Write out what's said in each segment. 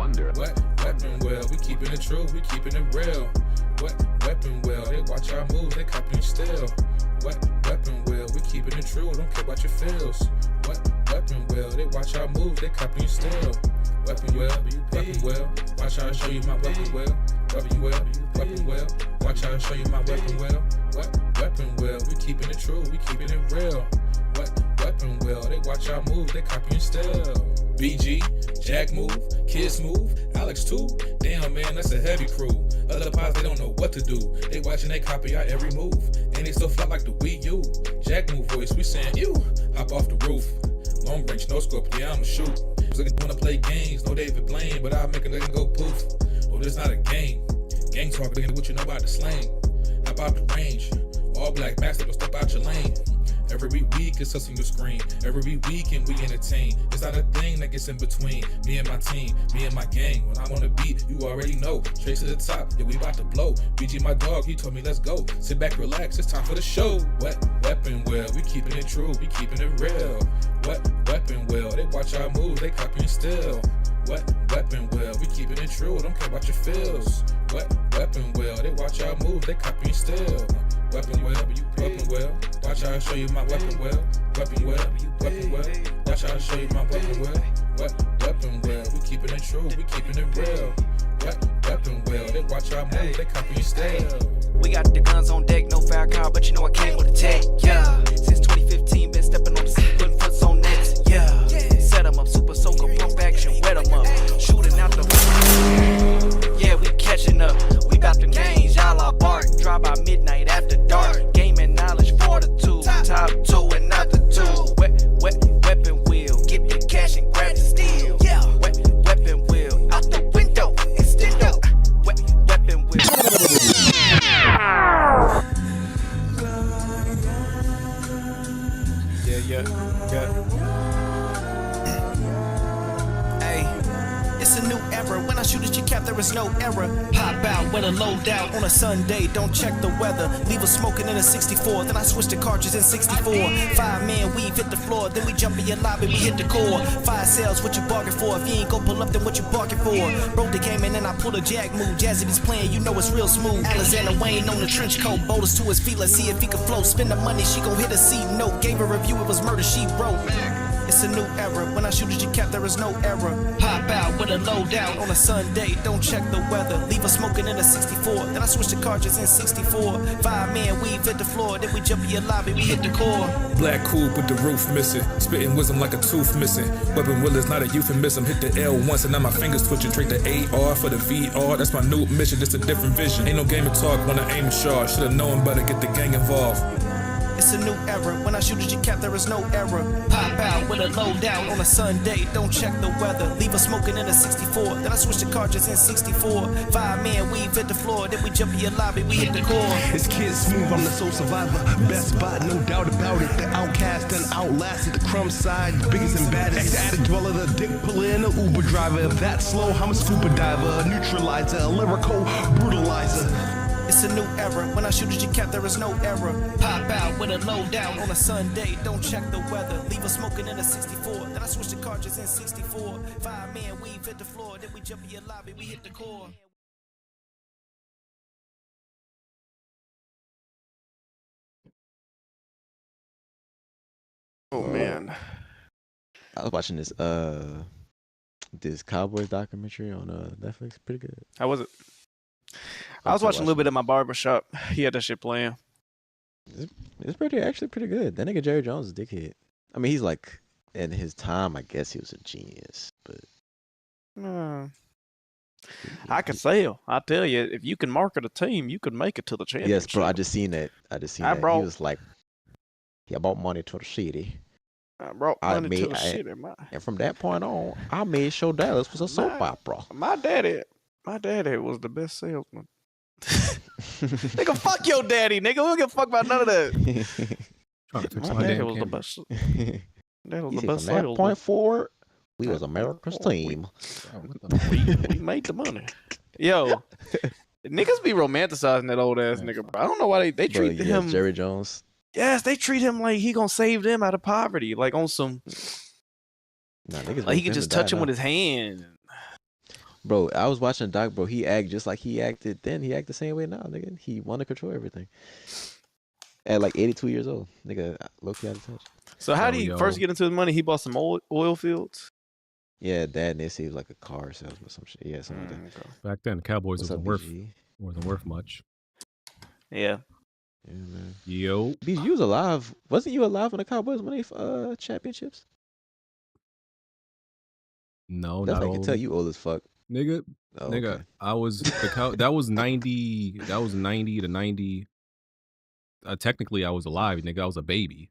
wonder. What weapon well? We keeping it true, we keeping it real. What weapon well? They watch our moves, they copy and steal. What weapon well? We keeping it true, don't care about your feels. What weapon well? They watch our moves, they copy and steal. Weapon well, watch how I show you my weapon well. Weapon well, watch how I show you my weapon well. What weapon well? We keeping it true, we keeping it real. What weapon well? They watch our moves, they copy and steal. BG, Jackmove, Kids Move, Alex too. Damn man, that's a heavy crew. Other pods, they don't know what to do. They watching, they copy our every move. And they still fly like the Wii U. Jackmove voice, we saying you. Hop off the roof. Long range, no scope, yeah, I'ma shoot. Looking wanna play games, no David Blaine, but I'll make a nigga go poof. Oh, this not a game. Gang talk, nigga, what you know about the slang? How about the range? All black master, don't step out your lane. Every week it's us on your screen. Every weekend we entertain. It's not a thing that gets in between me and my team, me and my gang. When I'm on the beat, you already know. Straight to the top, yeah, we about to blow. BG, my dog, he told me let's go. Sit back, relax, it's time for the show. What weapon well? We keeping it true, we keeping it real. What weapon well? They watch our moves, they copy and steal. What weapon well? We keeping it true, don't care about your feels. What weapon well? They watch our moves, they copy and steal. Weapon well, watch how I show you my weapon well. Weapon well, watch how I show you my weapon well. What weapon well? We keeping it true, we keeping it real. What weapon well? They watch our moves, they copy and steal. We got the guns on deck, no fire car, but you know I came with a tech, yeah. Since 2015, been stepping on the scene, putting foots on nets, yeah. Set them up, super soaker, pump action, wet them up. Shooting out the yeah, we catching up. We bout the names, y'all are bark. Drive by midnight after dark. Gaming knowledge, fortitude. Top two and not the two. Weapon wheel, get the cash and grab the steel. Yeah, weapon wheel, out the window, extend up. Weapon wheel. Yeah. It's a new era. When I shoot at your cap, there is no error. Pop out with a loadout on a Sunday. Don't check the weather. Leave us smoking in a 64. Then I switch to cartridges in 64. 5-man weave hit the floor. Then we jump in your lobby. We hit the core. 5 sales. What you bargain for? If you ain't gon' pull up, then what you barking for? Broke the game and then I pull a Jackmove. Jazzy is playing. You know it's real smooth. Alexander Wayne on the trench coat. Boulders to his feet. Let's see if he can float. Spend the money. She gon' hit a C note. Gave a review. It was murder. She wrote. It's a new era. When I shoot at your cap, there is no error. Pop out with a loadout on a Sunday. Don't check the weather. Leave us smoking in a 64. Then I switch to cartridges in 64. 5-man weave hit the floor. Then we jump in your lobby. We hit the core. Black coupe with the roof missing. Spitting wisdom like a tooth missing. Weapon will is not a euphemism. Hit the L once and now my fingers twitching. Trade the AR for the VR. That's my new mission. Just a different vision. Ain't no game of talk when I aim sharp. Should've known better. Get the gang involved. It's a new era. When I shoot at your cap, there is no error. Pop out with a loadout on a Sunday. Don't check the weather. Leave us smoking in a 64. Then I switch to cartridges in 64. 5-man weave hit the floor. Then we jump in your lobby. We hit the core. It's Kids Smooth. I'm the soul survivor. Best spot, no doubt about it. The outcast and outlasted. The crumb side, biggest and baddest. Ex-addict dweller, the dick puller, and the Uber driver. If that's slow, I'm a scuba diver, a neutralizer, a lyrical brutalizer. It's a new era. When I shoot at your cap, there is no error. Pop out with a loadout on a Sunday. Don't check the weather. Leave us smoking in a 64. Then I switch to cartridges in 64. 5-man weave hit the floor. Then we jump in your lobby. We hit the core. Oh man, I was watching this Cowboys documentary on Netflix. Pretty good. how was it? I was watching a little bit at my barbershop. He had that shit playing. It's actually pretty good. That nigga Jerry Jones is a dickhead. I mean, he's like, in his time, I guess he was a genius, but I can sell. I tell you, if you can market a team, you can make it to the championship. yes, bro. I just seen that. He was like, he brought money to the city. I brought money to the city, and from that point on, I made sure Dallas was a soap opera. My daddy was the best salesman. Nigga, fuck your daddy, nigga. We don't give a fuck about none of that. My daddy was the best. That was the best from that salesman. point forward, we was America's team. We made the money. Yo, niggas be romanticizing that old ass nigga, bro. I don't know why they treat him. Jerry Jones. Yes, they treat him like he gonna save them out of poverty, like on some. Nah, niggas Like he can finna just die touch him now. with his hand. Bro, I was watching Doc, bro. He act just like he acted then. He act the same way now, nigga. He want to control everything. At like 82 years old, nigga, low-key out of touch. So how did he first get into his money? He bought some oil fields? Yeah, Dad, they say he was like a car salesman or some shit. Yeah, something like that. Okay. Back then, the Cowboys What's up, wasn't worth much. Yeah. Yeah, man. Yo. BG, you was alive. Wasn't you alive when the Cowboys won their championships? No, That's not I can old. tell you old as fuck. Nigga, Oh, nigga, okay. I was that was 90 to 90. Technically I was alive, nigga. I was a baby.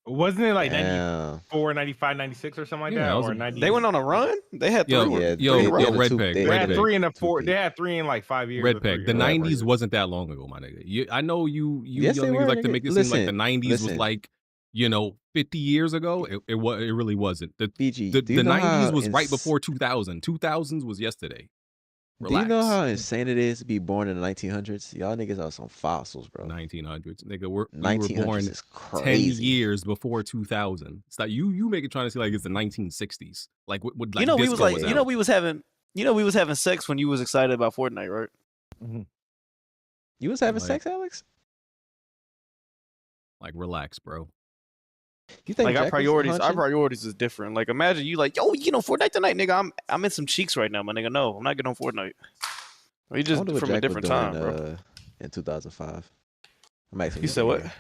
Wasn't it like Damn. 94, 95, 96 or something like Yeah, that? I was Or a- 90? They went on a run? They had Yo, three. Yeah, yo, they- yo, they had Red two- Peg, they They Red had Peg. three in the Two four. peaks. They had three in like 5 years. or Red three Peg. or The whatever. 90s wasn't that long ago, my nigga. I know you Yes, young they niggas were, like to nigga. make it seem like the Listen, 90s was listen. like, 50 years ago. It really wasn't. BG, The do you know 90s how was right ins- before 2000. 2000s was yesterday. Do you know Relax. how insane it is to be born in the 1900s? Y'all niggas are some fossils, bro. 1900s, nigga. We were 1900s born is 10 crazy. years before 2000. It's like you make it trying to see like it's the 1960s. Like what like You know we was disco like, was you know out. we was having sex when you was excited about Fortnite, right? You was having Like- sex, Alex? Like relax, bro. You think Like Jack was our hunching? priorities is different. Like imagine you like, yo, Fortnite tonight, nigga. I'm in some cheeks right now, my nigga. No, I'm not getting on Fortnite. We I just wonder what from Jack a different was doing, time, bro. in 2005. I'm asking You said what? I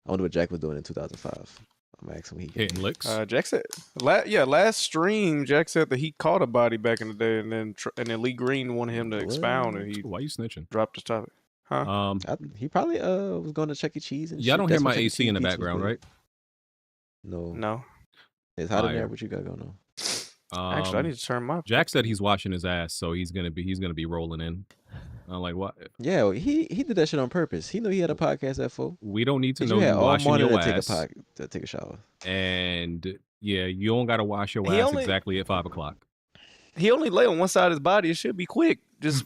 wonder what Jack was doing in 2005. I'm asking when he Hitting licks. Jack said, last stream, Jack said that he caught a body back in the day, and then Lee Green wanted him to expound, and he Why you snitching? dropped his topic. Huh? He probably was going to Chuck E. Cheese. And Y'all shit. don't hear That's my when Chuck E. AC in the Cheese pizza was background, good. right? No. No. It's hot in Fire. there. What you got going on? Actually, I need to turn my. Jack said he's washing his ass, so he's gonna be rolling in. I'm like, what? Yeah, well, he did that shit on purpose. He knew he had a podcast at 4. We don't need to You know had you all washing morning your to ass. to take a shower. And yeah, you don't gotta wash your He ass only- exactly at 5 o'clock. He only lay on one side of his body. It should be quick. Just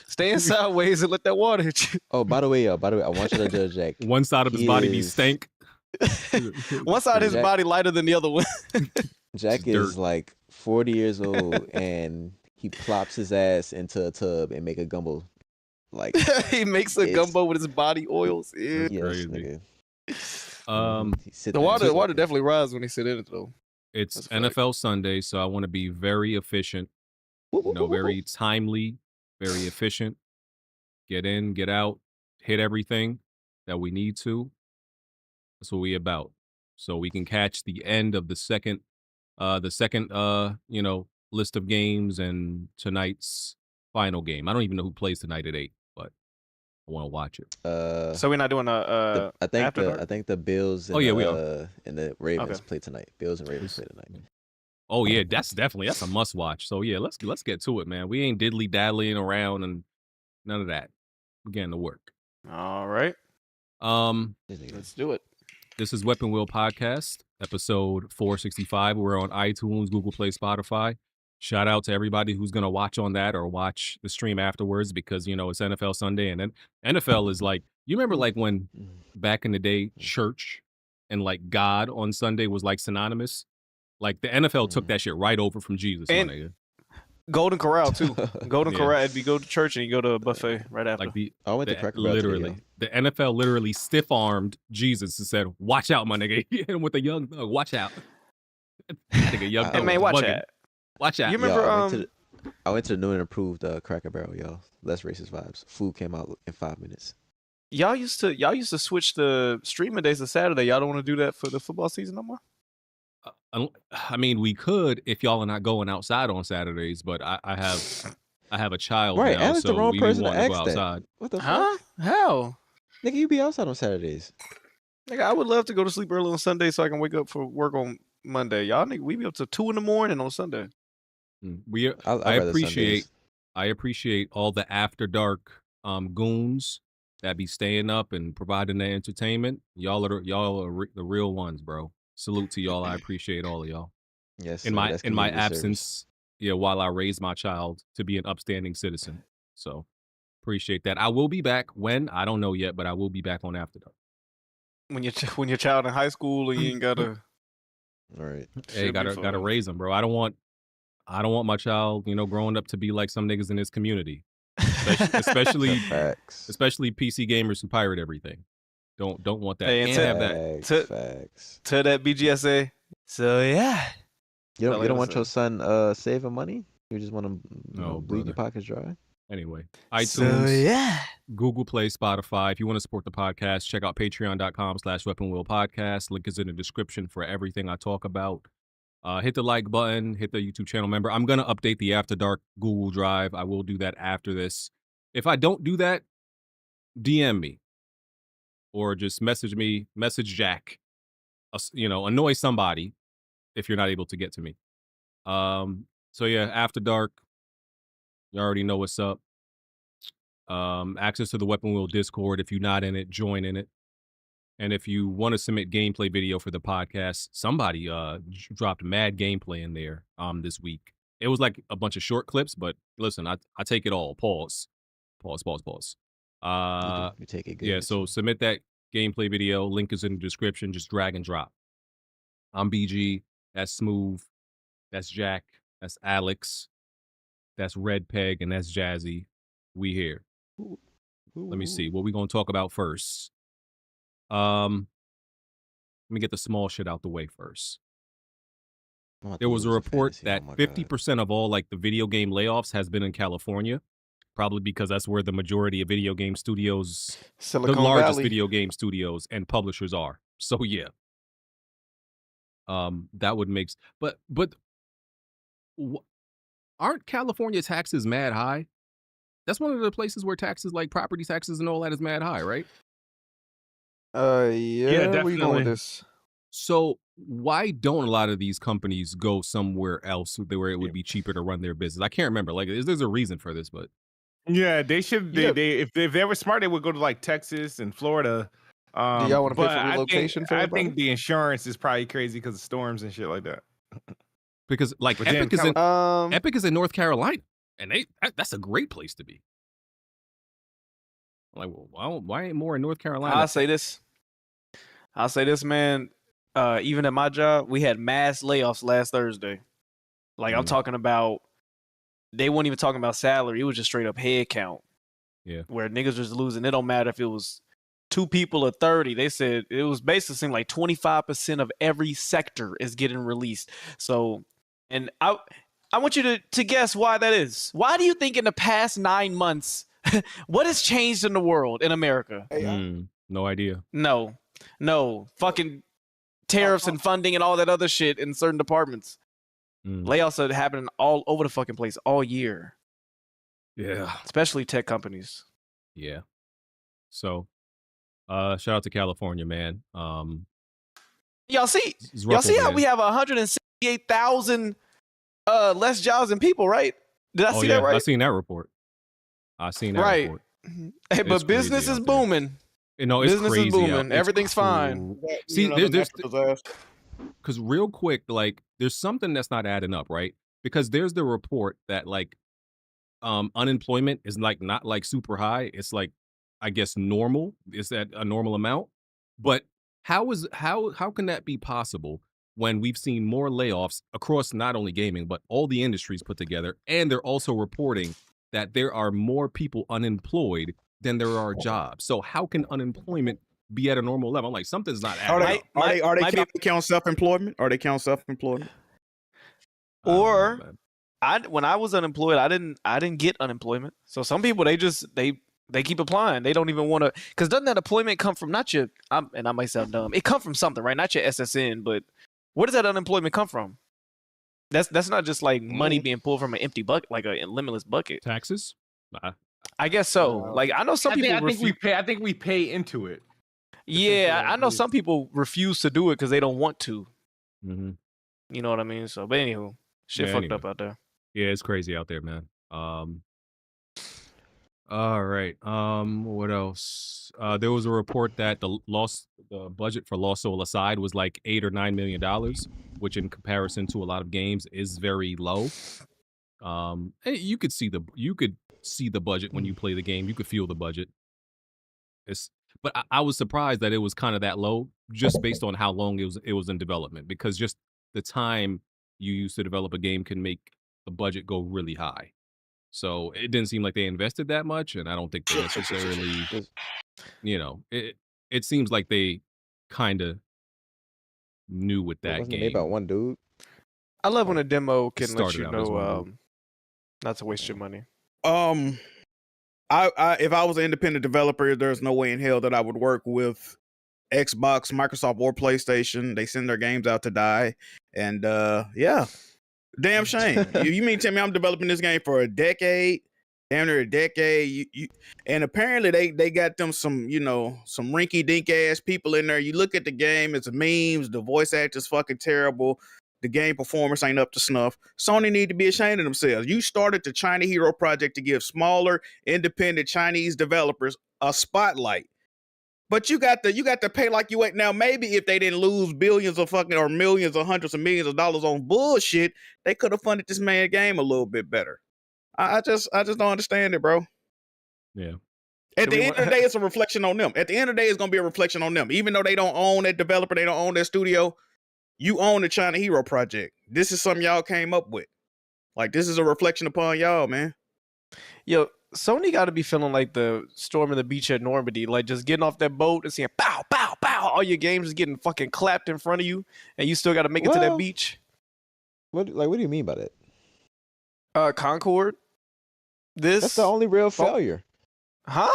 stay sideways and let that water hit you. Oh, by the way, I want you to judge Jack. One side of his He body be is- stank. One side of his Jack- body lighter than the other one. Jack It's dirt. is like 40 years old and he plops his ass into a tub and make a gumbo. Like, He makes a It's- gumbo with his body oils. Yeah. yes, crazy. nigga. He sit The there and water sit- definitely rises when he sit in it though. It's That's a fact. NFL Sunday, so I want to be very efficient. Very timely, very efficient. Get in, get out, hit everything that we need to. That's what we about. So we can catch the end of the second list of games and tonight's final game. I don't even know who plays tonight at 8, but I want to watch it. So we're not doing a I think after dark? I think the Bills and, Oh, yeah, we are. And the Ravens Okay. play tonight. Bills and Ravens play tonight. Oh yeah, that's a must watch. So yeah, let's get to it, man. We ain't diddly daddling around and none of that. We're getting to work. All right, This nigga- let's do it. This is Weapon Wheel Podcast, episode 465. We're on iTunes, Google Play, Spotify. Shout out to everybody who's gonna watch on that or watch the stream afterwards because it's NFL Sunday and then NFL is like you remember like when back in the day church and like God on Sunday was like synonymous. Like the NFL took that shit right over from Jesus. my And- nigga. Golden Corral too. Golden Yeah. Corral. If you go to church and you go to a buffet right after. Like I went to Cracker Barrel today, literally, yo. the NFL literally stiff armed Jesus and said, "Watch out, my nigga." He hit him with a young thug. Watch out. That nigga young Hey, thug Hey man, was watch bugging. that. Watch out. You Yo, remember? I went to the new and improved Cracker Barrel, y'all. Less racist vibes. Food came out in 5 minutes. Y'all used to switch the streaming days to Saturday. Y'all don't want to do that for the football season no more. I mean, we could if y'all are not going outside on Saturdays, but I have a child Right, now, Alex the so wrong we person to want to go ask that. outside. What the Huh? fuck? How? Nigga, you be outside on Saturdays. Nigga, I would love to go to sleep early on Sunday so I can wake up for work on Monday. Y'all nigga, we be up to 2 a.m. on Sunday. I appreciate all the after dark goons that be staying up and providing the entertainment. Y'all are the real ones, bro. Salute to y'all. I appreciate all of y'all. Yes. In sir, my that's in my community service. absence, while I raise my child to be an upstanding citizen. So appreciate that. I will be back when I don't know yet, but I will be back on After Dark. When your child in high school and you ain't gotta. All right. Hey, Should be gotta fun. raise them, bro. I don't want I don't want my child, growing up to be like some niggas in this community, especially Facts. especially PC gamers who pirate everything. Don't want that. Hey, and Can't have that. Facts. To that BGSA. So yeah. You Not like don't I want said. your son saving money? You just want him No, bleed your brother. pockets dry? Anyway, So iTunes, yeah. Google Play, Spotify. If you want to support the podcast, check out patreon.com/weaponwheelpodcast. Link is in the description for everything I talk about. Hit the like button, hit the YouTube channel member. I'm going to update the After Dark Google Drive. I will do that after this. If I don't do that, DM me or just message Jack, annoy somebody if you're not able to get to me. So yeah, After Dark, you already know what's up. Access to the Weapon Wheel Discord. If you're not in it, join in it. And if you want to submit gameplay video for the podcast, somebody dropped mad gameplay in there this week. It was like a bunch of short clips, but listen, I take it all. Pause. You take it good. Yeah, so submit that gameplay video. Link is in the description. Just drag and drop. I'm BG. That's Smooth. That's Jack. That's Alex. That's Red Peg. And that's Jazzy. We here. Let me see. What we going to talk about first? Let me get the small shit out the way first. There was a report that 50% of all like the video game layoffs has been in California, probably because that's where the majority of video game studios, Silicon the largest Valley. video game studios and publishers are. So yeah, that would make. But aren't California taxes mad high? That's one of the places where taxes like property taxes and all that is mad high, right? Yeah, where you going with definitely. this? So why don't a lot of these companies go somewhere else where it would be cheaper to run their business? I can't remember. Like, there's a reason for this, but Yeah, they should. They if they were smart, they would go to like Texas and Florida. Do y'all want to pay but for relocation for I everybody? think the insurance is probably crazy because of storms and shit like that. because like But then Epic is in North Carolina, and that's a great place to be. Like, well, why ain't more in North Carolina? I'll say this, man. Even at my job, we had mass layoffs last Thursday. Like I'm talking about, they weren't even talking about salary. It was just straight up head count. Yeah. Where niggas was losing. It don't matter if it was 2 people or 30. They said it was basically seemed like 25% of every sector is getting released. So, and I want you to guess why that is. Why do you think in the past 9 months, what has changed in the world, in America? No idea. No, fucking tariffs and funding and all that other shit in certain departments. Layoffs are happening all over the fucking place all year. Yeah. Especially tech companies. Yeah. So, shout out to California, man. Y'all see it's rough how over we there. have 168,000 less jobs than people, right? Did I see that right? I seen that report. I seen that Right. report. Hey, but It's business crazy is out there. booming. You know, it's Business is crazy. booming. Everything's fine. See, there's because real quick, like, there's something that's not adding up, right? Because there's the report that like unemployment is like not like super high. It's like, I guess, normal. Is that a normal amount? But how can that be possible when we've seen more layoffs across not only gaming but all the industries put together, and they're also reporting that there are more people unemployed than there are jobs. So how can unemployment be at a normal level? I'm like, something's not adding up. Are they count self-employment? Are they count self-employment? Or when I was unemployed, I didn't get unemployment. So some people they keep applying. They don't even want to, because doesn't that employment come from not your, and I might sound dumb, it come from something, right? Not your SSN, but where does that unemployment come from? That's not just like money being pulled from an empty bucket, like a limitless bucket. Taxes? I guess so. Like I know some people. I think we pay into it. Yeah, I know some people refuse to do it because they don't want to. Mm-hmm. You know what I mean? So, but anywho, shit fucked up out there. Yeah, it's crazy out there, man. All right. What else? There was a report that the budget for Lost Soul Aside was like $8 or $9 million, which in comparison to a lot of games is very low. You could see the budget when you play the game. You could feel the budget. But I was surprised that it was kind of that low, just based on how long it was in development, because just the time you use to develop a game can make the budget go really high. So it didn't seem like they invested that much, and I don't think they necessarily, it seems like they kind of knew with that Wasn't it game. made by one dude? I love when a demo can let started you out as one know dude. not to waste your money. I if I was an independent developer, there's no way in hell that I would work with Xbox, Microsoft, or PlayStation. They send their games out to die, and yeah, damn shame. You mean tell me I'm developing this game for a decade, damn near a decade? And apparently they got them some some rinky dink ass people in there. You look at the game, it's memes. The voice actor's fucking terrible. The game performance ain't up to snuff. Sony need to be ashamed of themselves. You started the China Hero Project to give smaller, independent Chinese developers a spotlight. But you got to pay like you ain't. Now, maybe if they didn't lose billions of fucking or millions or hundreds of millions of dollars on bullshit, they could have funded this man game a little bit better. I just don't understand it, bro. Yeah. At the end of the day, it's a reflection on them. At the end of the day, it's gonna be a reflection on them. Even though they don't own that developer, they don't own that studio. You own the China Hero Project. This is something y'all came up with. Like, this is a reflection upon y'all, man. Yo, Sony got to be feeling like the storm in the beach at Normandy, like just getting off that boat and seeing pow, pow, pow. All your games is getting fucking clapped in front of you, and you still got to make it to that beach. What do you mean by that? Concord. That's the only real failure. Huh?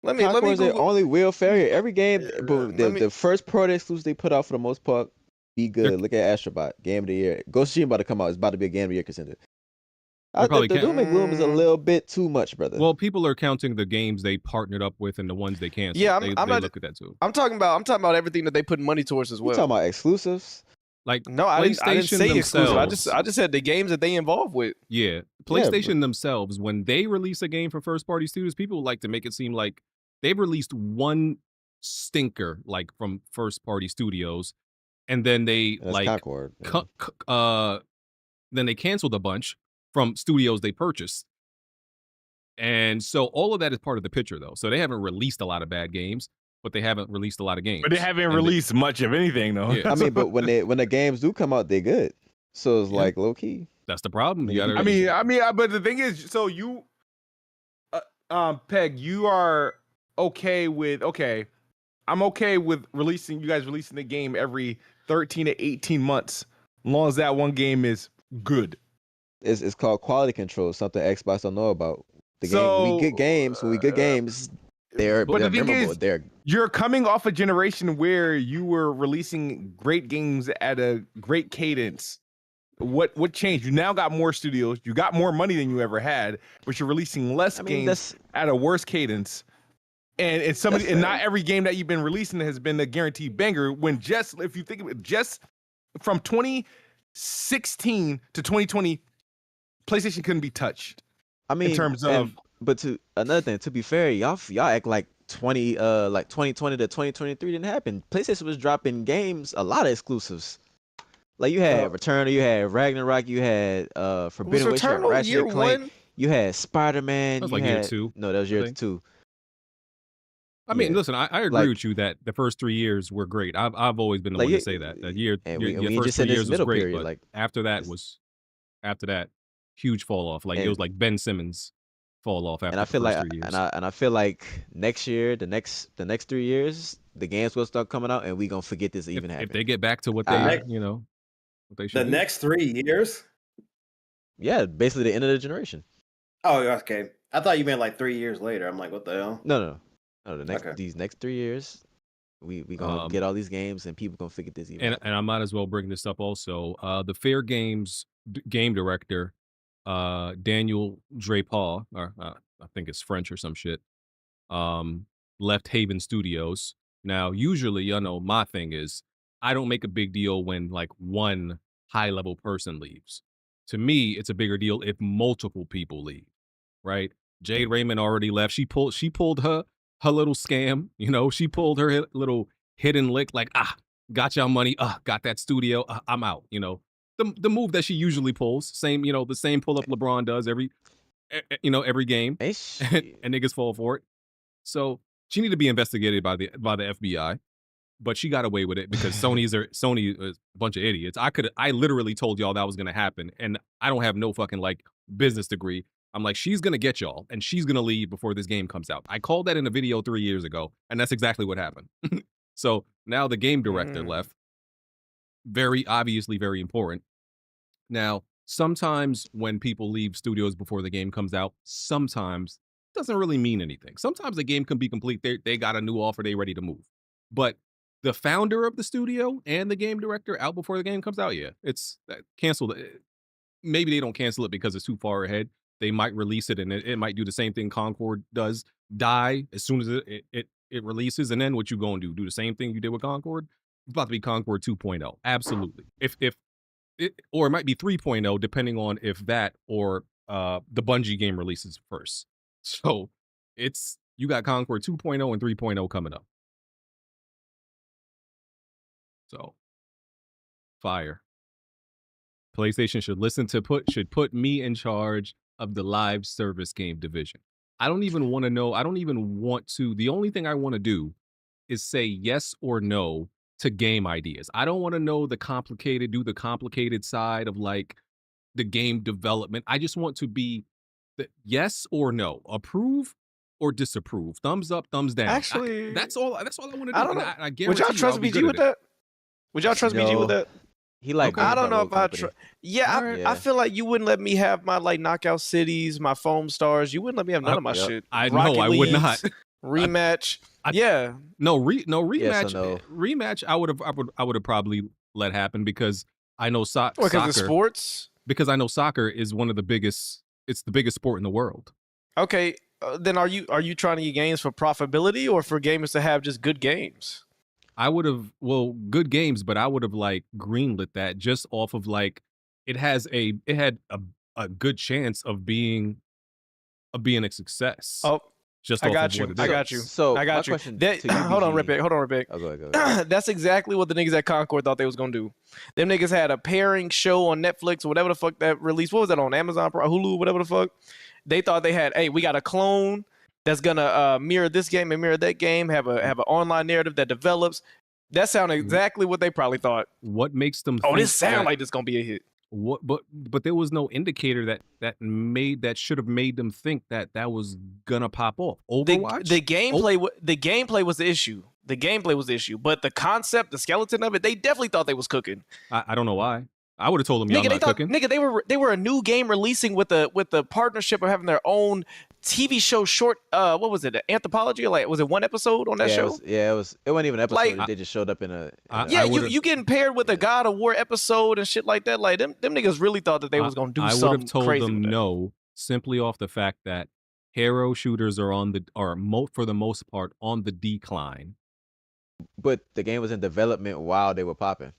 Let me Concord's the Google. only real failure. Every game, the first Portray exclusive they put out for the most part, be good. Look at Astrobot, Game of the Year. Ghost of Tsushima about to come out. It's about to be a Game of the Year contender. The doom and gloom is a little bit too much, brother. Well, people are counting the games they partnered up with and the ones they canceled. Yeah, they not, look at that too. I'm talking about everything that they put money towards as well. You talking about exclusives? Like, no, I didn't say exclusive. I just said the games that they involved with. Yeah, PlayStation themselves, when they release a game from first party studios, people like to make it seem like they've released one stinker like from first party studios, and then they Concord. Then they canceled a bunch from studios they purchased. And so all of that is part of the picture, though. So they haven't released a lot of bad games, but they haven't released a lot of games. But they haven't released much of anything, though. Yeah. I mean, but when the games do come out, they're good. So it's like low key. That's the problem. You gotta, but the thing is, so you, Peg, you are okay with I'm okay with you guys releasing the game every 13 to 18 months, as long as that one game is good. It's called quality control, something Xbox don't know about. When we get games, they're memorable. You're coming off a generation where you were releasing great games at a great cadence. What changed? You now got more studios, you got more money than you ever had, but you're releasing less games at a worse cadence. And not every game that you've been releasing has been a guaranteed banger. When if you think of it, just from 2016 to 2020, PlayStation couldn't be touched. I mean, in terms of, but to another thing, to be fair, y'all act like 2020 to 2023 didn't happen. PlayStation was dropping games, a lot of exclusives. Like you had Returnal, you had Ragnarok, you had Forbidden Witch, you had Ratchet and Clank, you had Spider-Man. That was like year 2. No, that was year 2. I mean, listen, I agree with you that the first 3 years were great. I've always been the one to say that. That your first 3 years was great, period, but after that, huge fall off. Like it was like Ben Simmons fall off after the first 3 years. And I feel like next year, the next 3 years, the games will start coming out, and we gonna forget this even happened. If they get back to what they what they should. The next 3 years. Yeah, basically the end of the generation. Oh, okay. I thought you meant like 3 years later. I'm like, what the hell? No. These next 3 years, we gonna get all these games, and people gonna forget this even. And I might as well bring this up also. The Fairgame's game director, Daniel Drapaw, or I think it's French or some shit, left Haven Studios. Now, usually, my thing is I don't make a big deal when like one high-level person leaves. To me, it's a bigger deal if multiple people leave, right? Jade Raymond already left. She pulled her little scam, she pulled her little hidden lick, like, got y'all money, got that studio, I'm out, the move that she usually pulls, the same pull up LeBron does every game, and niggas fall for it. So she need to be investigated by the FBI. but she got away with it because Sony is a bunch of idiots. I literally told y'all that was gonna happen, and I don't have no fucking like business degree. I'm like, she's gonna get y'all, and she's gonna leave before this game comes out. I called that in a video 3 years ago, and that's exactly what happened. So now the game director left. Very obviously, very important. Now, sometimes when people leave studios before the game comes out, sometimes it doesn't really mean anything. Sometimes the game can be complete. They got a new offer, they ready to move. But the founder of the studio and the game director out before the game comes out, yeah, it's canceled. Maybe they don't cancel it because it's too far ahead. They might release it, and it might do the same thing Concord does, die as soon as it releases, and then what you gonna do? Do the same thing you did with Concord? It's about to be Concord 2.0. Absolutely. Or it might be 3.0, depending on if that or the Bungie game releases first. So you got Concord 2.0 and 3.0 coming up. So fire. PlayStation should put me in charge of the live service game division. I don't even want to know. I don't even want to. The only thing I want to do is say yes or no to game ideas. I don't want to know do the complicated side of like the game development. I just want to be the yes or no, approve or disapprove, thumbs up, thumbs down. Actually, that's all I want to do. I don't know. I guarantee Would y'all trust BG with that? Would y'all trust BG with that? He like. I don't know if I trust. Yeah, Right. I feel like you wouldn't let me have my like knockout cities, my foam stars. You wouldn't let me have none of my shit. I Rocket know I would Leagues, not. Rematch. No rematch. Yes or no? Rematch. I would have probably let happen because I know Because soccer. of sports. Because I know soccer is one of the biggest. It's the biggest sport in the world. Okay, then are you trying to get games for profitability or for gamers to have just good games? I would have good games, but I would have like greenlit that just off of like it had a good chance of being a success. Oh, just I off got of you. what it I is. got you. So I got my you. question to you, Hold on, BG. Rick. Oh, go ahead. That's exactly what the niggas at Concord thought they was gonna do. Them niggas had a pairing show on Netflix or whatever the fuck that released. What was that on Amazon, Hulu, whatever the fuck? They thought they had, hey, we got a clone that's gonna mirror this game and mirror that game. Have an online narrative that develops. That sounded exactly what they probably thought. What makes them? Oh, think this sound that- like this gonna be a hit. What? But there was no indicator that should have made them think that was gonna pop off. Overwatch. The gameplay was the issue. The gameplay was the issue, but the concept, the skeleton of it, they definitely thought they was cooking. I don't know why. I would have told them y'all not cooking. Nigga, they were a new game releasing with the partnership of having their own TV show short. What was it? Anthropology? Like, was it one episode on that show? It wasn't even an episode. Like, they just showed up in a. You getting paired with a God of War episode and shit like that. Like them niggas really thought that they was gonna do something I would have told crazy them with that. no, simply off the fact that hero shooters are for the most part on the decline. But the game was in development while they were popping.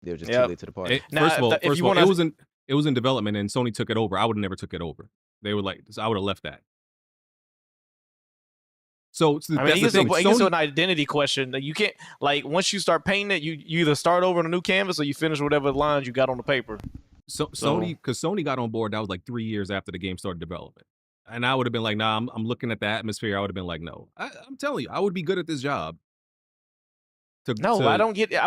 They were just too late to the party. First of all, it was in development and Sony took it over. I would have never took it over. They were like, I would have left that. So I mean, it's an identity question that you can't, like, once you start painting it, you either start over on a new canvas or you finish whatever lines you got on the paper. Sony got on board. That was like 3 years after the game started development, and I would have been like, nah, I'm looking at the atmosphere. I would have been like, no, I'm telling you, I would be good at this job. I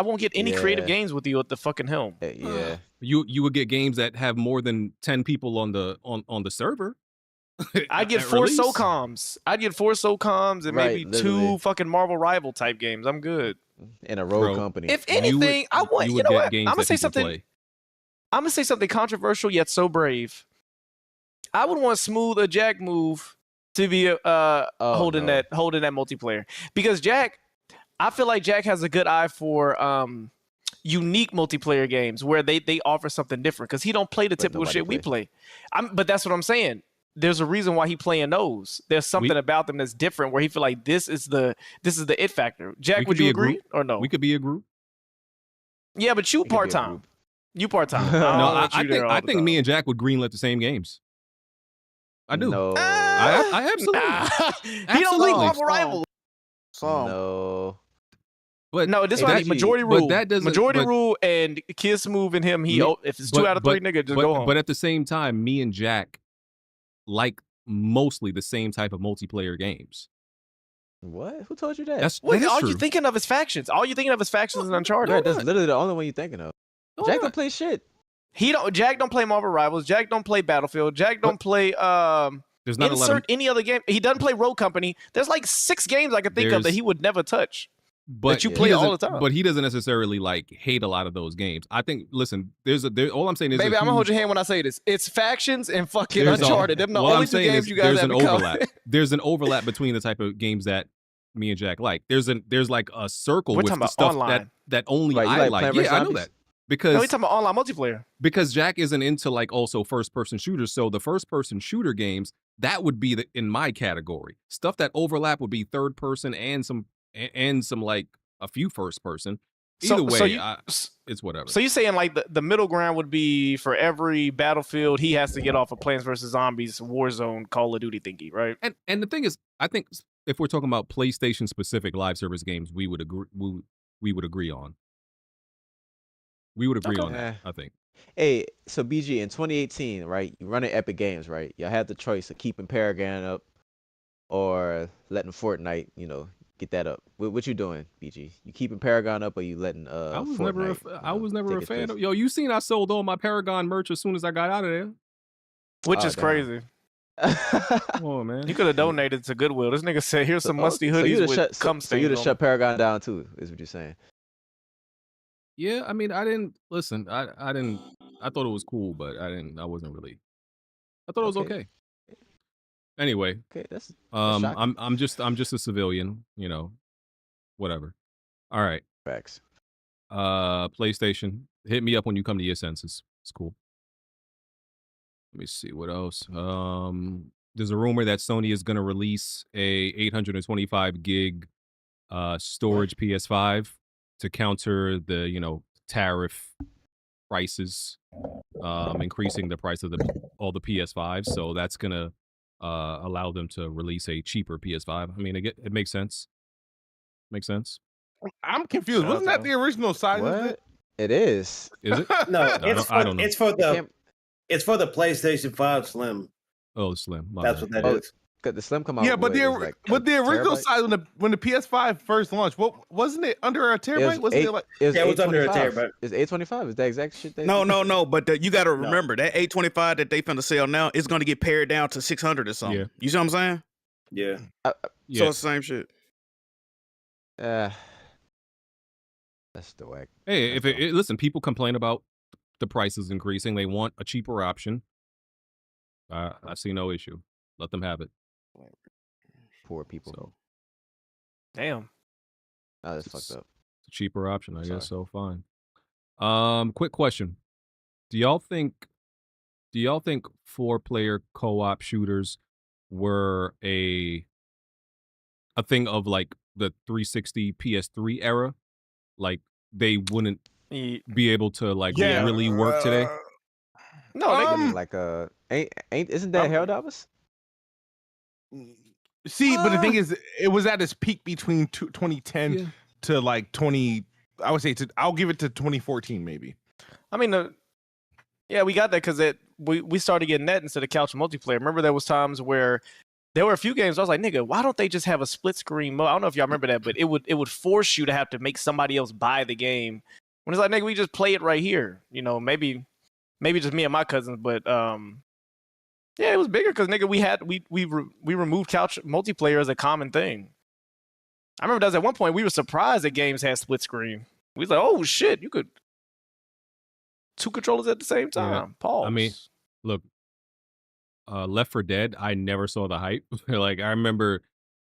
won't get any creative games with you at the fucking helm. Yeah, you would get games that have more than 10 people on the server. I'd get 4 SOCOMs. And maybe literally. 2 fucking Marvel Rival type games. I'm good. In a rogue company. If anything, I want. You know what? I'm gonna say something. I'm gonna say something controversial yet so brave. I would want Smooth or Jackmove to be holding that multiplayer, because Jack, I feel like Jack has a good eye for unique multiplayer games where they offer something different, because he don't play the typical shit we play. But that's what I'm saying. There's a reason why he playing those. There's something about them that's different where he feel like this is the it factor. Jack, would you agree or no? We could be a group. Yeah, but you part time. You part time. No, I think me and Jack would greenlit the same games. I do. No. I absolutely. He don't like Marvel Rival. No. But no, this one majority rule. That doesn't, rule and Kiss Move and him. If it's 2 out of 3, nigga, just go home. But at the same time, me and Jack like mostly the same type of multiplayer games. What? Who told you that? That's Wait, that is all true. you thinking of is factions. All you thinking of is factions and Uncharted. Right, that's literally the only one you're thinking of. No, Jack I'm don't not. play shit. Jack don't play Marvel Rivals. Jack don't play Battlefield. Jack don't play There's not a lot of insert any other game. He doesn't play Road Company. There's like 6 games I can think of that There's- he would never touch. but you he play all doesn't- the time. But he doesn't necessarily like hate a lot of those games. I think. Listen, all I'm saying is, Baby, I'm gonna hold your hand when I say this. It's factions and fucking There's Uncharted. Them the what only I'm two saying games is you guys there's have an in common. overlap. There's an overlap between the type of games that me and Jack like. There's like a circle We're with talking the about stuff online. that only Right, you I like like. Plant vs. Yeah, I know Zombies? that because No, we talking about online multiplayer. because Jack isn't into like also first person shooters. So the first person shooter games that would be in my category. Stuff that overlap would be third person and some like a few first person. Either way, it's whatever. So you're saying like the middle ground would be for every Battlefield he has to get off of Plants vs Zombies, Warzone, Call of Duty thingy, right? And the thing is, I think if we're talking about PlayStation specific live service games, we would agree. We would agree on. We would agree on that. I think. Hey, so BG in 2018, right? You running Epic Games, right? Y'all had the choice of keeping Paragon up or letting Fortnite, get that up. What you doing, BG? You keeping Paragon up or you letting I was Fortnite, never a take its fan place? of. Yo, you seen I sold all my Paragon merch as soon as I got out of there. Which Oh, is damn. crazy. Come on, man. You could have donated to Goodwill. This nigga said, "Here's some musty So hoodies you'd with have cum so stains you'd have on shut Paragon down too, is what you're saying. Yeah, I mean, I didn't listen. I didn't. I thought it was cool, but I didn't. I wasn't really. I thought it was okay. Anyway, Okay, that's I'm just a civilian, whatever. All right. facts. PlayStation, hit me up when you come to your senses. It's cool. Let me see what else. There's a rumor that Sony is going to release a 825 gig storage PS5 to counter the tariff prices, increasing the price of all the PS5s. So that's gonna allow them to release a cheaper PS5. I mean, it makes sense. Makes sense. I'm confused. Wasn't that the original size of it? It is. Is it? No, I don't know. it's for the PlayStation 5 Slim. Oh, Slim. My That's bad. what that is. Got the Slim come out. Yeah, but what, it was like the a original terabyte? size when the PS5 first launched, wasn't it under a terabyte? Wasn't it like It was under a 825. terabyte. It's 825. Is that exact shit? No, but you got to remember that 825 that they finna sell now is gonna get pared down to 600 or something. Yeah. You see what I'm saying? Yeah. So Yeah. it's the same shit. That's the whack. Hey, listen, people complain about the prices increasing. They want a cheaper option. I see no issue. Let them have it. Poor people. So Damn. Oh, that's it's fucked up. a cheaper option, I Sorry. guess. So fine. Quick question: Do y'all think 4-player co-op shooters were a thing of like the 360 PS3 era? Like they wouldn't be able to like really work today? No, Like isn't that Harold Davis? See, but the thing is, it was at its peak between 2010 to like 20. I would say I'll give it to 2014 maybe. I mean, yeah, we got that because we started getting that instead of couch multiplayer. Remember, there was times where there were a few games I was like, nigga, why don't they just have a split screen mode? I don't know if y'all remember that, but it would force you to have to make somebody else buy the game. When it's like, nigga, we just play it right here. Maybe just me and my cousins, but yeah, it was bigger because nigga, we removed couch multiplayer as a common thing. I remember that was at one point we were surprised that games had split screen. We was like, oh shit, you could 2 controllers at the same time. Yeah. Pause. I mean, look, Left 4 Dead, I never saw the hype. Like I remember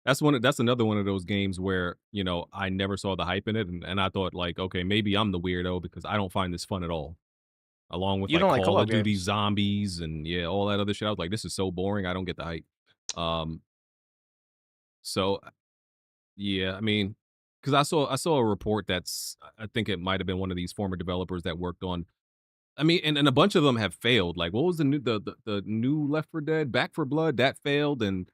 that's another one of those games where, I never saw the hype in it and I thought like, okay, maybe I'm the weirdo because I don't find this fun at all. Along with You don't like Call co-op of Duty games. Zombies and all that other shit. I was like, this is so boring. I don't get the hype. So yeah, I mean, because I saw a report I think it might have been one of these former developers that worked on. I mean, and a bunch of them have failed. Like, what was the new Left 4 Dead, Back 4 Blood that failed, and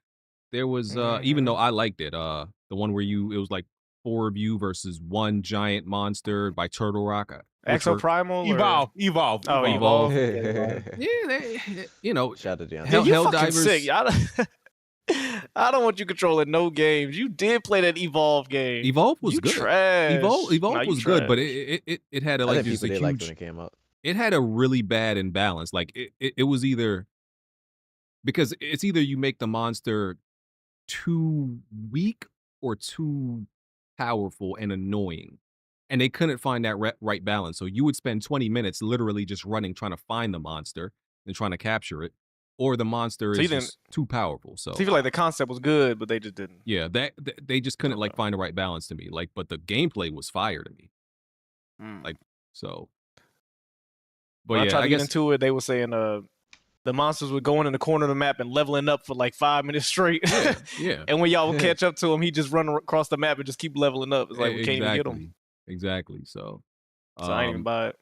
there was even though I liked it, the one where it was like 4 of you versus 1 giant monster by Turtle Rock. Exo Primal? Evolve. Oh, Evolve. Yeah, they, Shout out to Deon. Dude, you Hell fucking Divers. sick. I don't want you controlling no games. You did play that Evolve game. Evolve was you good. Trash. Evolve was good, but it had a, like I think just people a did like when huge. it came out. It had a really bad imbalance. Like it was either because it's either you make the monster too weak or too powerful and annoying, and they couldn't find that right balance. So you would spend 20 minutes literally just running trying to find the monster and trying to capture it, or the monster is just too powerful. So I feel like the concept was good, but they just didn't. Yeah, they just couldn't like find the right balance to me. Like, but the gameplay was fire to me. Like so. But when yeah, I tried to I get guess into it, they were saying the monsters were going in the corner of the map and leveling up for like 5 minutes straight. yeah. And when y'all would catch up to him, he just run across the map and just keep leveling up. It's like we can't even get him. Exactly. So I ain't even buy it.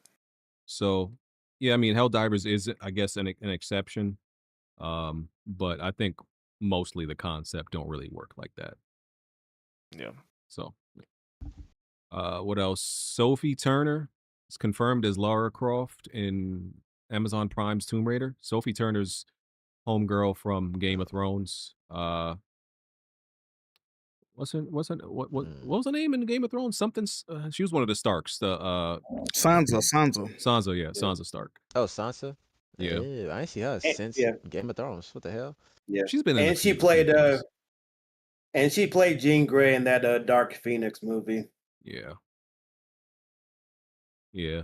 So yeah, I mean, Helldivers is, I guess, an exception. But I think mostly the concept don't really work like that. Yeah. So what else? Sophie Turner is confirmed as Lara Croft in Amazon Prime's Tomb Raider. Sophie Turner's homegirl from Game of Thrones. What was her name in Game of Thrones? Something. She was one of the Starks. The Sansa. Yeah, Sansa Stark. Oh, Sansa. Yeah. Ew, I ain't see her since Game of Thrones. What the hell? Yeah, she's been in and she played Jean Grey in that Dark Phoenix movie. Yeah. Yeah.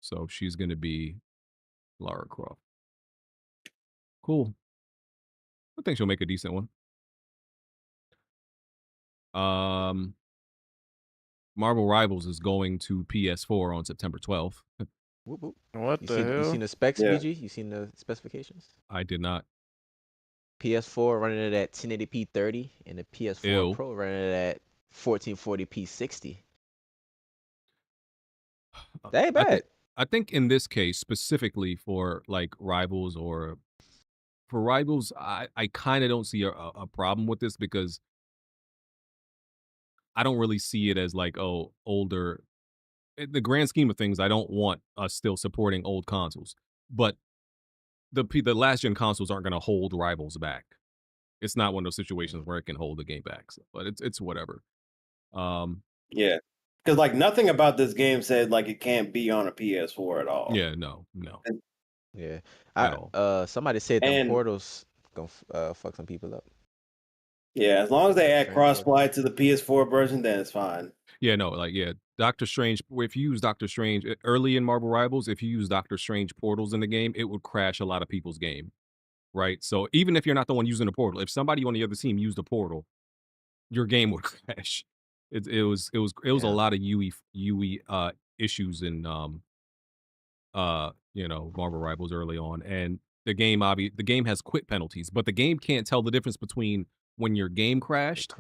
So she's gonna be Lara Croft. Cool. I think she'll make a decent one. Marvel Rivals is going to PS4 on September 12th. What the hell? You seen the specs, BG? You seen the specifications? I did not. PS4 running it at 1080p 30, and the PS4 Pro running it at 1440p 60. That ain't bad. I think in this case, specifically for like Rivals I kind of don't see a problem with this because I don't really see it as like, oh, older. In the grand scheme of things, I don't want us still supporting old consoles. But the last gen consoles aren't going to hold Rivals back. It's not one of those situations where it can hold the game back. So, but it's whatever. Yeah, because like nothing about this game said like it can't be on a PS4 at all. Yeah, no. Yeah, somebody said the portals gonna fuck some people up. Yeah, as long as they add crossplay to the PS4 version, then it's fine. Yeah, no, like Doctor Strange. If you use Doctor Strange early in Marvel Rivals, if you use Doctor Strange portals in the game, it would crash a lot of people's game. Right, so even if you're not the one using the portal, if somebody on the other team used a portal, your game would crash. It was a lot of UE issues in Marvel Rivals early on, and the game has quit penalties, but the game can't tell the difference between when your game crashed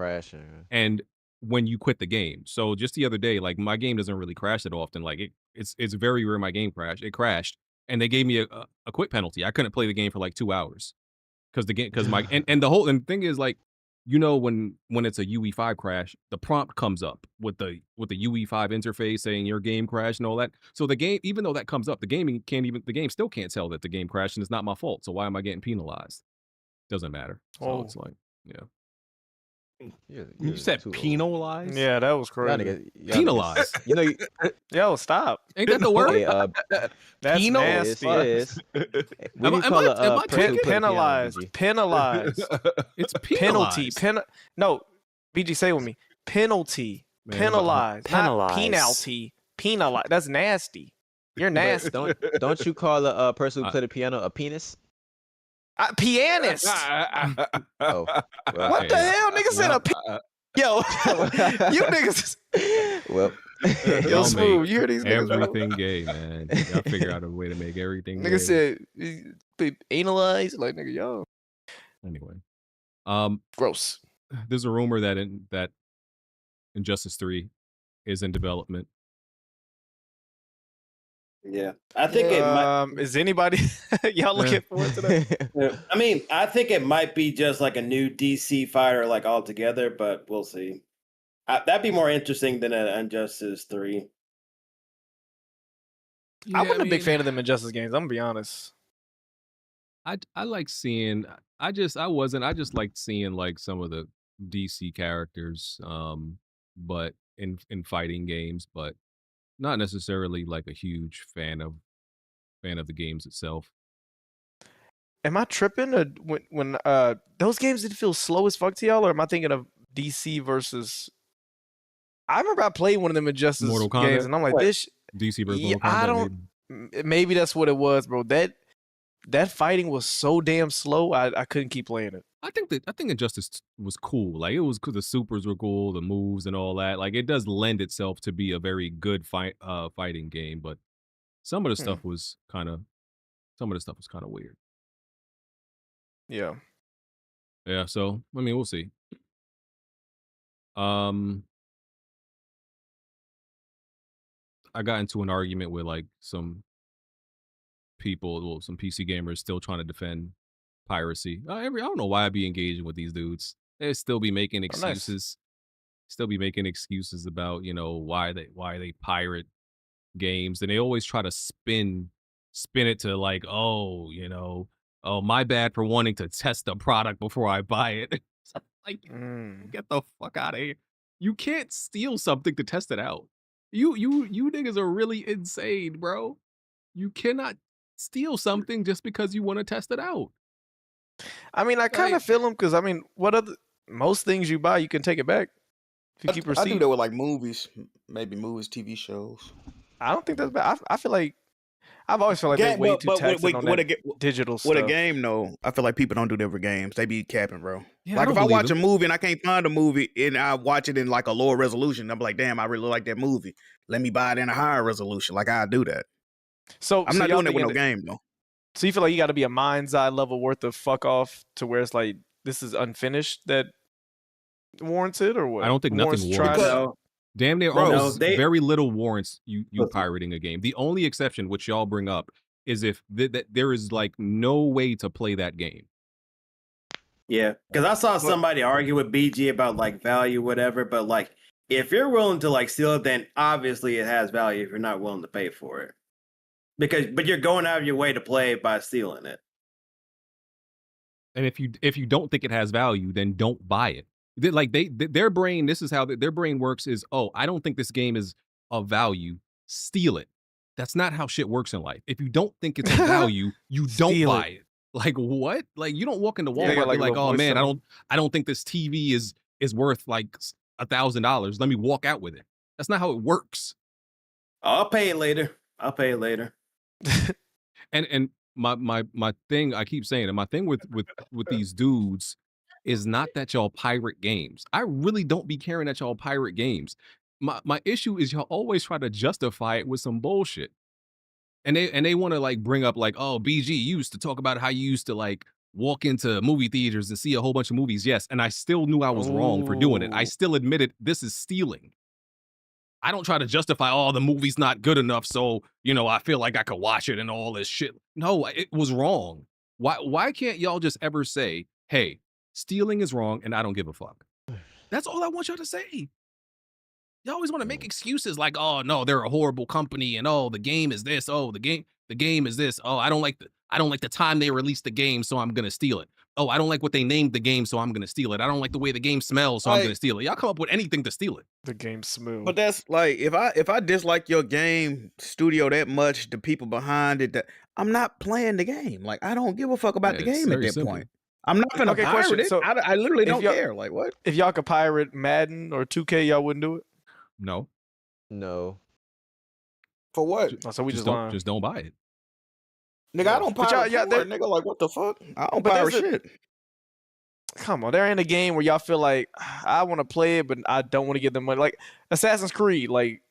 and when you quit the game. So just the other day, like my game doesn't really crash that often. Like it's very rare my game crashed. It crashed. And they gave me a quit penalty. I couldn't play the game for like 2 hours because the thing is like, when it's a UE5 crash, the prompt comes up with the UE5 interface saying your game crashed and all that. So the game, even though that comes up, the game still can't tell that the game crashed and it's not my fault. So why am I getting penalized? Doesn't matter. So it's like, yeah. You said penalized? Yeah, that was crazy. Penalized. Yo, stop. Ain't that the word? That's nasty. Am I penalized? Penalized. It's penalized. No, BG, say it with me. Penalty. Penalized. Not penalty. Penalized. That's nasty. You're nasty. Don't you call a person who played the piano a penis? Pianist. Oh, well, what the hell, nigga said a yo, you niggas. Well, yo, Smooth, you hear these niggas? Everything gay, man. Y'all figure out a way to make everything gay. Nigga said analyze, like nigga, yo. Anyway, gross. There's a rumor that Injustice 3 is in development. Yeah, I think it might. Is anybody y'all looking forward to that? I mean, I think it might be just like a new DC fighter, like altogether, but we'll see. That'd be more interesting than an Injustice 3. I wasn't a big fan of them Injustice games. I'm gonna be honest. I like seeing. I just liked seeing like some of the DC characters, but in fighting games, but not necessarily like a huge fan of the games itself. Am I tripping? Or when those games did feel slow as fuck to y'all, or am I thinking of DC versus? I remember I played one of them Injustice Mortal Kombat? games, and I'm like, this DC versus yeah, Mortal Kombat. I don't. Maybe that's what it was, bro. That fighting was so damn slow. I couldn't keep playing it. I think Injustice was cool. Like it was cool. The supers were cool, the moves and all that. Like it does lend itself to be a very good fighting game, but some of the stuff was kind of weird. Yeah. Yeah, so I mean, we'll see. I got into an argument with like some people, well, some PC gamers still trying to defend piracy. I don't know why I be engaging with these dudes. They still be making excuses. Still be making excuses about, you know, why they pirate games, and they always try to spin it to like, oh, you know, oh, my bad for wanting to test the product before I buy it. Like, get the fuck out of here. You can't steal something to test it out. You niggas are really insane, bro. You cannot steal something just because you want to test it out. I mean, I kind of feel them because I mean, most things you buy, you can take it back if you keep I receipts. do that with like movies, maybe movies, TV shows. I don't think that's bad. I feel like I've always felt like they're way too taxing on that digital stuff. With a game, though, I feel like people don't do that for games. They be capping, bro. Yeah, like if I watch a movie and I can't find a movie and I watch it in like a lower resolution, I'm like, damn, I really like that movie. Let me buy it in a higher resolution. Like I do that. So I'm not doing it with no game, though. So you feel like you got to be a mind's eye level worth of fuck off to where it's like this is unfinished that warrants it, or what? I don't think nothing warrants. Damn near almost very little warrants you pirating a game. The only exception, which y'all bring up, is if there is like no way to play that game. Yeah, because I saw somebody argue with BG about like value, whatever. But like, if you're willing to like steal it, then obviously it has value. If you're not willing to pay for it, but you're going out of your way to play it by stealing it. And if you don't think it has value, then don't buy it. Like their brain, this is how their brain works: is, oh, I don't think this game is of value, steal it. That's not how shit works in life. If you don't think it's of value, you don't buy it. Like what? Like you don't walk into Walmart and be like, oh man, I don't think this TV is worth like $1,000. Let me walk out with it. That's not how it works. I'll pay it later. And my thing, I keep saying it, my thing with these dudes is not that y'all pirate games. I really don't be caring that y'all pirate games. My issue is y'all always try to justify it with some bullshit. And they want to like bring up like, oh, BG, you used to talk about how you used to like walk into movie theaters and see a whole bunch of movies. Yes, and I still knew I was wrong for doing it. I still admitted this is stealing. I don't try to justify, oh, the movie's not good enough, so, you know, I feel like I could watch it and all this shit. No, it was wrong. Why can't y'all just ever say, hey, stealing is wrong and I don't give a fuck? That's all I want y'all to say. You always want to make excuses like, oh no, they're a horrible company, and oh, the game is this, oh, the game is this, oh, I don't like the time they released the game, so I'm gonna steal it. Oh, I don't like what they named the game, so I'm gonna steal it. I don't like the way the game smells, so I'm gonna steal it. Y'all come up with anything to steal it. The game smooth. But that's like if I dislike your game studio that much, the people behind it, that I'm not playing the game. Like I don't give a fuck about the game at that point. I'm not gonna pirate it. So I literally don't care. Like what? If y'all could pirate Madden or 2K, y'all wouldn't do it? No. For what? So we just don't buy it. Nigga, I don't pirate nigga, like what the fuck? I don't pirate shit. Come on, there ain't a game where y'all feel like I want to play it, but I don't want to give them money. Like Assassin's Creed, like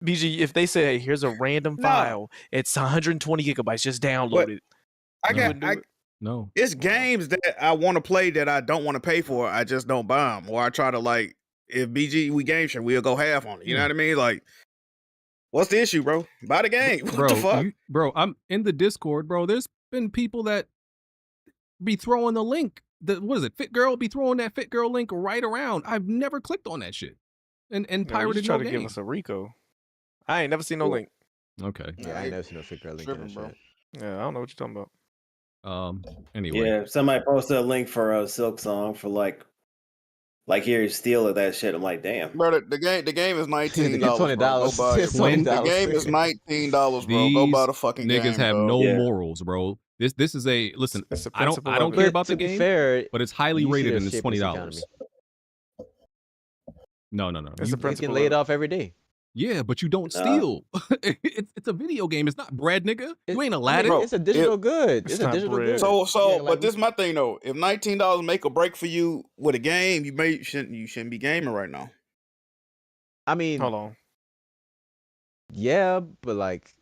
BG, if they say, hey, here's a random file, it's 120 gigabytes, just download it. No. It's games that I want to play that I don't want to pay for. I just don't buy them, or I try to like. If BG we game share, we'll go half on it. You know what I mean? Like, what's the issue, bro? Buy the game. What the fuck? Bro, I'm in the Discord, bro. There's been people that be throwing the link. What is it? Fit Girl be throwing that Fit Girl link right around. I've never clicked on that shit. And pirated no game. Try to give us a Rico. I ain't never seen no link. Okay. Yeah, I ain't never seen no Fit Girl link on that shit. Yeah, I don't know what you're talking about. Anyway. Yeah, somebody posted a link for Silksong for like here, steal of that shit. I'm like, damn. Bro, the game is $19. $20. Bro. Go buy it. $20. The game is $19, bro. Go buy the fucking game. Niggas have dog. no Yeah. morals, bro. This is a listen. It's the I don't principle of care it. about the To be game, fair, but it's highly you see rated the and it's shit with this $20. economy. No. It's You- the Niggas getting principle laid of off every day. yeah, but you don't Nah. steal. it's a video game. It's not bread, nigga. You ain't I Aladdin. mean, Bro, it's a digital good. it's It's a not digital bread. good. So, Yeah, like but this is my thing though. If $19 make a break for you with a game, you shouldn't be gaming right now. I mean, Hold on. yeah, but like,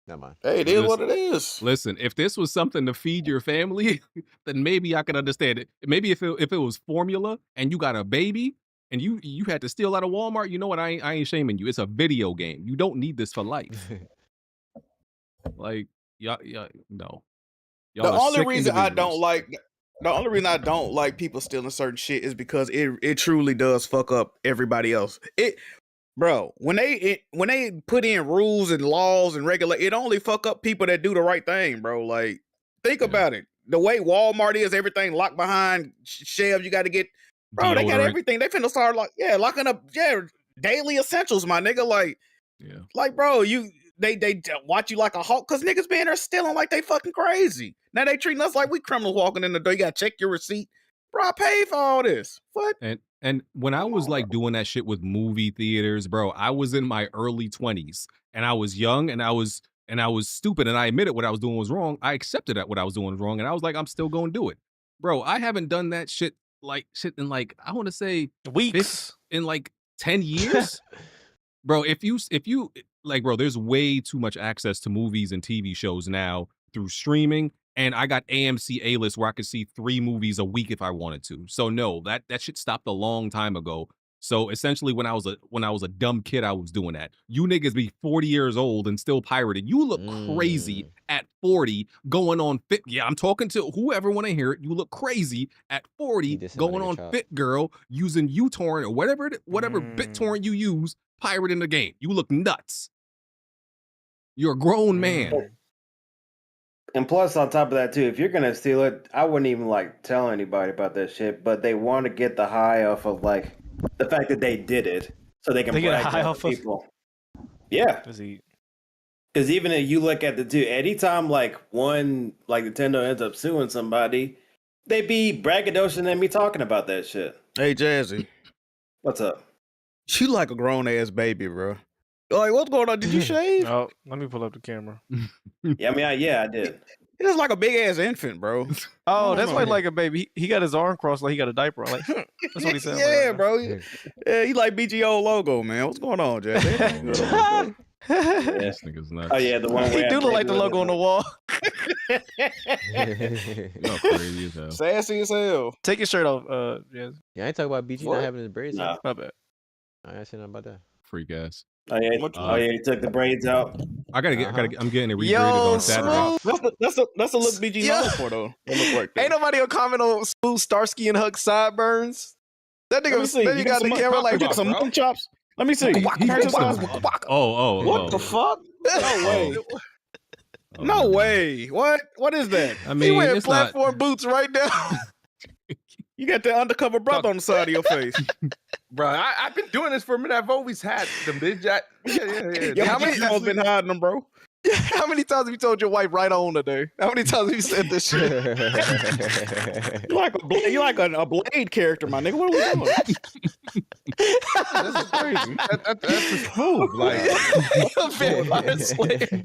never mind. Hey, it is what it is. Listen, if this was something to feed your family, then maybe I could understand it. Maybe if it was formula and you got a baby and you had to steal out of Walmart, you know what? I ain't shaming you. It's a video game. You don't need this for life. Like, no. Y'all The are only sick reason I don't individuals. like people stealing certain shit is because it truly does fuck up everybody else. Bro, when they put in rules and laws and regulate, it only fuck up people that do the right thing, bro. Like, think about it. The way Walmart is, everything locked behind shelves. You got to get, bro. They got Deodorant. everything. They finna start locking up, daily essentials, my nigga. Yeah. Like, bro, they watch you like a hawk because niggas being there stealing like they fucking crazy. Now they treating us like we criminals walking in the door. You gotta check your receipt, bro. I paid for all this. What? And when I was like doing that shit with movie theaters, bro, I was in my early 20s and I was young and I was stupid and I admitted what I was doing was wrong. I accepted that what I was doing was wrong and I was like, I'm still going to do it. Bro, I haven't done that shit in like, I want to say Weeks. in like 10 years. Bro, if you like, bro, there's way too much access to movies and TV shows now through streaming. And I got AMC A-list where I could see 3 movies a week if I wanted to. So no, that shit stopped a long time ago. So essentially, when I was a dumb kid, I was doing that. You niggas be 40 years old and still pirated. You look crazy at 40 going on Fit. Yeah, I'm talking to whoever want to hear it. You look crazy at 40 going on Fit Girl using uTorrent or whatever BitTorrent you use, pirating the game. You look nuts. You're a grown man. And plus, on top of that, too, if you're gonna steal it, I wouldn't even like tell anybody about that shit. But they want to get the high off of like the fact that they did it, so they can They get brag a high to off other of- people. Yeah, because even if you look at the two, anytime like Nintendo ends up suing somebody, they be braggadocious and me talking about that shit. Hey, Jazzy, what's up? You like a grown ass baby, bro. Like, what's going on? Did you shave? Oh, let me pull up the camera. Yeah, I mean, I did. It's like a big ass infant, bro. Oh, that's why like a baby. He got his arm crossed like he got a diaper on. Like, that's what he said. Yeah, bro. Yeah, he like BGO logo, man. What's going on, Jazzy? This nigga's nuts. Oh yeah, the one He do look like the logo on the wall. You're crazy as hell. Sassy as hell. Take your shirt off, yeah. Yeah, I ain't talking about BG What? not having his braids. Nah. My bad. I ain't saying nothing about that. Freak ass. Oh yeah, he took the braids out. I'm getting it regraded Yo, on Saturday. That's a look BG known for though. That look right there. Ain't nobody gonna comment on Smooth Starsky and Huck sideburns. That Let me nigga, see. that nigga got the camera like, got some mutton chops. Let me see. Oh. What the fuck? No way. Oh, No way. What is that? I he mean, wearing it's not. platform boots right now. You got that undercover brother on the side of your face. Bro, I've been doing this for a minute. I've always had them big jack. Yeah. How many times been hiding them, bro? How many times have you told your wife right on today? How many times have you said this shit? You like a Blade character, my nigga. What are we doing? This is crazy. That's just smooth. Like, Vampire Slayer.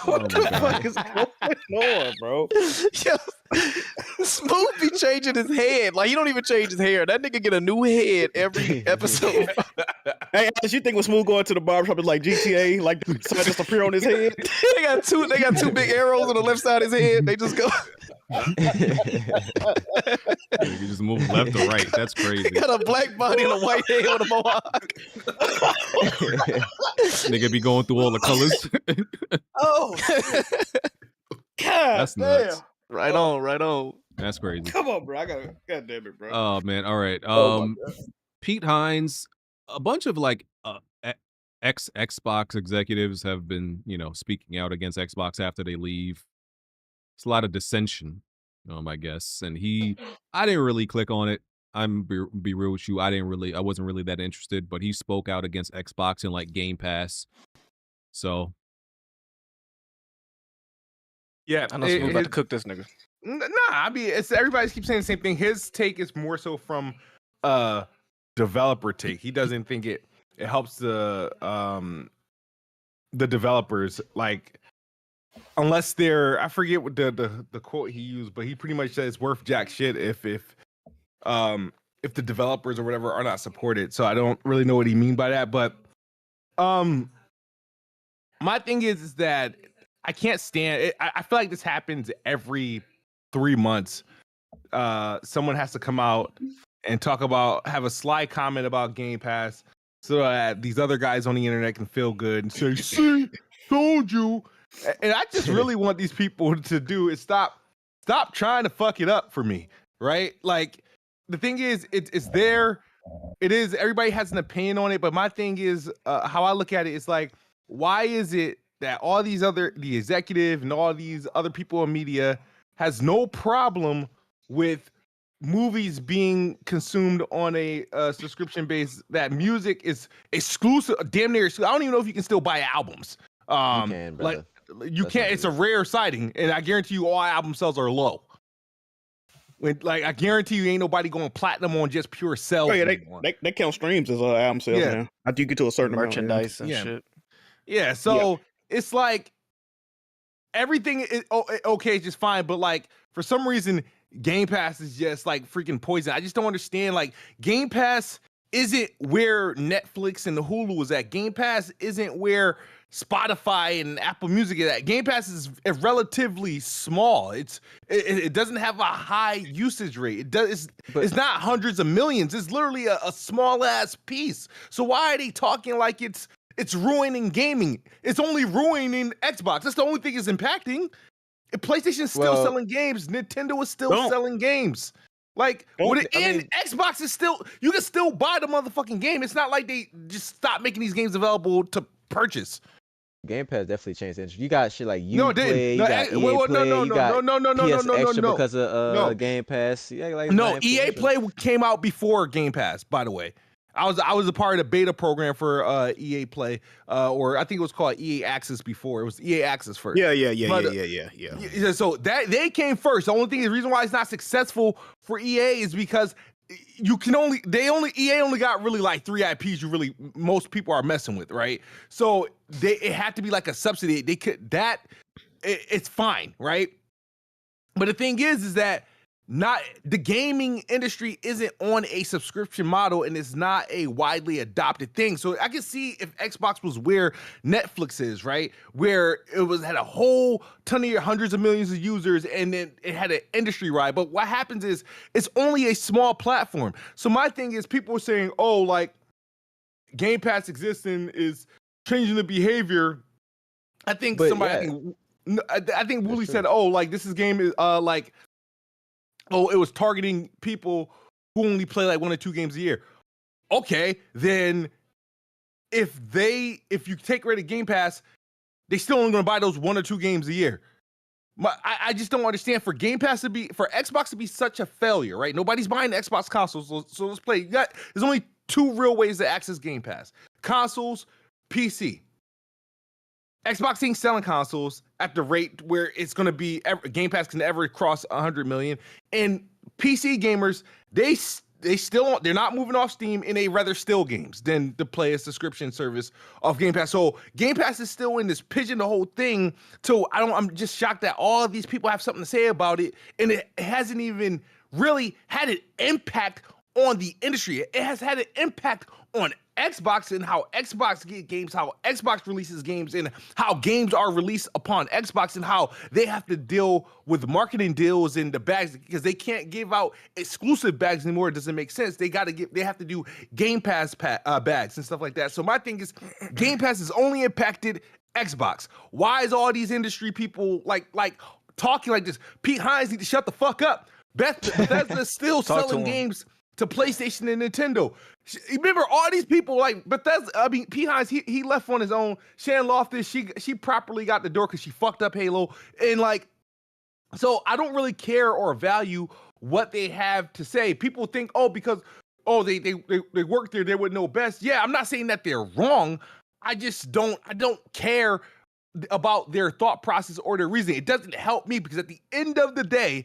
What the fuck is going on, bro? Yo, Smooth be changing his head. Like, he don't even change his hair. That nigga get a new head every episode. Hey, Alice, you think when Smooth going to the barbershop is like GTA, like something just appear on his head? They got two big arrows on the left side of his head. They just go. You just move left or right. That's crazy. He got a black body and a white head on a mohawk. Nigga be going through all the colors. Oh, God, That's nuts. Right on. That's crazy. Come on, bro. God damn it, bro. Oh man. All right. Pete Hines, a bunch of like Xbox executives have been, speaking out against Xbox after they leave. it's a lot of dissension, I guess. And I didn't really click on it. I'm be real with you. I wasn't really that interested, but he spoke out against Xbox and like Game Pass. So yeah, I know someone about to cook this nigga. Nah, I mean, everybody keeps saying the same thing. His take is more so from developer take. He doesn't think it helps the developers, like, unless they're, I forget what the quote he used, but he pretty much said it's worth jack shit if the developers or whatever are not supported. So I don't really know what he mean by that, but my thing is that I can't stand it. I feel like this happens every 3 months. Someone has to come out and have a sly comment about Game Pass so that these other guys on the internet can feel good and say, see, told you. And I just really want these people to do is stop trying to fuck it up for me, right? Like, the thing is, it's there. It is, everybody has an opinion on it, but my thing is, how I look at it is like, why is it that the executive and all these other people in media has no problem with movies being consumed on a subscription base, that music is exclusive, damn near exclusive. I don't even know if you can still buy albums. You can, brother. Like, you can't. It's a rare sighting, and I guarantee you all album sales are low. I guarantee you ain't nobody going platinum on just pure sales. Oh, yeah, they count streams as album sales now. After you get to a certain merchandise amount, and shit. Yeah, so it's like everything is okay, just fine, but like for some reason Game Pass is just like freaking poison. I just don't understand. Like, Game Pass isn't where Netflix and the Hulu is at. Game Pass isn't where Spotify and Apple Music is at. Game Pass is relatively small. It doesn't have a high usage rate. It's not hundreds of millions. It's literally a small ass piece. So why are they talking like it's ruining gaming? It's only ruining Xbox. That's the only thing it's impacting. PlayStation's still selling games. Nintendo is still selling games. Like, Xbox is still, you can still buy the motherfucking game. It's not like they just stopped making these games available to purchase. Game Pass definitely changed the industry. You got shit like Uplay, you got EA Play, you got PS Extra because of Game Pass. Yeah, like EA Play came out before Game Pass, by the way. I was a part of the beta program for EA Play, or I think it was called EA Access before. It was EA Access first. Yeah. So that they came first. The only thing, the reason why it's not successful for EA is because EA only got really like 3 IPs most people are messing with, right? So it had to be like a subsidy. It's fine, right? But the thing is that not the gaming industry isn't on a subscription model, and it's not a widely adopted thing. So I can see if Xbox was where Netflix is, right, where it had a whole ton of hundreds of millions of users, and then it had an industry ride. But what happens is it's only a small platform. So my thing is, people are saying, oh, like, Game Pass existing is changing the behavior. I think I think Wooly said, oh, like, this is game is like, oh, it was targeting people who only play like 1 or 2 games a year. Okay, then if you take away the Game Pass, they still only gonna buy those 1 or 2 games a year. I just don't understand for Xbox to be such a failure, right? Nobody's buying the Xbox consoles, so let's play. There's only 2 real ways to access Game Pass: consoles, PC. Xbox ain't selling consoles at the rate where it's going to be Game Pass can ever cross 100 million. And PC gamers, they're not moving off Steam in a rather still games than to play a subscription service of Game Pass. So Game Pass is still in this pigeonhole thing. So I'm just shocked that all of these people have something to say about it, and it hasn't even really had an impact on the industry. It has had an impact on Xbox and how Xbox get games, how Xbox releases games, and how games are released upon Xbox, and how they have to deal with marketing deals and the bags, because they can't give out exclusive bags anymore. It doesn't make sense. They have to do Game Pass bags and stuff like that. So my thing is, Game Pass has only impacted Xbox. Why is all these industry people like talking like this? Pete Hines need to shut the fuck up. Bethesda's still selling games to PlayStation and Nintendo. Remember, all these people like Bethesda. Pete Hines, he left on his own. Shannon Loftus, she properly got the door because she fucked up Halo. And like, So I don't really care or value what they have to say. People think, because they work there, they would know best. Yeah, I'm not saying that they're wrong. I don't care about their thought process or their reasoning. It doesn't help me because at the end of the day,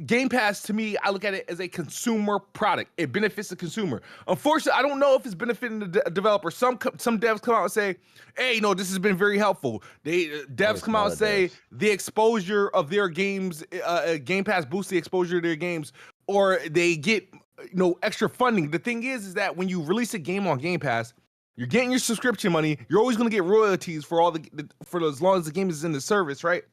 Game Pass, to me, I look at it as a consumer product. It benefits the consumer. Unfortunately, I don't know if it's benefiting the developer. Some devs come out and say, hey, this has been very helpful. Devs come out and say the exposure of their games, Game Pass boosts the exposure of their games, or they get extra funding. The thing is that when you release a game on Game Pass, you're getting your subscription money. You're always going to get royalties for as long as the game is in the service, right?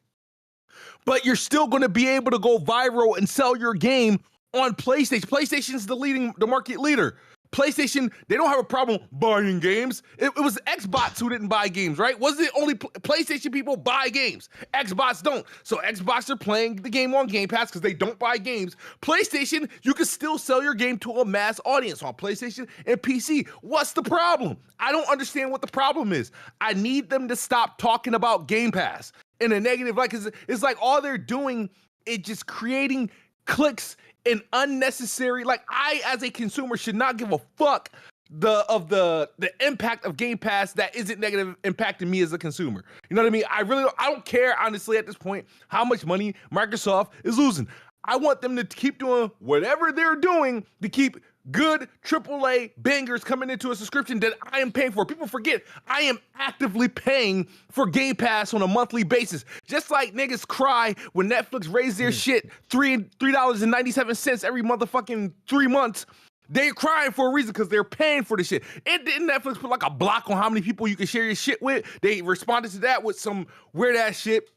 But you're still going to be able to go viral and sell your game on PlayStation. PlayStation's the market leader. PlayStation, they don't have a problem buying games. It was Xbox who didn't buy games, right? Wasn't it only PlayStation people buy games? Xbox don't. So Xbox are playing the game on Game Pass because they don't buy games. PlayStation, you can still sell your game to a mass audience on PlayStation and PC. What's the problem? I don't understand what the problem is. I need them to stop talking about Game Pass in a negative light, because it's like all they're doing is just creating clicks and unnecessary. Like, I, as a consumer, should not give a fuck the impact of Game Pass that isn't negative impacting me as a consumer. You know what I mean? I don't care, honestly, at this point, how much money Microsoft is losing. I want them to keep doing whatever they're doing to keep good AAA bangers coming into a subscription that I am paying for. People forget I am actively paying for Game Pass on a monthly basis. Just like niggas cry when Netflix raised their shit $3.97 every motherfucking 3 months. They're crying for a reason because they're paying for the shit. And didn't Netflix put like a block on how many people you can share your shit with? They responded to that with some weird ass shit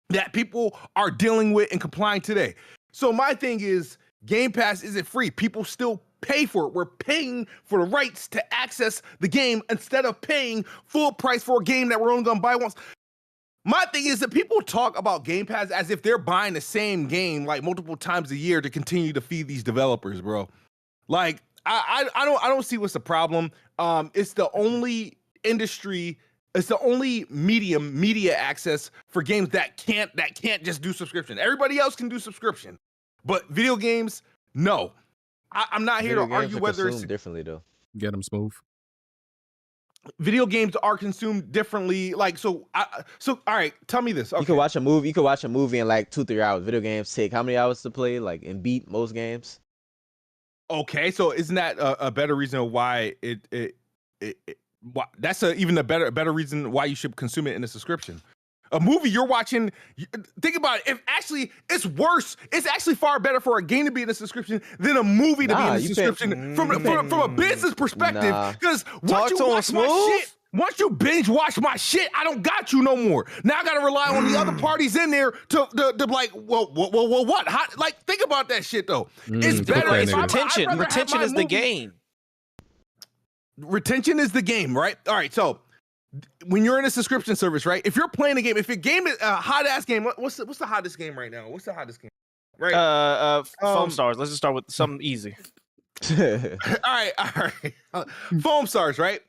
that people are dealing with and complying today. So my thing is, Game Pass isn't free. People still pay for it. We're paying for the rights to access the game instead of paying full price for a game that we're only gonna buy once. My thing is that people talk about Game Pass as if they're buying the same game like multiple times a year to continue to feed these developers, bro. Like, I don't see what's the problem. It's the only industry, it's the only media access for games that can't just do subscription. Everybody else can do subscription, but video games, no. I'm not here to argue whether it's differently though. Get them smooth. Video games are consumed differently. Like, so all right, tell me this. Okay. You can watch a movie in like 2-3 hours. Video games take how many hours to play? Like, and beat most games. Okay, so isn't that a better reason why that's even a better reason why you should consume it in a subscription? A movie you're watching, think about it. If actually it's worse, it's actually far better for a game to be in a subscription than a movie to be in a subscription from a business perspective. Because once you binge watch my shit, I don't got you no more. Now I gotta rely on the other parties in there to like, well, what? How, like, think about that shit though. It's better. It's retention. Retention is the game. Retention is the game, right? All right, so when you're in a subscription service, right? If you're playing a game, if your game is a hot ass game, what's the hottest game right now? What's the hottest game? Right? Foam Stars. Let's just start with something easy. all right. Foam Stars, right?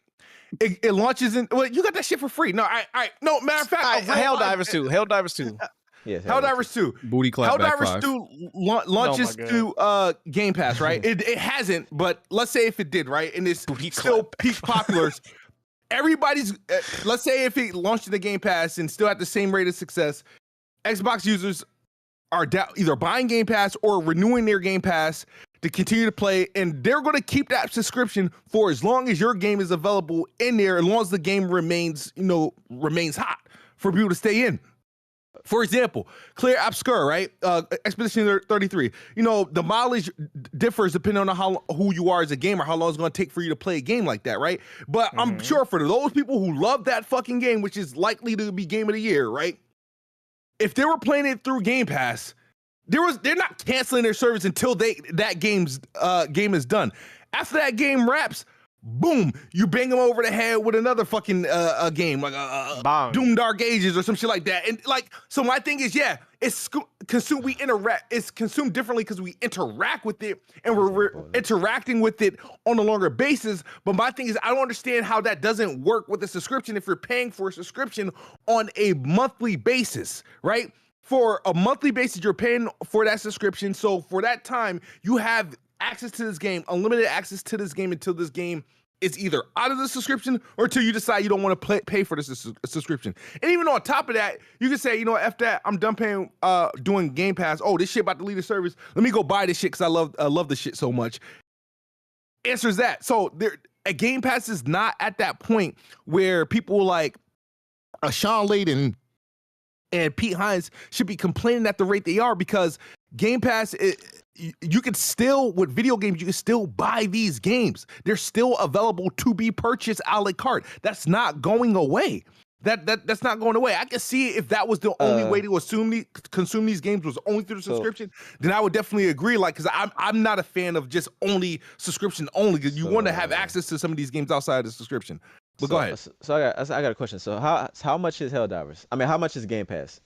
It launches in. Well, you got that shit for free. No, all right. No, matter of fact, Helldivers 2. Helldivers 2. Yes, Helldivers 2. Booty clap. Helldivers 2 launches to Game Pass, right? It hasn't, but let's say if it did, right? And it's still peak popular. Everybody's, let's say if it launched in the Game Pass and still at the same rate of success, Xbox users are either buying Game Pass or renewing their Game Pass to continue to play, and they're going to keep that subscription for as long as your game is available in there, as long as the game remains hot for people to stay in. For example, Clear Obscure, right? Expedition 33. The mileage differs depending on who you are as a gamer, how long it's going to take for you to play a game like that, right? But I'm sure for those people who love that fucking game, which is likely to be Game of the Year, right? If they were playing it through Game Pass, they're not canceling their service until that game is done. After that game wraps, boom, you bang them over the head with another fucking game, like Doom Dark Ages or some shit like that. And like, so my thing is, yeah, it's consumed. It's consumed differently because we interact with it, and we're interacting with it on a longer basis. But my thing is, I don't understand how that doesn't work with a subscription if you're paying for a subscription on a monthly basis, right? for a monthly basis, you're paying for that subscription. So for that time, you have access to this game, unlimited access to this game until this game is either out of the subscription or until you decide you don't want to pay for this subscription. And even on top of that, you can say, you know, F that, I'm done paying, doing Game Pass. Oh, this shit about to leave the service. Let me go buy this shit because I love this shit so much. Answers that. So a Game Pass is not at that point where people like Sean Layden and Pete Hines should be complaining at the rate they are, because Game Pass, you can still, with video games, you can still buy these games. They're still available to be purchased a la carte. That's not going away. That's not going away. I can see if that was the only way to consume these games was only through the subscription, then I would definitely agree. Like, because I'm not a fan of just only subscription only, because you want to have access to some of these games outside of the subscription. But go ahead. So I got a question. So how much is Helldivers? I mean, how much is Game Pass?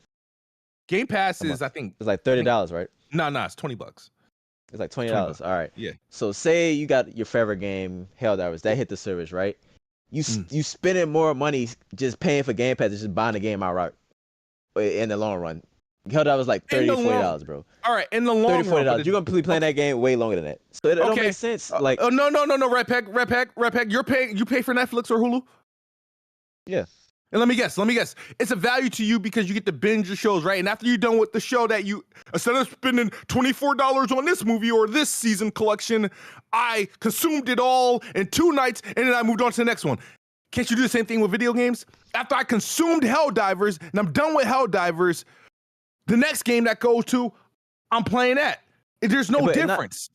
Game Pass is, I think, it's like $30, right? No, it's $20. It's like $20. All right. Yeah. So say you got your favorite game, Helldivers, that hit the service, right? You spending more money just paying for Game Pass than just buying the game outright in the long run. Helldivers like $30-$40, bro. All right, in the long $30-$40. run, You're gonna be playing that game way longer than that. So it don't make sense. Like, no, Red Pack. You pay for Netflix or Hulu? Yeah. And let me guess. It's a value to you because you get to binge the shows, right? And after you're done with the show, that you, instead of spending $24 on this movie or this season collection, I consumed it all in 2 nights and then I moved on to the next one. Can't you do the same thing with video games? After I consumed Helldivers and I'm done with Helldivers, the next game that goes to, I'm playing that. There's no difference.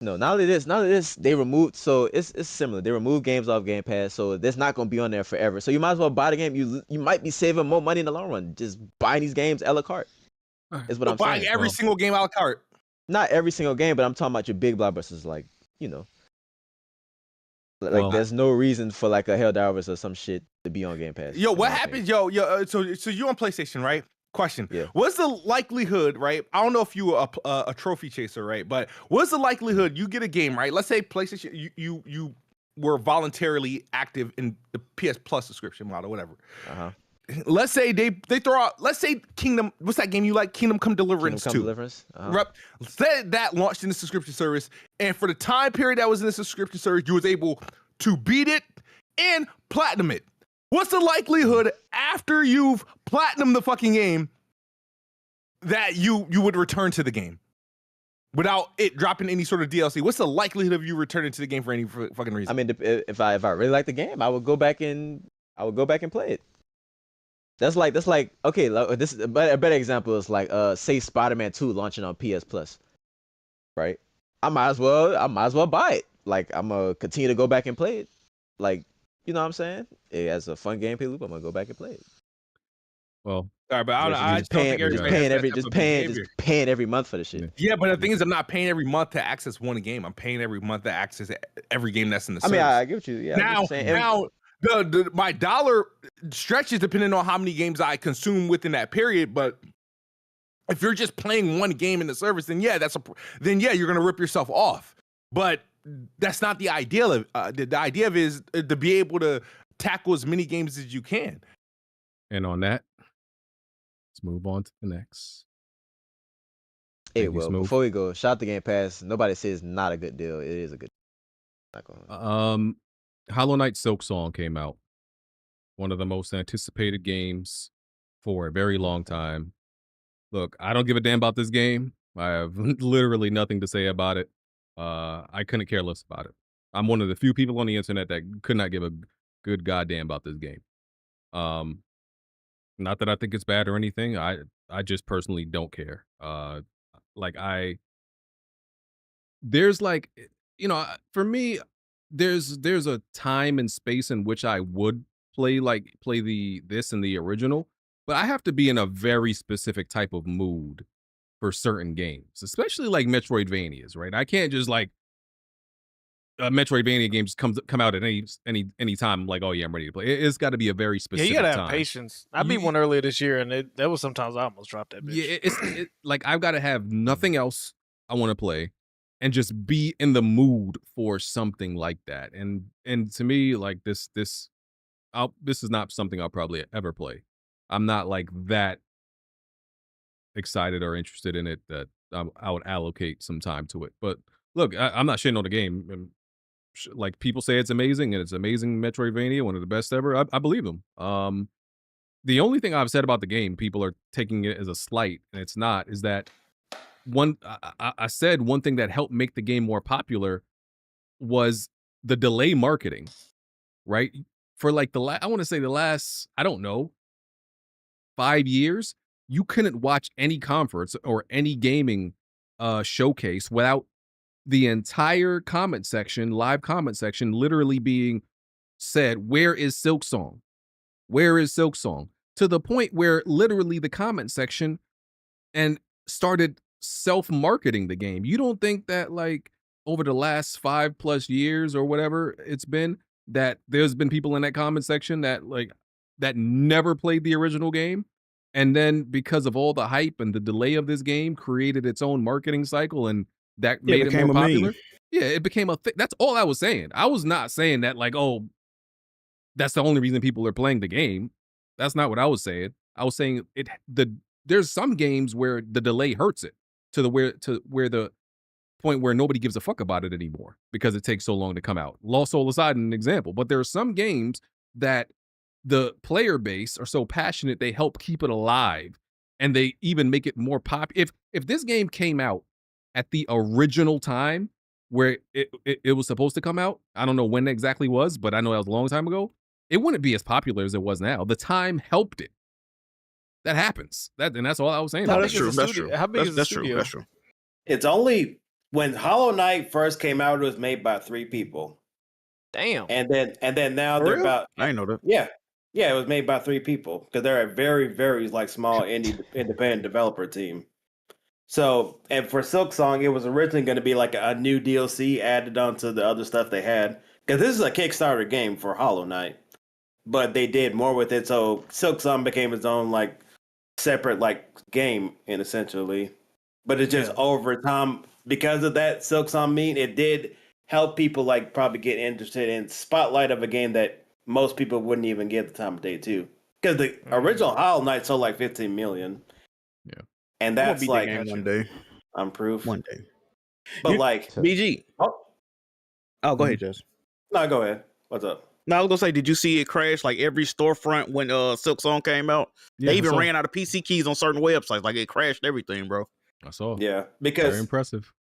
No, not only this, they removed, so it's similar. They removed games off Game Pass, so that's not gonna be on there forever. So you might as well buy the game. You might be saving more money in the long run just buying these games a la carte. Is what I'm saying. Buying every single game a la carte. Not every single game, but I'm talking about your big blockbusters, like, you know. Like, there's no reason for like a Helldivers or some shit to be on Game Pass. Yo, what happens? Yo, so you on PlayStation, right? Question. Yeah. What's the likelihood, right? I don't know if you are a trophy chaser, right? But what's the likelihood you get a game, right? Let's say PlayStation, you were voluntarily active in the PS Plus subscription model, whatever. Let's say they throw out, let's say Kingdom, what's that game you like? Kingdom Come Deliverance 2. Deliverance. Say that launched in the subscription service, and for the time period that was in the subscription service, you was able to beat it and platinum it. What's the likelihood after you've platinumed the fucking game that you would return to the game without it dropping any sort of DLC? What's the likelihood of you returning to the game for any fucking reason? I mean, if I really like the game, I would go back and play it. That's like okay. This is a better example is like say Spider-Man 2 launching on PS Plus, right? I might as well buy it. Like, I'm gonna continue to go back and play it. Like, you know what I'm saying? It has a fun gameplay loop. I'm gonna go back and play it. Well, sorry, but I just paying every month for the shit. Yeah, but the thing is, I'm not paying every month to access one game. I'm paying every month to access every game that's in the service. I mean, I get what you. Yeah. Now, my dollar stretches depending on how many games I consume within that period. But if you're just playing one game in the service, then yeah, you're gonna rip yourself off. But that's not the ideal of the idea of is to be able to tackle as many games as you can. And on that, let's move on to the next. Hey, well, before we go, shout out to Game Pass. Nobody says not a good deal. It is a good deal. Hollow Knight Silksong came out. One of the most anticipated games for a very long time. Look, I don't give a damn about this game. I have literally nothing to say about it. I couldn't care less about it. I'm one of the few people on the internet that could not give a good goddamn about this game. Not that I think it's bad or anything. I just personally don't care. There's like, you know, for me, there's a time and space in which I would play this in the original, but I have to be in a very specific type of mood for certain games, especially like Metroidvanias, right? I can't just like a Metroidvania game just come out at any time. I'm like, oh yeah, I'm ready to play. It's got to be a very specific you gotta time. have patience. I beat one earlier this year, and that was sometimes I almost dropped that bitch. Yeah, it's like I've got to have nothing else I want to play, and just be in the mood for something like that. And to me, like this is not something I'll probably ever play. I'm not like that excited or interested in it that I would allocate some time to it. But look, I'm not shitting on the game. Like people say it's amazing and it's amazing Metroidvania, one of the best ever. I believe them. The only thing I've said about the game, people are taking it as a slight, and it's not, is that I said one thing that helped make the game more popular was the delay marketing, right? For like I want to say the last, I don't know, 5 years, you couldn't watch any conference or any gaming showcase without the entire comment section, live comment section, literally being said, "Where is Silksong? Where is Silksong?" To the point where literally the comment section and started self-marketing the game. You don't think that like over the last 5+ years or whatever it's been, that there's been people in that comment section that like that never played the original game, and then because of all the hype and the delay of this game created its own marketing cycle, and that made it more popular. Yeah, it became a thing. That's all I was saying. I was not saying that like, oh, that's the only reason people are playing the game. That's not what I was saying. I was saying there's some games where the delay hurts it to where the point where nobody gives a fuck about it anymore because it takes so long to come out. Lost Soul aside, an example, but there are some games that the player base are so passionate they help keep it alive, and they even make it more pop. If this game came out at the original time where it was supposed to come out, I don't know when it exactly was, but I know that was a long time ago, it wouldn't be as popular as it was now. The time helped it. That happens. And that's all I was saying. No, that's true. That's true. How big is the studio? That's true. It's only when Hollow Knight first came out, it was made by 3 people. Damn. And then now For they're real? about I didn't know that. Yeah, it was made by 3 people because they're a very, very like small independent developer team. So, and for Silksong, it was originally going to be like a new DLC added onto the other stuff they had, because this is a Kickstarter game for Hollow Knight, but they did more with it. So Silksong became its own like separate like game, in essentially. But it's just over time, because of that Silksong mean, it did help people like probably get interested in spotlight of a game that most people wouldn't even give the time of day to, because the original Hollow Knight sold like 15 million. Yeah. And that's like one day. I'm proof. One day. But like BG. Oh, go ahead, Jess. No, go ahead. What's up? No, I was gonna say, did you see it crash like every storefront when Silksong came out? Yeah, they even ran out of PC keys on certain websites. Like it crashed everything, bro. I saw. Yeah, because very impressive.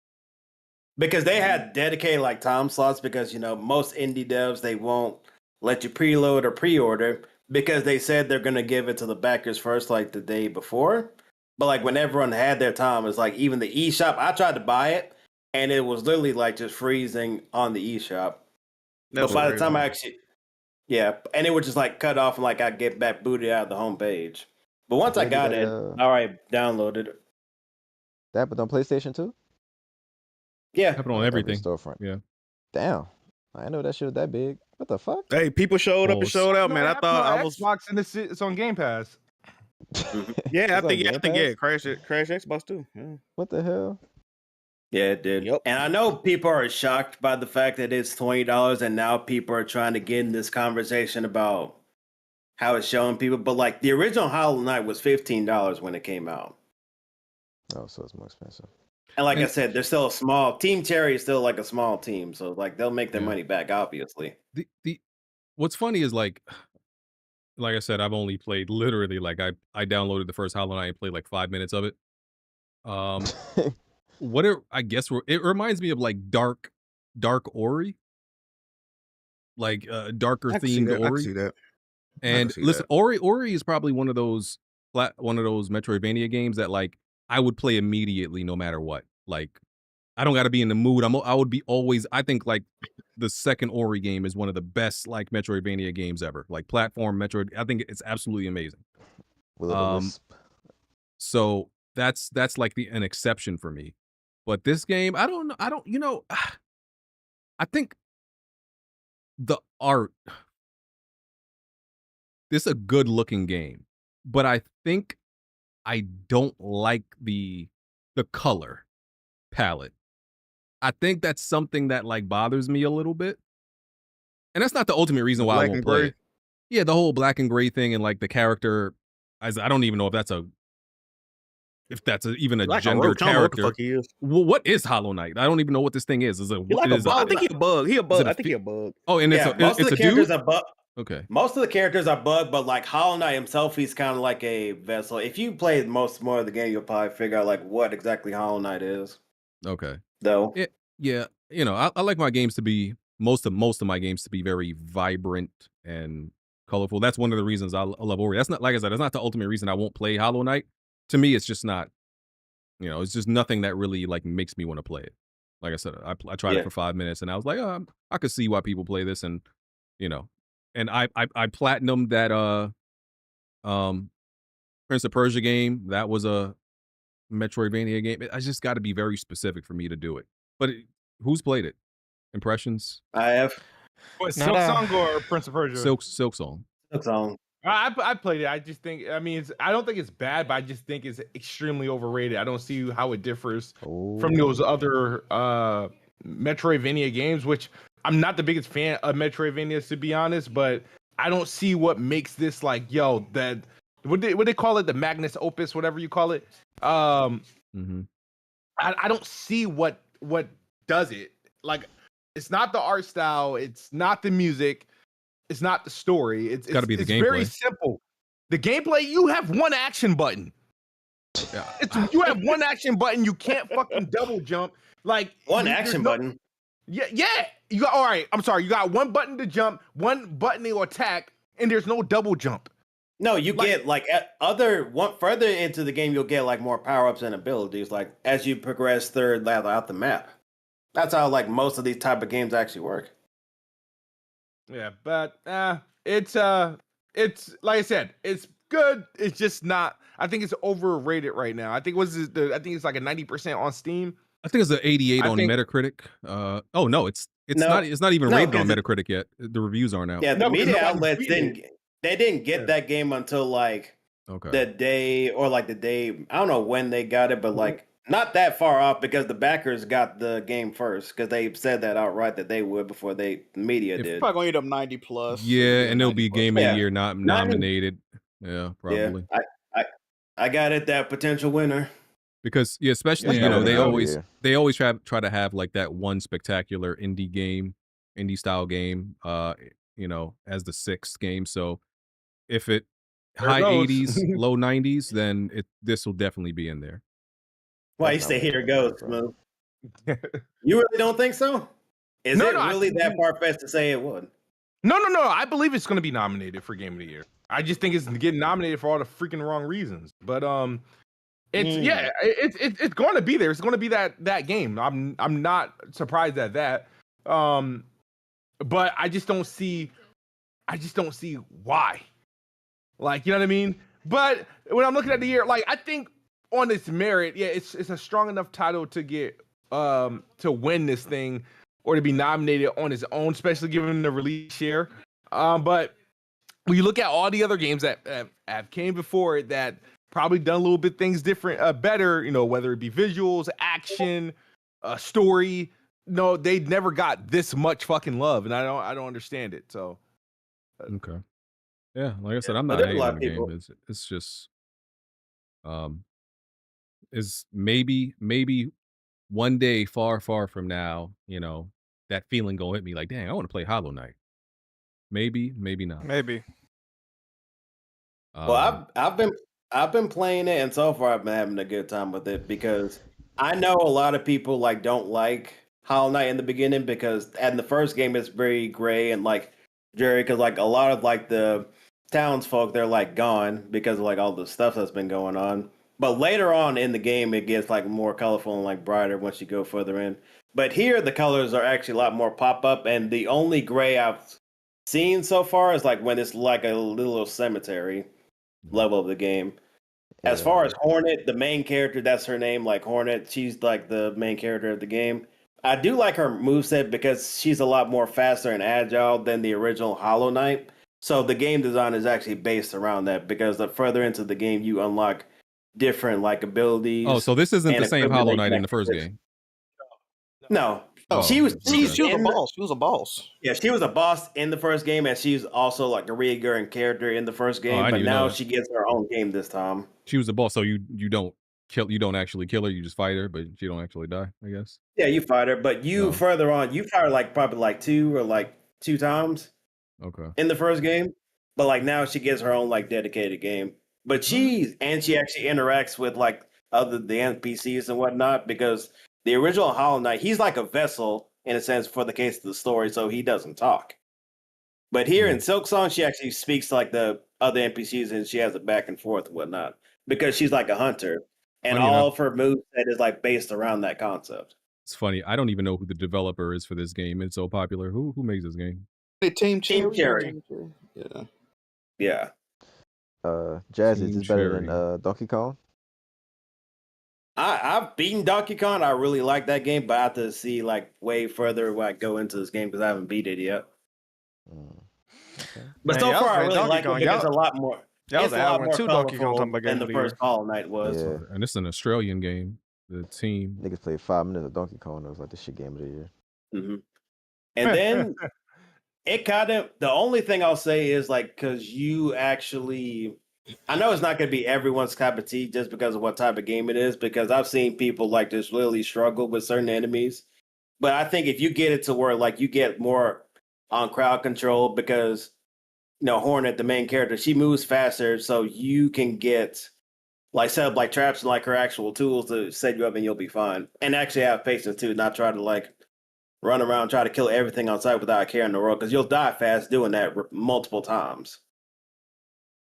Because they had dedicated like time slots, because most indie devs, they won't let you preload or pre-order because they said they're gonna give it to the backers first, like the day before. But like when everyone had their time, it's like even the eShop, I tried to buy it and it was literally like just freezing on the eShop. But by the time I actually, and it would just like cut off and like I get back booted out of the homepage. But once I got it, I already downloaded it. That happened on PlayStation 2? Yeah. Happened on everything. Storefront. Yeah. Damn. I didn't know that shit was that big. What the fuck? Hey, people showed up and showed out, man. I thought I was Xbox and it's on Game Pass. I think Crash Xbox too. Yeah. What the hell? Yeah, it did. Yep. And I know people are shocked by the fact that it's $20, and now people are trying to get in this conversation about how it's showing people. But like the original Hollow Knight was $15 when it came out. Oh, so it's more expensive. And like I said, they're still a small team. Cherry is still like a small team, so like they'll make their money back, obviously. The what's funny is like I said, I've only played literally like I downloaded the first Hollow Knight and played like 5 minutes of it. It reminds me of like dark Ori, like darker themed Ori. I can see that. And listen, Ori is probably one of those Metroidvania games that like I would play immediately no matter what. Like I don't got to be in the mood. I would be always. I think like the second Ori game is one of the best like Metroidvania games ever. Like platform Metroid. I think it's absolutely amazing. So that's like an exception for me. But this game, I don't know. I think the art. This is a good looking game, but I think I don't like the color palette. I think that's something that like bothers me a little bit. And that's not the ultimate reason why I won't play it. Yeah, the whole black and gray thing and like the character I don't even know if that's even a Like gender roach, I don't know what the character. fuck he is. Well, what is Hollow Knight? I don't even know what this thing is. Is it? He like it a is bug. I think he a bug. He a bug. it I think he a bug. Oh, and Yeah, most of it's the a characters dude. are bug. Okay. Most of the characters are bug, but like Hollow Knight himself, he's kind of like a vessel. If you played more of the game, you'll probably figure out like what exactly Hollow Knight is. Okay. Though. Yeah. You know, I like my games to be most of my games to be very vibrant and colorful. That's one of the reasons I love Ori. That's not, like I said, that's not the ultimate reason I won't play Hollow Knight. To me, it's just not. You know, it's just nothing that really like makes me want to play it. Like I said, I tried it for 5 minutes and I was like, oh, I could see why people play this, and you know, and I platinumed that Prince of Persia game. That was a Metroidvania game. I just got to be very specific for me to do it. But who's played it? Impressions? I have. What, Not Silksong or Prince of Persia? Silksong. Silksong. I played it. I just think, I mean, I don't think it's bad, but I just think it's extremely overrated. I don't see how it differs from those other Metroidvania games, which I'm not the biggest fan of Metroidvanias, to be honest, but I don't see what makes this like, yo, that what they call it, the Magnus Opus, whatever you call it. I don't see what does it. Like, it's not the art style, it's not the music, it's not the story. It's got to be the gameplay. It's very simple. The gameplay, you have one action button. Yeah. You have one action button. You can't fucking double jump. Like one action button. Yeah. You got, all right. I'm sorry. You got one button to jump, one button to attack, and there's no double jump. No, you get like further into the game, you'll get like more power ups and abilities. Like as you progress third level out the map. That's how like most of these type of games actually work. Yeah, but it's like I said, it's good. It's just not. I think it's overrated right now. I think I think it's like a 90% on Steam. I think it's an 88 on Metacritic. Oh no, it's not even rated on Metacritic yet. The reviews aren't out. Yeah, the media outlets didn't get that game until like the day I don't know when they got it, but like not that far off because the backers got the game first because they said that outright that they would before the media did. Probably gonna eat up 90 plus. Yeah, and it'll be Game of the Year nominated. Yeah, probably. Yeah, I got it, that potential winner. Because especially they always try to have like that one spectacular indie style game, as the sixth game. So if it high 80s, low 90s, then this will definitely be in there. Why you say here it goes, Smooth? You really don't think so? Is it really that far-fetched to say it would? No. I believe it's going to be nominated for Game of the Year. I just think it's getting nominated for all the freaking wrong reasons. But it's going to be there. It's going to be that game. I'm not surprised at that. But I just don't see why. Like, you know what I mean? But when I'm looking at the year, like I think on its merit, it's a strong enough title to get to win this thing or to be nominated on its own, especially given the release share. But when you look at all the other games that have came before it that probably done a little bit things different, better, whether it be visuals, action, story. No, they never got this much fucking love, and I don't understand it. So, okay, yeah, like I said, I'm not hating on the game. It's just, is maybe one day far from now, that feeling gonna hit me like, dang, I want to play Hollow Knight. Maybe not. Maybe. Well, I've been playing it, and so far I've been having a good time with it because I know a lot of people like don't like Hollow Knight in the beginning because in the first game it's very gray and like Jerry, because like a lot of like the townsfolk they're like gone because of like all the stuff that's been going on. But later on in the game it gets like more colorful and like brighter once you go further in. But here the colors are actually a lot more pop up, and the only gray I've seen so far is like when it's like a little cemetery level of the game. As far as Hornet, the main character, that's her name, like Hornet, she's like the main character of the game. I do like her moveset because she's a lot more faster and agile than the original Hollow Knight. So the game design is actually based around that because the further into the game you unlock different like abilities. Oh, so this isn't the same Hollow Knight in the first game. No. She was a boss. She was a boss. Yeah, she was a boss in the first game, and she's also like a recurring character in the first game. But now she gets her own game this time. She was a boss, so you don't actually kill her. You just fight her, but she don't actually die, I guess. Yeah, you fight her, but further on, you fight her like probably like two times. Okay. In the first game, but like now she gets her own like dedicated game. But she actually interacts with like the NPCs and whatnot, because the original Hollow Knight, he's like a vessel in a sense for the case of the story, so he doesn't talk. But here in Silksong, she actually speaks to like the other NPCs, and she has a back and forth and whatnot, because she's like a hunter, and all of her moveset is like based around that concept. It's funny. I don't even know who the developer is for this game. It's so popular. Who makes this game? Team Cherry. Yeah. Jazz, is this better than Donkey Kong? I've beaten Donkey Kong. I really like that game, but I have to see like way further when I go into this game because I haven't beat it yet. But so far, I really like it because it's a lot more. That was a lot more Donkey Kong than the first Hollow Knight was. Yeah. And it's an Australian game. The team niggas played 5 minutes of Donkey Kong. It was like the shit game of the year. Mm-hmm. And then it kind of, the only thing I'll say is like, because you actually, I know it's not going to be everyone's cup of tea just because of what type of game it is, because I've seen people like this really struggle with certain enemies. But I think if you get it to where like you get more on crowd control, because Hornet, the main character, she moves faster, so you can get like set up like traps and like her actual tools to set you up, and you'll be fine. And actually have patience too, not try to like run around, try to kill everything on sight without a care in the world, because you'll die fast doing that multiple times.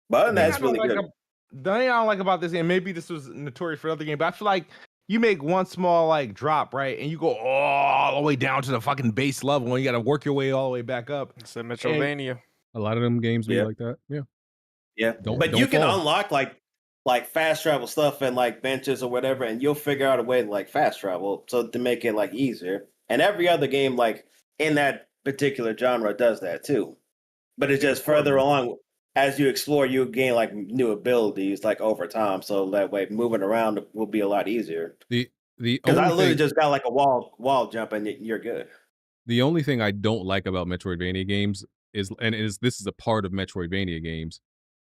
But that's really good. The thing I don't like about this game, maybe this was notorious for other game, but I feel like you make one small like drop, right, and you go all the way down to the fucking base level, and you got to work your way all the way back up. It's a Metrovania. A lot of them games be like that. Yeah. Yeah. But you can unlock like fast travel stuff and like benches or whatever, and you'll figure out a way to like fast travel so to make it like easier. And every other game like in that particular genre does that too. But it's just further along as you explore, you gain like new abilities like over time. So that way moving around will be a lot easier. Because I literally just got like a wall jump and you're good. The only thing I don't like about Metroidvania games is this is a part of Metroidvania games,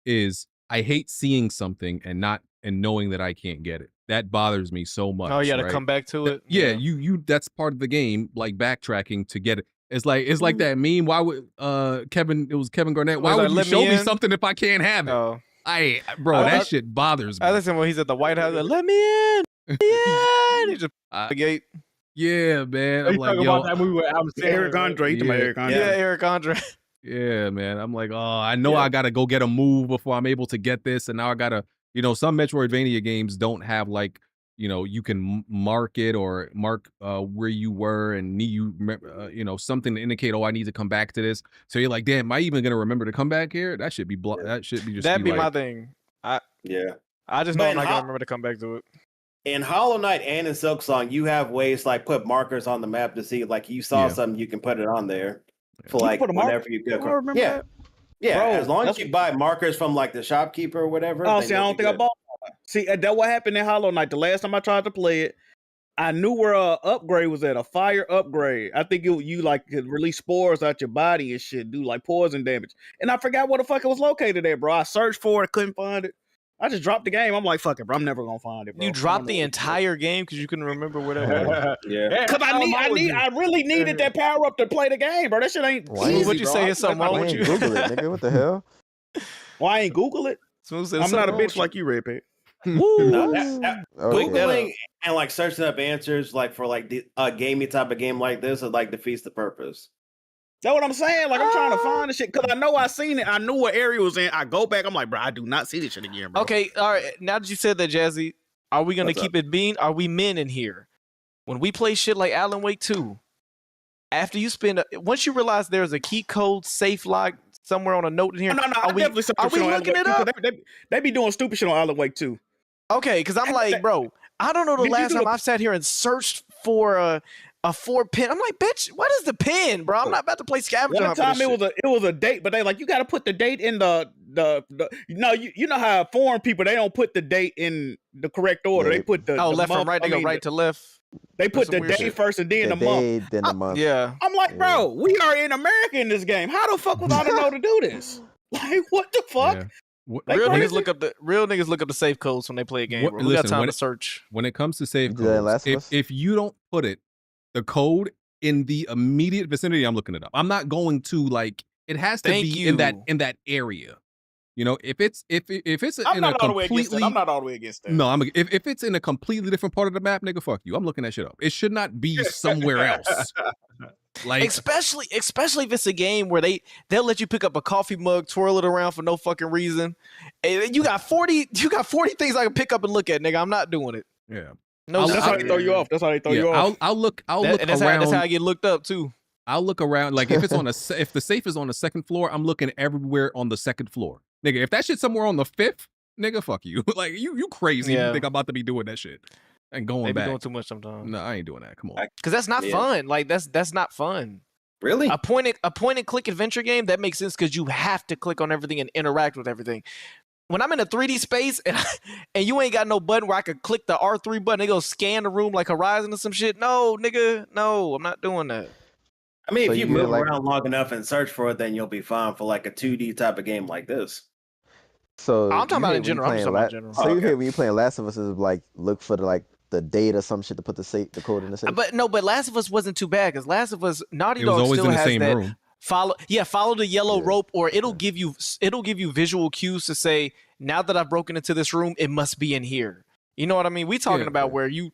is I hate seeing something and knowing that I can't get it. That bothers me so much. Oh, you got to come back to it. Yeah, you that's part of the game, like backtracking to get it. It's like that meme. Why would Kevin Garnett? Why would you show me something if I can't have it? Oh. That shit bothers me. I listen when he's at the White House. Let me in. Yeah, he just the gate. Yeah, man. I'm like, about that movie with Eric Andre. Yeah, Eric Andre. Yeah, man. I'm like, I know I gotta go get a move before I'm able to get this, and now I gotta, some Metroidvania games don't have like, you can mark it or mark where you were and something to indicate, I need to come back to this. So you're like, damn, am I even gonna remember to come back here? That should be that should be just. That'd be my thing. I just know I'm not gonna remember to come back to it. In Hollow Knight and in Silksong, you have ways to like put markers on the map to see like you saw something, you can put it on there for like whenever you go. That? Yeah, bro, as long as you buy markers from like the shopkeeper or whatever. Oh, see, I don't think I bought. See, that what happened in Hollow Knight. The last time I tried to play it, I knew where upgrade was at, a fire upgrade. I think you like could release spores out your body and shit, do like poison damage. And I forgot where the fuck it was located at, bro. I searched for it, couldn't find it. I just dropped the game. I'm like, fuck it, bro. I'm never gonna find it, bro. You dropped the entire game because you couldn't remember where that was. Yeah. Because I really needed that power up to play the game, bro. That shit ain't easy, What'd you say? Is something wrong with you? Google it, nigga. What the hell? Why ain't Google it? I'm not a bitch like you, Red Pit. Googling and like searching up answers like for like a gamey type of game like this, it like defeats the purpose. That's what I'm saying. Like I'm trying to find the shit because I know I seen it. I knew what area it was in. I go back. I'm like, bro, I do not see this shit again, bro. Okay, all right. Now that you said that, Jazzy, are we gonna keep it being? Are we men in here? When we play shit like Alan Wake 2, after you once you realize there's a key code safe lock somewhere on a note in here. No. Are we looking it up? They be doing stupid shit on Alan Wake 2. Okay, because I'm like, bro, I don't know the last time I've sat here and searched for a 4-pin. I'm like, bitch, what is the pin, bro? I'm not about to play scavenger hunt. One time it was a date, but they like, you got to put the date in the you know how foreign people, they don't put the date in the correct order. They put the left from right. They go right to left. They put the some weird day shit. first and then The the month. day, then the month. Yeah. I'm like, bro, we are in America in this game. How the fuck was I to know to do this? Like, what the fuck? Yeah. They Real crazy? niggas look up the safe codes when they play a game. What- Bro. We got listen, time when to it- search. When it comes to save You do that in Last codes, of Us? if you don't put the code in the immediate vicinity, I'm looking it up. I'm not going to like it has to Thank be in you. that area. You know, if it's I'm in a not all the way against completely that. I'm not all the way against that. no, if it's in a completely different part of the map, nigga, fuck you. I'm looking that shit up. It should not be somewhere else. Like Especially if it's a game where they'll let you pick up a coffee mug, twirl it around for no fucking reason. And you got 40 things I can pick up and look at, nigga. I'm not doing it. yeah. No, That's how they throw you off. That's how they throw you off. I'll look and around. that's how I get looked up too. I'll look around. Like if it's on if the safe is on the second floor, I'm looking everywhere on the second floor. Nigga, if that shit's somewhere on the fifth, nigga, fuck you. Like you crazy. Yeah. You think I'm about to be doing that shit and going They be back. doing too much sometimes. No, I ain't doing that. Come on. Cause that's not Yeah. fun. Like that's not fun. Really? A point and click adventure game that makes sense because you have to click on everything and interact with everything. When I'm in a 3D space and you ain't got no button where I could click the R3 button, they go scan the room like Horizon or some shit. No, nigga, no, I'm not doing that. I mean, So if you you move like- around long enough and search for it, then you'll be fine for like a 2D type of game like this. So I'm talking you about hate in when you general. I'm playing just talking about in general. So you hear when you playing Last of Us is like look for the date or some shit to put the code in the safe. But Last of Us wasn't too bad because Last of Us, Naughty It was Dog always still in the has same that room. follow the yellow Yeah. rope, or it'll give you visual cues to say, now that I've broken into this room, it must be in here. You know what I mean? We talking Yeah. about where you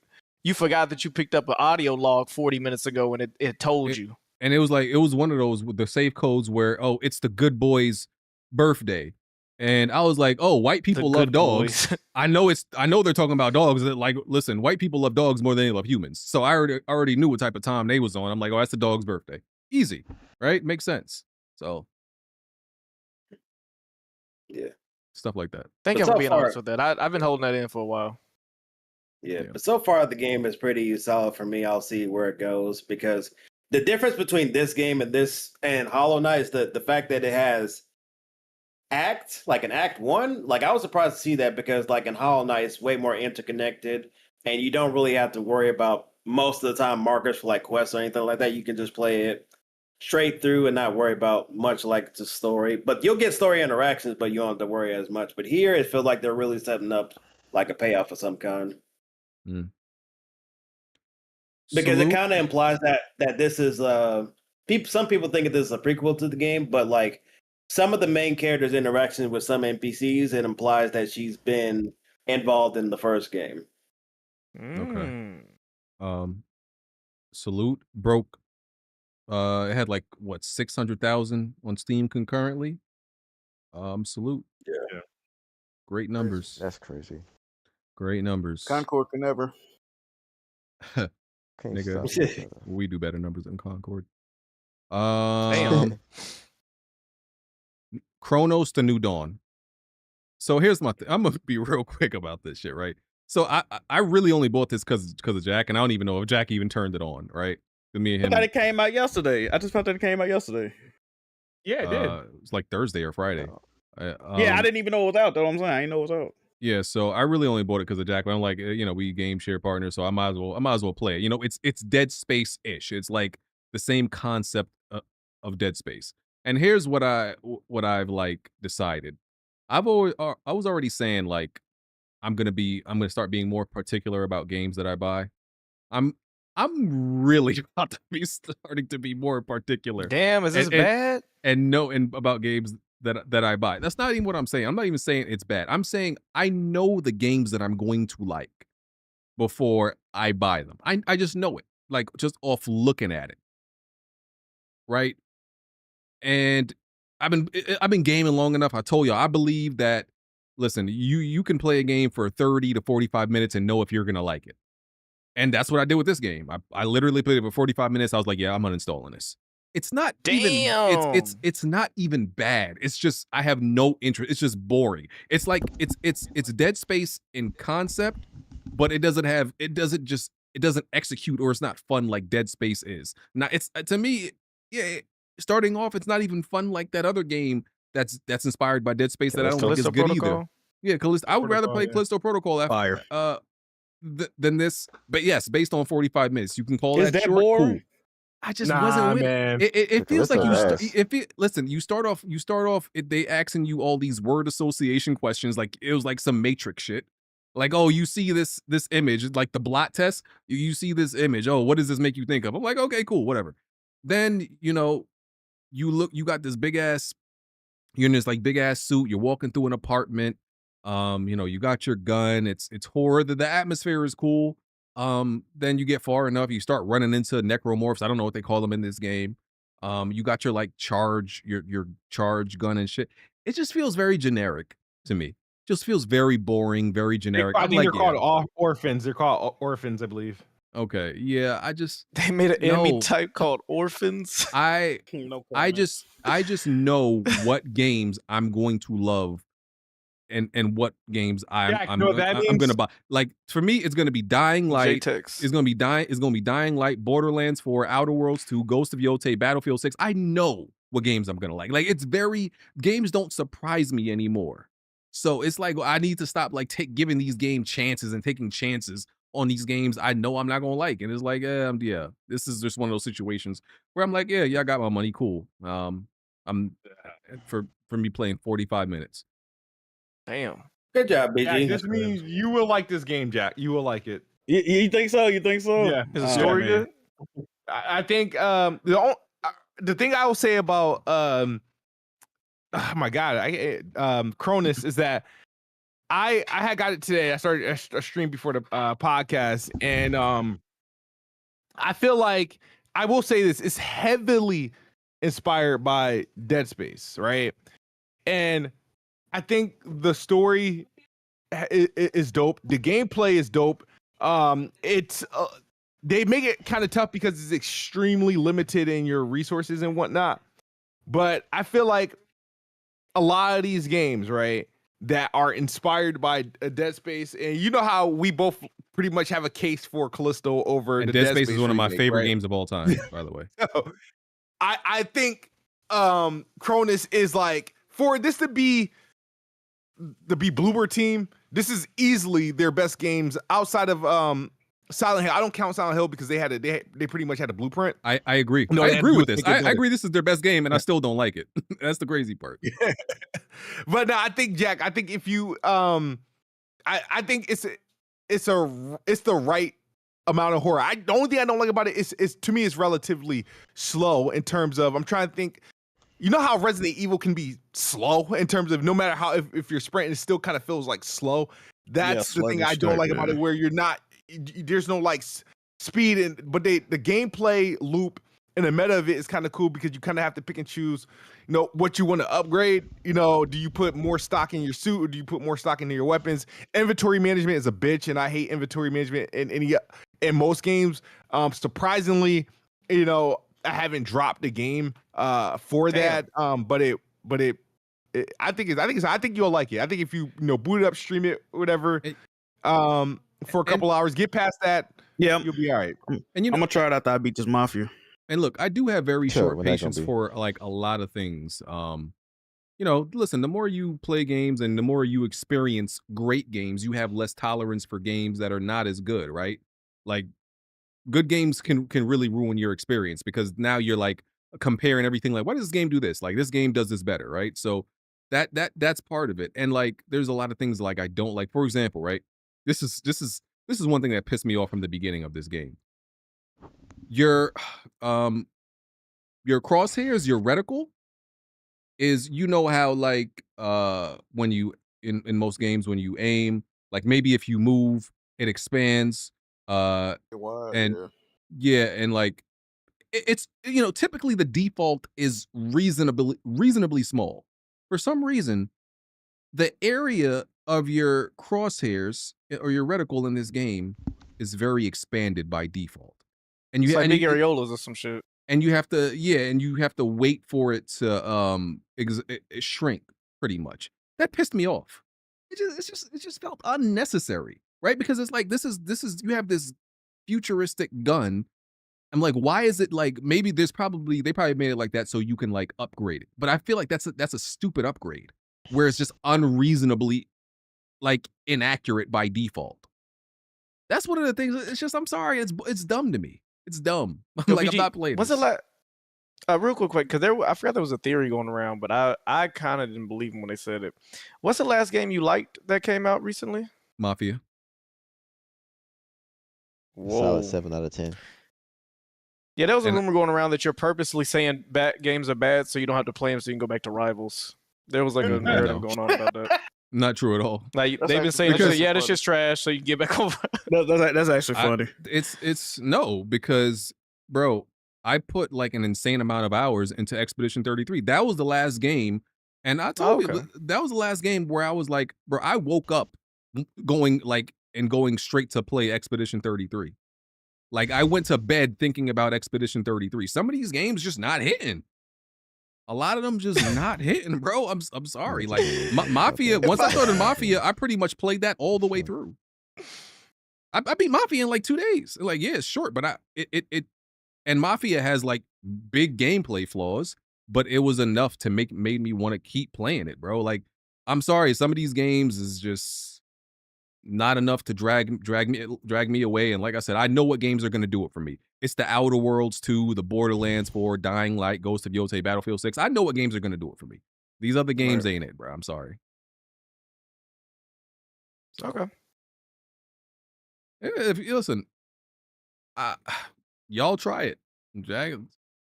forgot that you picked up an audio log 40 minutes ago and it told you. And it was one of those with the safe codes where it's the good boy's birthday. And I was like, oh, white people The love good dogs. boys. I know they're talking about dogs. Like, listen, white people love dogs more than they love humans. So I already knew what type of time they was on. I'm like, oh, that's the dog's birthday. Easy, right? Makes sense. So Yeah. stuff like that. Thank But you for so being far- honest with that. I've been holding that in for a while. Yeah, Yeah. but so far the game is pretty solid for me. I'll see where it goes because the difference between this game and Hollow Knight is the fact that it has an act one. Like I was surprised to see that because like in Hollow Knight it's way more interconnected and you don't really have to worry about most of the time markers for like quests or anything like that. You can just play it straight through and not worry about much like the story. But you'll get story interactions, but you don't have to worry as much. But here it feels like they're really setting up like a payoff of some kind. Because it Salute. kind of implies that this is some people think this is a prequel to the game, but like some of the main characters' interactions with some NPCs, it implies that she's been involved in the first game. Salute broke. It had like what 600,000 on Steam concurrently. Salute. Yeah. Great numbers. That's crazy. Great numbers. Concord can never. Can't Nigga. stop each other. We do better numbers than Concord. Damn. Cronos to New Dawn. So here's my thing. I'm gonna be real quick about this shit, right? So I really only bought this because of Jack, and I don't even know if Jack even turned it on, right? Me and I him. thought it came out yesterday. I just found that it came out yesterday. Yeah, it did. It was like Thursday or Friday. Yeah, I didn't even know it was out. That's what I'm saying. I didn't know it was out. Yeah, so I really only bought it because of Jack. But I'm like, we game share partners, so I might as well play it. It's Dead Space ish. It's like the same concept of Dead Space. And here's what I've like decided. I was already saying like I'm gonna start being more particular about games that I buy. I'm really about to be starting to be more particular. Damn, is this bad? And about games that I buy. That's not even what I'm saying. I'm not even saying it's bad. I'm saying I know the games that I'm going to like before I buy them. I just know it, like just off looking at it, right? And I've been gaming long enough. I told you I believe that. Listen, you can play a game for 30 to 45 minutes and know if you're gonna like it, and that's what I did with this game. I literally played it for 45 minutes. I was like, yeah, I'm uninstalling this. It's not even it's not even bad. It's just I have no interest. It's just boring. It's like it's Dead Space in concept, but it doesn't execute, or it's not fun like Dead Space is. Now it's to me, yeah, starting off, it's not even fun like that other game that's inspired by Dead Space that I don't think is good either. Yeah, Callisto. I would rather play Callisto Protocol. Fire. than this. But yes, based on 45 minutes, you can call Is that that short. boring? Cool. I just wasn't with man. it. Feels like Listen, listen, you start off they asking you all these word association questions, like it was like some Matrix shit. Like, oh, you see this image, like the blot test, you see this image. Oh, what does this make you think of? I'm like, okay, cool, whatever. Then, you got this big ass, you're in this like big ass suit, you're walking through an apartment. You got your gun, it's horror, the atmosphere is cool. Then you get far enough, you start running into necromorphs. I don't know what they call them in this game. You got your like your charge gun and shit. It just feels very generic to me. Just feels very boring, very generic. I think they're called orphans. They're called orphans, I believe. Okay, yeah, They made an enemy type called orphans. I just know what games I'm going to love and what games I'm gonna buy. Like for me, it's gonna be Dying Light. It's gonna be Dying Light, Borderlands 4, Outer Worlds 2, Ghost of Yotei, Battlefield 6. I know what games I'm gonna like. Like games don't surprise me anymore. So it's like I need to stop like giving these game chances and taking chances on these games I know I'm not gonna like. And it's like, yeah, this is just one of those situations where I'm like, yeah, I got my money, cool. I'm for me playing 45 minutes. Damn. Good job, BG. Yeah, this means you will like this game, Jack. You will like it. You think so? You think so? Yeah. Is the story good? I think the thing I will say about oh my god, Cronos is that I had got it today. I started a stream before the podcast, and I feel like I will say this: it's heavily inspired by Dead Space, right? And I think the story is dope. The gameplay is dope. It's they make it kind of tough because it's extremely limited in your resources and whatnot. But I feel like a lot of these games, right, that are inspired by Dead Space, and you know how we both pretty much have a case for Callisto over and the Dead Space is one of my remake, favorite right? games of all time, by the way. So, I think Cronos is like, for this to be the Bloober team, this is easily their best games outside of Silent Hill. I don't count Silent Hill because they pretty much had a blueprint. I agree. No, I they agree with do this. think I it's agree this is their best game, and I still don't like it. That's the crazy part. But no, I think, Jack, I think if you I think it's the right amount of horror. The only thing I don't like about it is to me it's relatively slow in terms of, I'm trying to think. You know how Resident Evil can be slow in terms of no matter how, if you're sprinting, it still kind of feels like slow. That's the thing I don't like about it, where you're not, there's no like speed, but the gameplay loop and the meta of it is kind of cool because you kind of have to pick and choose, what you want to upgrade. Do you put more stock in your suit or do you put more stock into your weapons? Inventory management is a bitch, and I hate inventory management in most games. Surprisingly, I haven't dropped the game for that. I think you'll like it. I think if you boot it up, stream it, whatever, for a couple hours, get past that, yeah, you'll be all right. And I'm gonna try it after I beat this Mafia. And look, I do have very Sure, short when that patience gonna be? for like a lot of things. Listen, the more you play games and the more you experience great games, you have less tolerance for games that are not as good, right? Like good games can really ruin your experience because now you're like comparing everything, like, why does this game do this? Like this game does this better, right? So that's part of it. And like there's a lot of things like I don't like. For example, right? This is one thing that pissed me off from the beginning of this game. Your crosshairs, your reticle is, how like when you in most games when you aim, like maybe if you move it expands, and and like it's typically the default is reasonably small. For some reason, the area of your crosshairs or your reticle in this game is very expanded by default. And It's like big areolas or some shit. and you have to wait for it to shrink pretty much. That pissed me off. It just felt unnecessary, right? Because it's like this is you have this futuristic gun. I'm like, why is it like, maybe they probably made it like that so you can like upgrade it. But I feel like that's a stupid upgrade where it's just unreasonably like inaccurate by default. That's one of the things. It's just, I'm sorry, it's dumb to me. It's dumb. Yo, Like, BG, I'm not playing what's this. the real quick, because I forgot there was a theory going around, but I kind of didn't believe them when they said it. What's the last game you liked that came out recently? Mafia. Whoa. Solid 7 out of 10. Yeah, there was a And- rumor going around that you're purposely saying bad games are bad so you don't have to play them so you can go back to Rivals. There was like a narrative going on about that. Not true at all. Like That's they've been actually- saying, because- yeah, this shit's trash, so you can get back over. That's actually I- funny. It's no, because bro, I put like an insane amount of hours into Expedition 33. That was the last game, and I told Okay. you that was the last game where I was like, bro, I woke up going straight to play Expedition 33. Like, I went to bed thinking about Expedition 33. Some of these games just not hitting. A lot of them just not hitting, bro. I'm sorry. Like Mafia. Once I started Mafia, I pretty much played that all the way through. I beat Mafia in like 2 days. Like, yeah, it's short, but and Mafia has like big gameplay flaws, but it was enough to made me want to keep playing it, bro. Like, I'm sorry, some of these games is just not enough to drag me away. And like I said, I know what games are gonna do it for me. It's the Outer Worlds 2, the Borderlands 4, Dying Light, Ghost of Yotei, Battlefield 6. I know what games are gonna do it for me. These other games ain't it, bro. I'm sorry. So, Okay. if you listen, y'all try it. Jack, I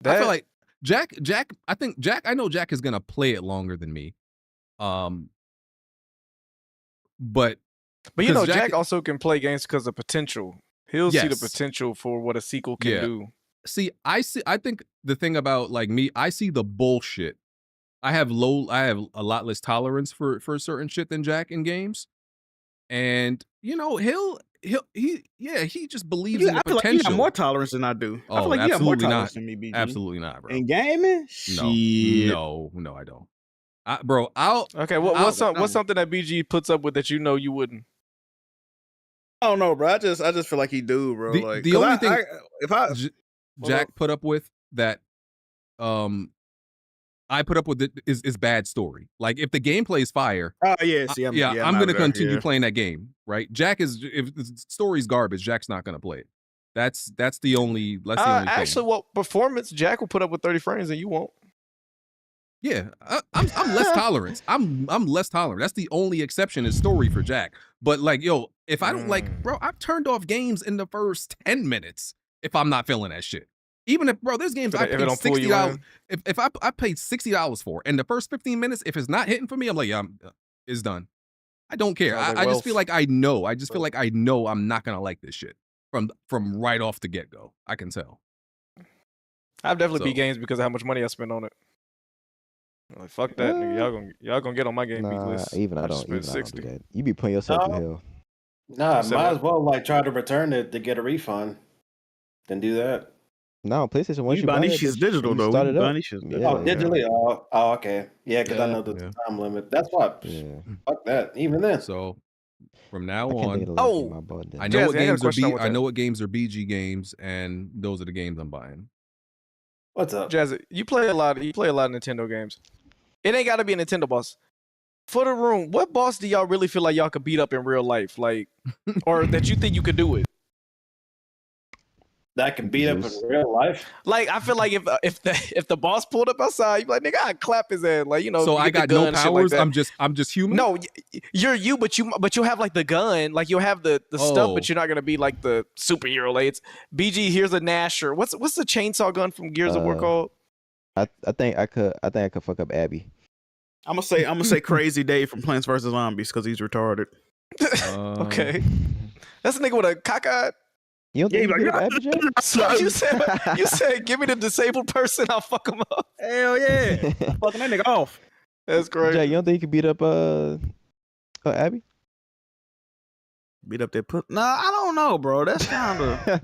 That- feel like Jack. I think Jack. I know Jack is gonna play it longer than me. But But you know, 'cause Jack also can play games because of potential. He'll see the Yes. potential for what a sequel can Yeah. do. see, I think the thing about like me, I see the bullshit. I have a lot less tolerance for certain shit than Jack in games. And you know, he just believes in the I feel like you potential. have more tolerance than I do. I Oh, feel like you have more absolutely tolerance not. than me, BG. Absolutely not, bro. In gaming? Shit. No, I don't. Bro, I'll Okay, I'll- what's something that BG puts up with that you know you wouldn't? I don't know, bro. I just feel like he do, bro. The- like the 'cause only thing- if I Jack put up with that I put up with it is bad story. Like, if the gameplay is fire, oh yeah, see, I'm I'm out gonna there, continue yeah. playing that game, right? Jack is, if the story's garbage, Jack's not gonna play it. That's the only thing. Actually, well, performance, Jack will put up with 30 frames and you won't. Yeah, I'm less tolerant. I'm less tolerant. That's the only exception is story for Jack. But like, yo, if I don't like, bro, I've turned off games in the first 10 minutes if I'm not feeling that shit. Even if, bro, there's games I If it paid don't pull you $60. in. If I paid $60 for, and the first 15 minutes, if it's not hitting for me, I'm like, yeah, it's done. I don't care. Sounds like I just wealth. feel like I know. I just feel like I know I'm not gonna like this shit from right off the get go. I can tell. I've definitely beat So- games because of how much money I spent on it. I'm like, fuck that, nigga. Y'all gonna get on my game beat Nah, list. even I just don't. Even spent I don't 60. do that. You be putting yourself through hell. Nah, You said might what? as well like try to return it to get a refund. Then do that. No, PlayStation once you buy Bunny it, shit's digital you though. start it up. Bunny shit's Yeah, Oh, digitally? Oh, okay. Yeah, because I Yeah. know the Yeah. time limit. That's why. Yeah. Fuck that. Even then. So from now I can't on, think of the last game I bought then. I know Jazzy, what I got a games are question with I that. know what games are BG games, and those are the games I'm buying. What's up? Jazzy, you play a lot of Nintendo games. It ain't gotta be a Nintendo boss. For the room, what boss do y'all really feel like y'all could beat up in real life? Like, or that you think you could do it? That can beat up Zeus. in real life. Like, I feel like if the boss pulled up outside, you'd be like, nigga, I'd clap his ass. Like, you know, So you I get got the no gun, shit like powers. that. I'm just human. No, you're you, but you'll have like the gun, like you'll have the stuff, but Oh. you're not gonna be like the superhero. Like, it's BG. Here's a Nasher. What's the chainsaw gun from Gears of War called? I think I could fuck up Abby. I'm gonna say Crazy Dave from Plants vs Zombies because he's retarded. Okay, that's a nigga with a cockeyed. You don't think Yeah, you he's could like, beat up Abby, Jay? So you said give me the disabled person, I'll fuck him up. Hell yeah, fucking that nigga off. That's great. Jay, you don't think you could beat up Abby? Beat up that put. Nah, I don't know, bro. That's kind of.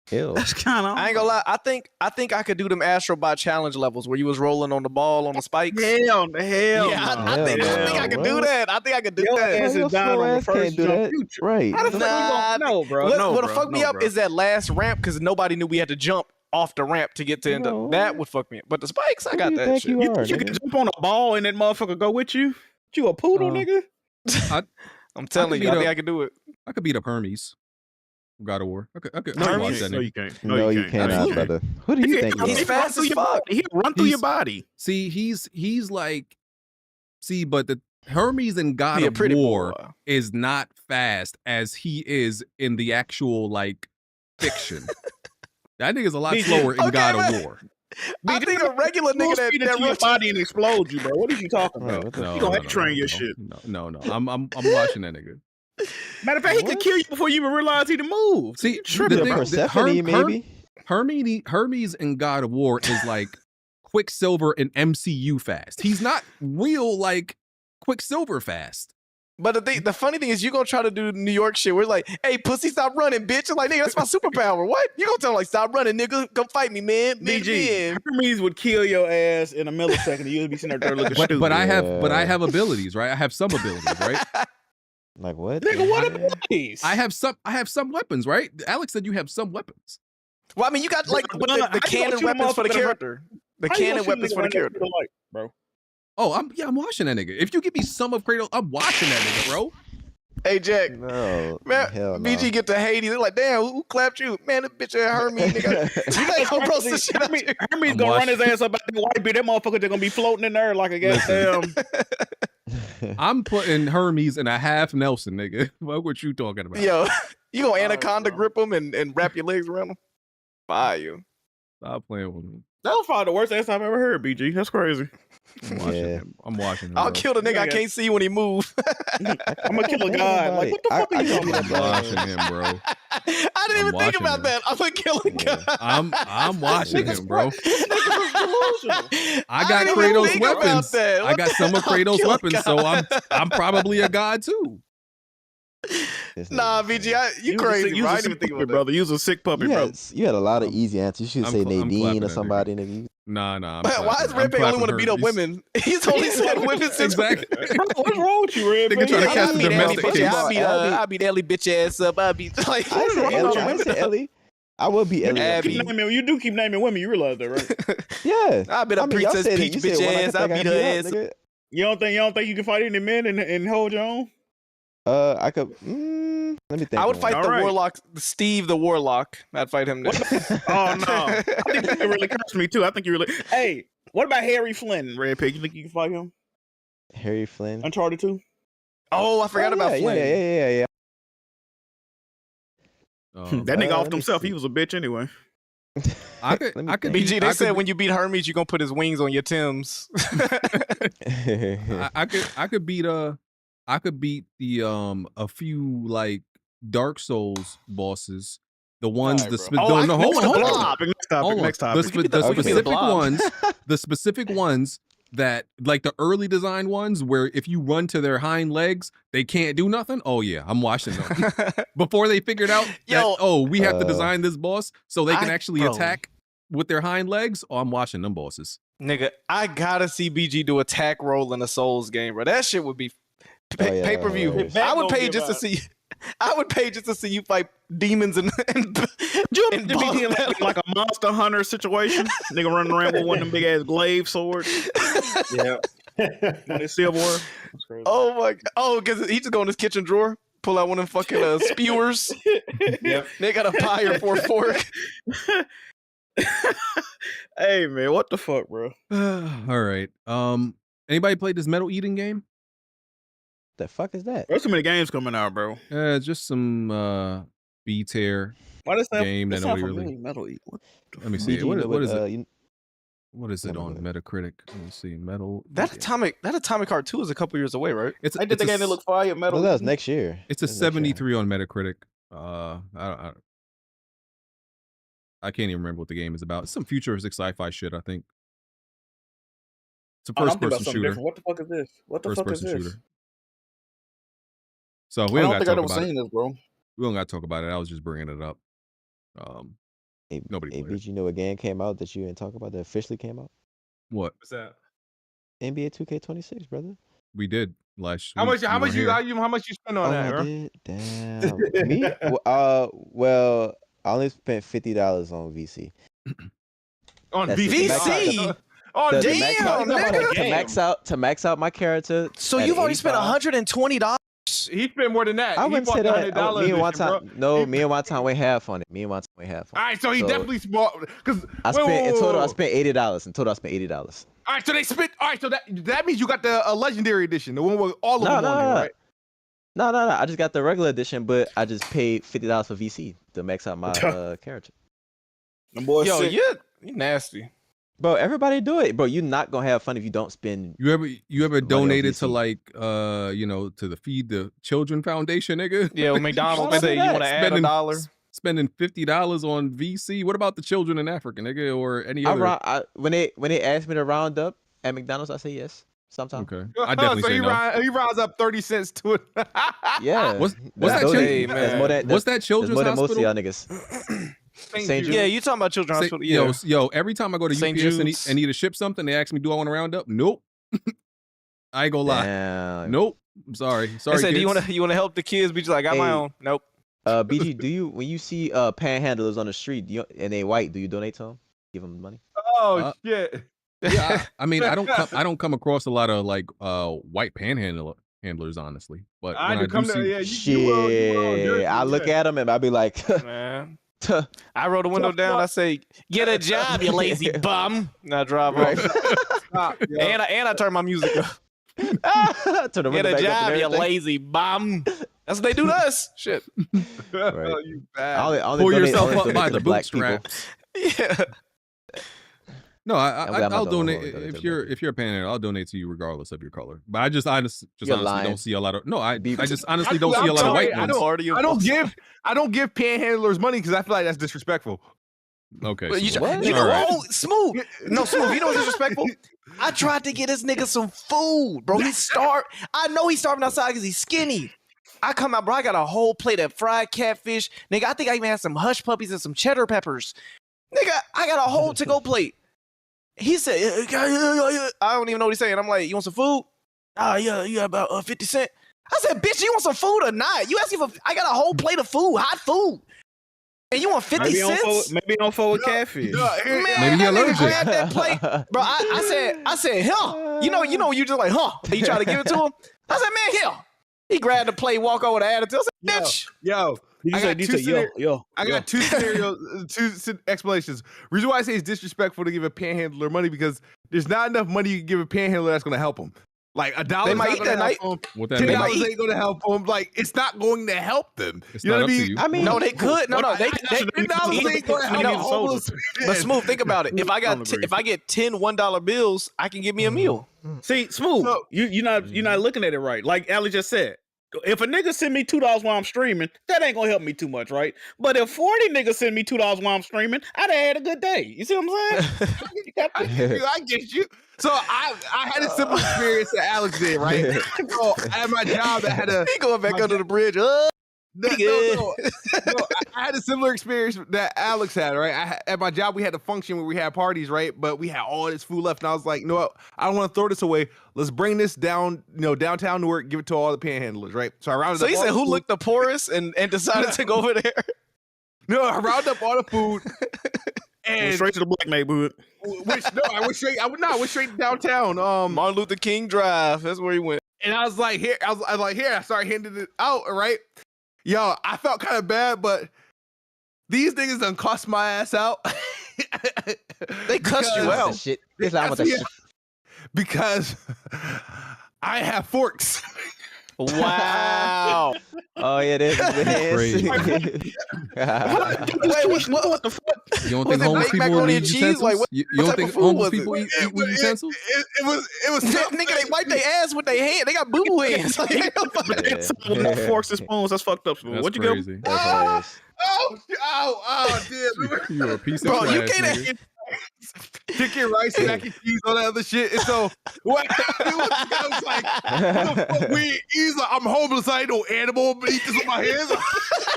Hell. That's kind of. I ain't gonna lie. I think I could do them Astrobot challenge levels where you was rolling on the ball on the spikes. Hell, the hell. Yeah, no. I think Hell I could no. do that. I think I could do Your that. ass Your is down slow on the ass first can't do jump that. future. Right. How the fuck Nah, you gonna? No, bro. What no, what'll bro. fuck me No, up bro. is that last ramp because nobody knew we had to jump off the ramp to get to end No. up. That would fuck me up. But the spikes, I Who got do you that think shit. you are, You nigga? can jump on a ball and that motherfucker go with you. You a poodle, Uh, nigga? I'm telling you, beat I think up- I could do it. I could beat up Hermes. God of War. Okay. No, I'll watch you that no, nigga. you can't. No, you cannot, Absolutely. brother. Who do you think? He's you are? fast as fuck. He'll run through your body. See, he's like, but the Hermes in God He a of pretty War boy. is not fast as he is in the actual like fiction. That nigga's a lot BG. slower in Okay, God man. of War. I think a regular nigga that into your runs body and explode you, bro. What are you talking Bro, about? what the No, He gonna no, have to train your shit. No. I'm watching that nigga. Matter of fact, he could kill you before you even realize he done moved. See, The Persephone, maybe. Hermes in God of War is like Quicksilver in MCU fast. He's not real like Quicksilver fast. But the funny thing is, you gonna try to do New York shit. We're like, hey, pussy, stop running, bitch. I'm like, nigga, that's my superpower. What? You gonna tell him like, stop running, nigga? Come fight me, man. BG, Hermes would kill your ass in a millisecond. You'd be sitting there looking stupid. But I have abilities, right? I have some abilities, right? Like what? Nigga, what abilities? I have some weapons, right? Alex said you have some weapons. Well, I mean, you got like How the you gonna cannon shoot a weapons for the motherfucker that- character. The cannon weapons for the character. Bro. Oh, I'm watching that nigga. If you give me some of Kratos, I'm watching that nigga, bro. Hey, Jack. No, Man, hell no. BG get to Hades. They're like, damn, who clapped you? Man, that bitch at Hermes, nigga. You gotta go roast the shit out you. Hermes I'm gonna run his watching. ass up at the white beat. That motherfucker just gonna be floating in there like a goddamn. I'm putting Hermes in a half Nelson, nigga. What you talking about? Yo, you gonna anaconda grip him and wrap your legs around him? Fire. Stop playing with me. That was probably the worst ass I've ever heard, BG. That's crazy. I'm watching Yeah. him. I'm watching him. I'll bro. kill the nigga I can't see when he move. I'm gonna kill a god. Like, what the fuck are you talking I'm about? watching him, bro. I didn't I'm even think watching about him. that. I'm gonna kill a guy. I'm watching him, bro. I I got didn't even Kratos think about weapons. that. I What got the some of hell? Kratos Kill a weapons, so god. I'm probably a god too. Nah, BG, you crazy, bro. I didn't even think about that. brother. Use a sick puppy, You bro. had a lot of easy answers. You should I'm say clapping Nadine or that somebody. Nigga. Nah. Why does Red Pig only want to beat up women? He's only said women since Exactly. What's wrong with you, Red? Nigga trying to I catch the beat Ellie, domestic bitch. case. I beat Ellie bitch ass up. I beat like I said Ellie. I said Ellie. I will be Ellie. Abby. You do keep naming women. You realize that, right? Yeah. I beat up y'all Princess said it. Peach You said bitch one I ass. could I think beat her beat ass. up, nigga. You don't think you can fight any men and hold your own? I could. Let me think. I would on fight one. the All right. warlock, Steve the Warlock. I'd fight him next. Oh no, I think that really cursed me too. I think you really. Hey, what about Harry Flynn, Red Pig? You think you can fight him? Harry Flynn. Uncharted 2? Oh, I forgot about Flynn. Yeah. That nigga let offed me himself. see. He was a bitch anyway. I could Let me beat, BG, they I said could, when you beat Hermes, you're gonna put his wings on your Timbs. I could beat the a few like Dark Souls bosses. The ones All right, the bro. no, hold on. Next topic. Hold on. Next topic. The specific ones that like the early design ones where if you run to their hind legs, they can't do nothing. Oh yeah, I'm watching them. Before they figured out that, we have to design this boss so they can actually attack with their hind legs. Oh, I'm watching them bosses. Nigga, I gotta see BG do attack roll in a Souls game, bro. That shit would be pay per view. I would pay just to see. I would pay just to see you fight demons and like a Monster Hunter situation. Nigga running around with one of them big ass glaive swords. Yeah. When it's Civil War. Oh my god. Oh, because he just go in his kitchen drawer, pull out one of them fucking spewers. Yep. They got a fire for a fork. Hey man, what the fuck, bro? All right. Anybody played this metal eating game? The fuck is that? There's so many games coming out, bro. Just some B tier game that nobody really. Metal Eat. Let me see. BG, What is it? you- What is it on Metacritic? Let me see. Metal. That Atomic Heart 2 is a couple years away, right? It's I did the game that look fire. Metal. Well, that was next year. It's a That was next year. 73 on Metacritic. I can't even remember what the game is about. It's some futuristic sci-fi shit, I think. It's a first-person shooter. What the fuck is this? What the fuck is First-person this? shooter. So we I don't don't got to think I've talk ever about seen it. this, bro. We don't got to talk about it. I was just bringing it up. Hey, Nobody hey, played it. bitch, you know a game came out that you didn't talk about that officially came out? What? What's that? NBA 2K26, brother. We did last How week. much? How You much weren't you? here. How much you spend on that, I bro? did? Damn. Me? Well, I only spent $50 on VC. On That's it. VC? Oh To damn, max out- nigga. to max out my character. So at you've already spent $85. $120? He spent more than that. I He wouldn't bought say the that. $100 Me and edition, bro. Wonton, no, me and Wonton went half on it. Me and Wonton went half on All it. right, so he definitely bought because I spent in total. I spent $80. In total, I spent $80. All right, so they spent. All right, so that means you got the legendary edition, the one with all of them on there, right? No. I just got the regular edition, but I just paid $50 for VC to max out my character. Yo, you're nasty. Bro, everybody do it. Bro, you're not gonna have fun if you don't spend. You ever donated to VC. like to the Feed the Children Foundation, nigga? Yeah, well, McDonald's say you want to add $1. Spending $50 on VC. What about the children in Africa, nigga, or any other? When they asked me to round up at McDonald's, I say yes. Sometimes. Okay, I definitely so say no. He rounds up 30 cents to it. Yeah. What's That's that? donating. Man. That's more than, What's that that's children's more than most hospital? of y'all niggas. St. Jude. Yeah, you talking about Children's Hospital? Yeah. Yo, every time I go to St. UPS and Jude's. need to ship something, they ask me, "Do I want to round up?" Nope. I ain't gonna lie. Damn. Nope. I'm sorry. They Sorry. said, kids. do you want to help the kids? Be just like, I got my own. Nope. BG, when you see panhandlers on the street and they white, do you donate to them? Give them money? Oh shit. Yeah, I mean, I don't come across a lot of like white panhandlers, honestly. But I when do I come do to see, yeah. Shit, I look at them and I be like, Man. I roll the window down. I say, "Get a job, you lazy bum." And I drive off. Stop, yo. And I turn my music up. turn the Get window a back up job, and you everything. lazy bum. That's what they do to us. Shit. Right. You bad. I only pull donate- yourself only up donate by to the black people. bootstraps. Yeah. No, I'm I'll not donate donate to if black you're a panhandler. I'll donate to you regardless of your color. But I just honestly lying. don't see a lot of I Be- just honestly don't I'm see a lot of sorry, white I ones. I don't give panhandlers money because I feel like that's disrespectful. Okay, But you so- try, What? nigga, All right. oh, smooth. No, smooth. You know what's disrespectful? I tried to get this nigga some food, bro. He's starved. I know he's starving outside because he's skinny. I come out, bro. I got a whole plate of fried catfish. Nigga, I think I even had some hush puppies and some cheddar peppers. Nigga, I got a whole to-go plate. He said, I don't even know what he's saying. I'm like, you want some food? Yeah, you got about 50 cents. I said, bitch, you want some food or not? You asking for, I got a whole plate of food, hot food. And you want 50 cents? Maybe on forward catfish. Man, Maybe he that nigga allergic. grabbed that plate. Bro, I said, huh? You know, you just like, huh? You try to give it to him? I said, man, here. He grabbed the plate, walk over the attitude. I said, bitch. Yo, I got two scenarios, two explanations. Reason why I say it's disrespectful to give a panhandler money because there's not enough money you can give a panhandler that's gonna help him. Like $1 They might eat that night. What that $10 means? ain't gonna help them. Like it's not going to help them. It's You know not what I up to mean? you. I mean, No, they could. No, they $10 ain't gonna help a homeless But Smooth, think about it. If I get 10 $1 bills, I can give me a meal. See, Smooth, So- you're not looking at it right. Like Ali just said, if a nigga send me $2 while I'm streaming, that ain't gonna help me too much, right? But if 40 niggas send me $2 while I'm streaming, I'd have had a good day. You see what I'm saying? I get you. So I had a similar experience that Alex did, right? So at my job, I had a He going back under the bridge. No, I had a similar experience that Alex had, right? At my job, we had a function where we had parties, right? But we had all this food left, and I was like, no, what? I don't want to throw this away. Let's bring this down, downtown Newark, give it to all the panhandlers, right? So I rounded So up he all said, the who food. looked the poorest and decided to go over there? No, I rounded up all the food. Went And straight to the black neighborhood. I went straight downtown. Martin Luther King Drive. That's where he went. And I was like, here. I started handing it out, right? Yo, I felt kind of bad, but these niggas done cussed my ass out. They cussed you Because- out. Shit. This I want that shit. Because I have forks. Wow. Oh yeah, this Crazy. Wait, what the fuck? You don't Was think it homeless baked people macaroni need and cheese? utensils? Like, what You don't type think of food homeless was it? people eat with utensils? It was Nigga, they wipe their ass with their hand. They got boo boo hands. But that's with no forks and spoons. That's fucked up. That's What you get? crazy. That's hilarious. damn. You're a piece of Bro, trash, you can't nigga. Chicken, rice, mac and cheese, all that other shit. And so what I was like, what the fuck we he's like, I'm homeless, I ain't no animal, but eat this with my hands.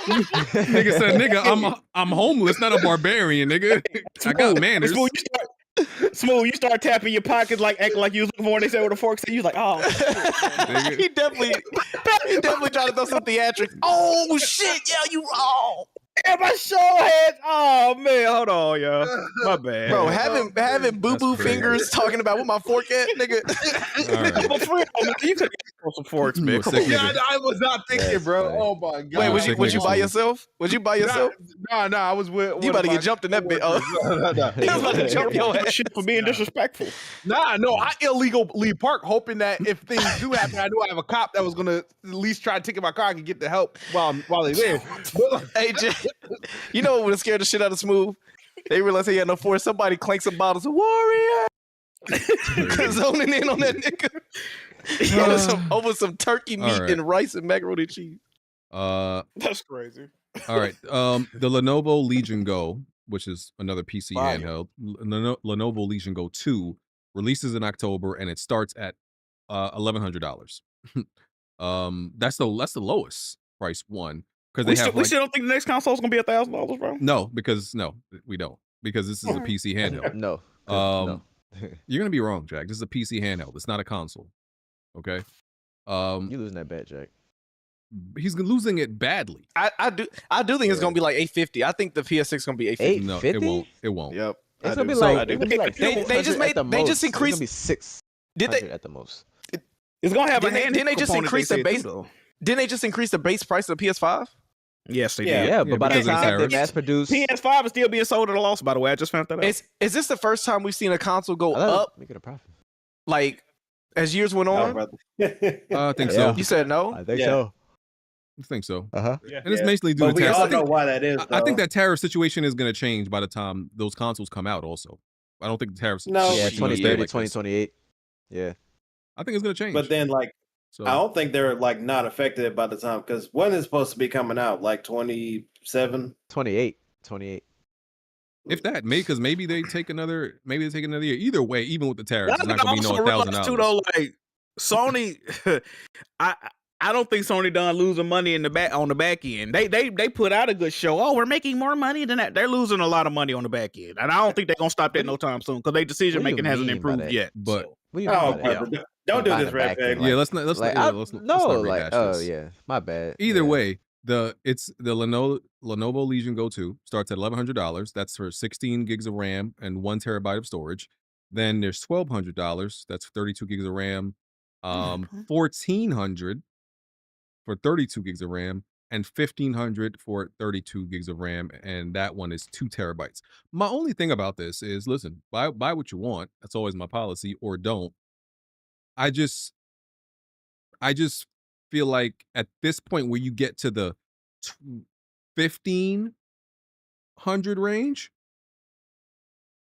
Nigga said, nigga, I'm homeless, not a barbarian, nigga. I got manners. Smooth, you start tapping your pockets like acting like you was looking for when they said with a fork, so you was like, oh. he definitely tried to throw some theatrics. Oh shit, yeah, you wrong. And my show head. Oh man, hold on, y'all. My bad. Bro, having boo boo crazy. fingers talking about what my fork at, nigga. All right. But for real, man, you could some forks, You man. a Come sick on. nigga. Yeah, I was not thinking, That's bro. funny. Oh my god. Wait, sick was you nigga, by too. yourself? Was you by yourself? No, I was with. You one about of to my get jumped in that bit. Oh, No. he was about to jump your ass. Shit for being disrespectful. Nah, no, I illegally park, hoping that if things do happen, I knew I have a cop that was gonna at least try to take my car. I can get the help while they there. But, Hey, you know what would have scared the shit out of Smooth? They realized he had no force. Somebody clanked some bottles of Warrior. Zoning in on that nigga. over some turkey meat All right. and rice and macaroni and cheese. That's crazy. All right. The Lenovo Legion Go, which is another PC Fire. handheld, Lenovo Legion Go 2 releases in October, and it starts at $1,100. That's the lowest price one because they have We still don't think the next console is gonna be $1,000, bro. no, we don't because this is a PC handheld. No. No. You're gonna be wrong, Jack. This is a PC handheld. It's not a console. Okay. You losing that bet, Jack. He's losing it badly. I do think it's gonna be like $850. I think the PS6 is gonna be $850. No, it $850? won't. It won't. Yep. It's I gonna do. be So I like, do. it's gonna be like They just 400 made- at the they just most. increased- It's gonna be 600 Did they at the most. It's gonna have a Didn't hand. they just component, increase the said, base? too, though. Didn't they just increase the base price of the PS5? Yes, they Yeah. did. Yeah, but by the because of time they tariffs. mass produce, PS5 is still being sold at a loss. By the way, I just found that out. Is this the first time we've seen a console go I love up it. Make it a profit. like as years went No, on? brother. I think Yeah. so. You said no. I think Yeah. so. I think so. Uh-huh. And it's Yeah. basically due But to we tariffs. all know why that is. I think though. that tariff situation is going to change by the time those consoles come out. Also, I don't think the tariffs. No. Yeah, Shit. 2030, like this. 2028. Yeah. I think it's going to change. But then, like, so, I don't think they're like not affected by the time because when is supposed to be coming out? Like 27. 28. 28. if that, because maybe they take another year. Either way, even with the tariffs, it's I not going to be no also realize, too, $1,000. though, like Sony, I don't think Sony done losing money in the back on the back end. They put out a good show. Oh, we're making more money than that. They're losing a lot of money on the back end, and I don't think they're gonna stop that no time soon because their decision making hasn't mean by improved that? yet. But so. What do you mean Oh, by that? brother, don't do By this, the Red back Flag. end, yeah, let's not Like, let's no, not like, rehash oh this. yeah, my bad. Either Yeah. way, it's the Lenovo Legion Go 2 starts at $1,100. That's for 16 gigs of RAM and 1 terabyte of storage. Then there's $1,200. That's 32 gigs of RAM. $1,400 for 32 gigs of RAM and $1,500 for 32 gigs of RAM, and that one is 2 terabytes. My only thing about this is, listen, buy what you want. That's always my policy, or don't. I just feel like at this point where you get to the 1,500 range,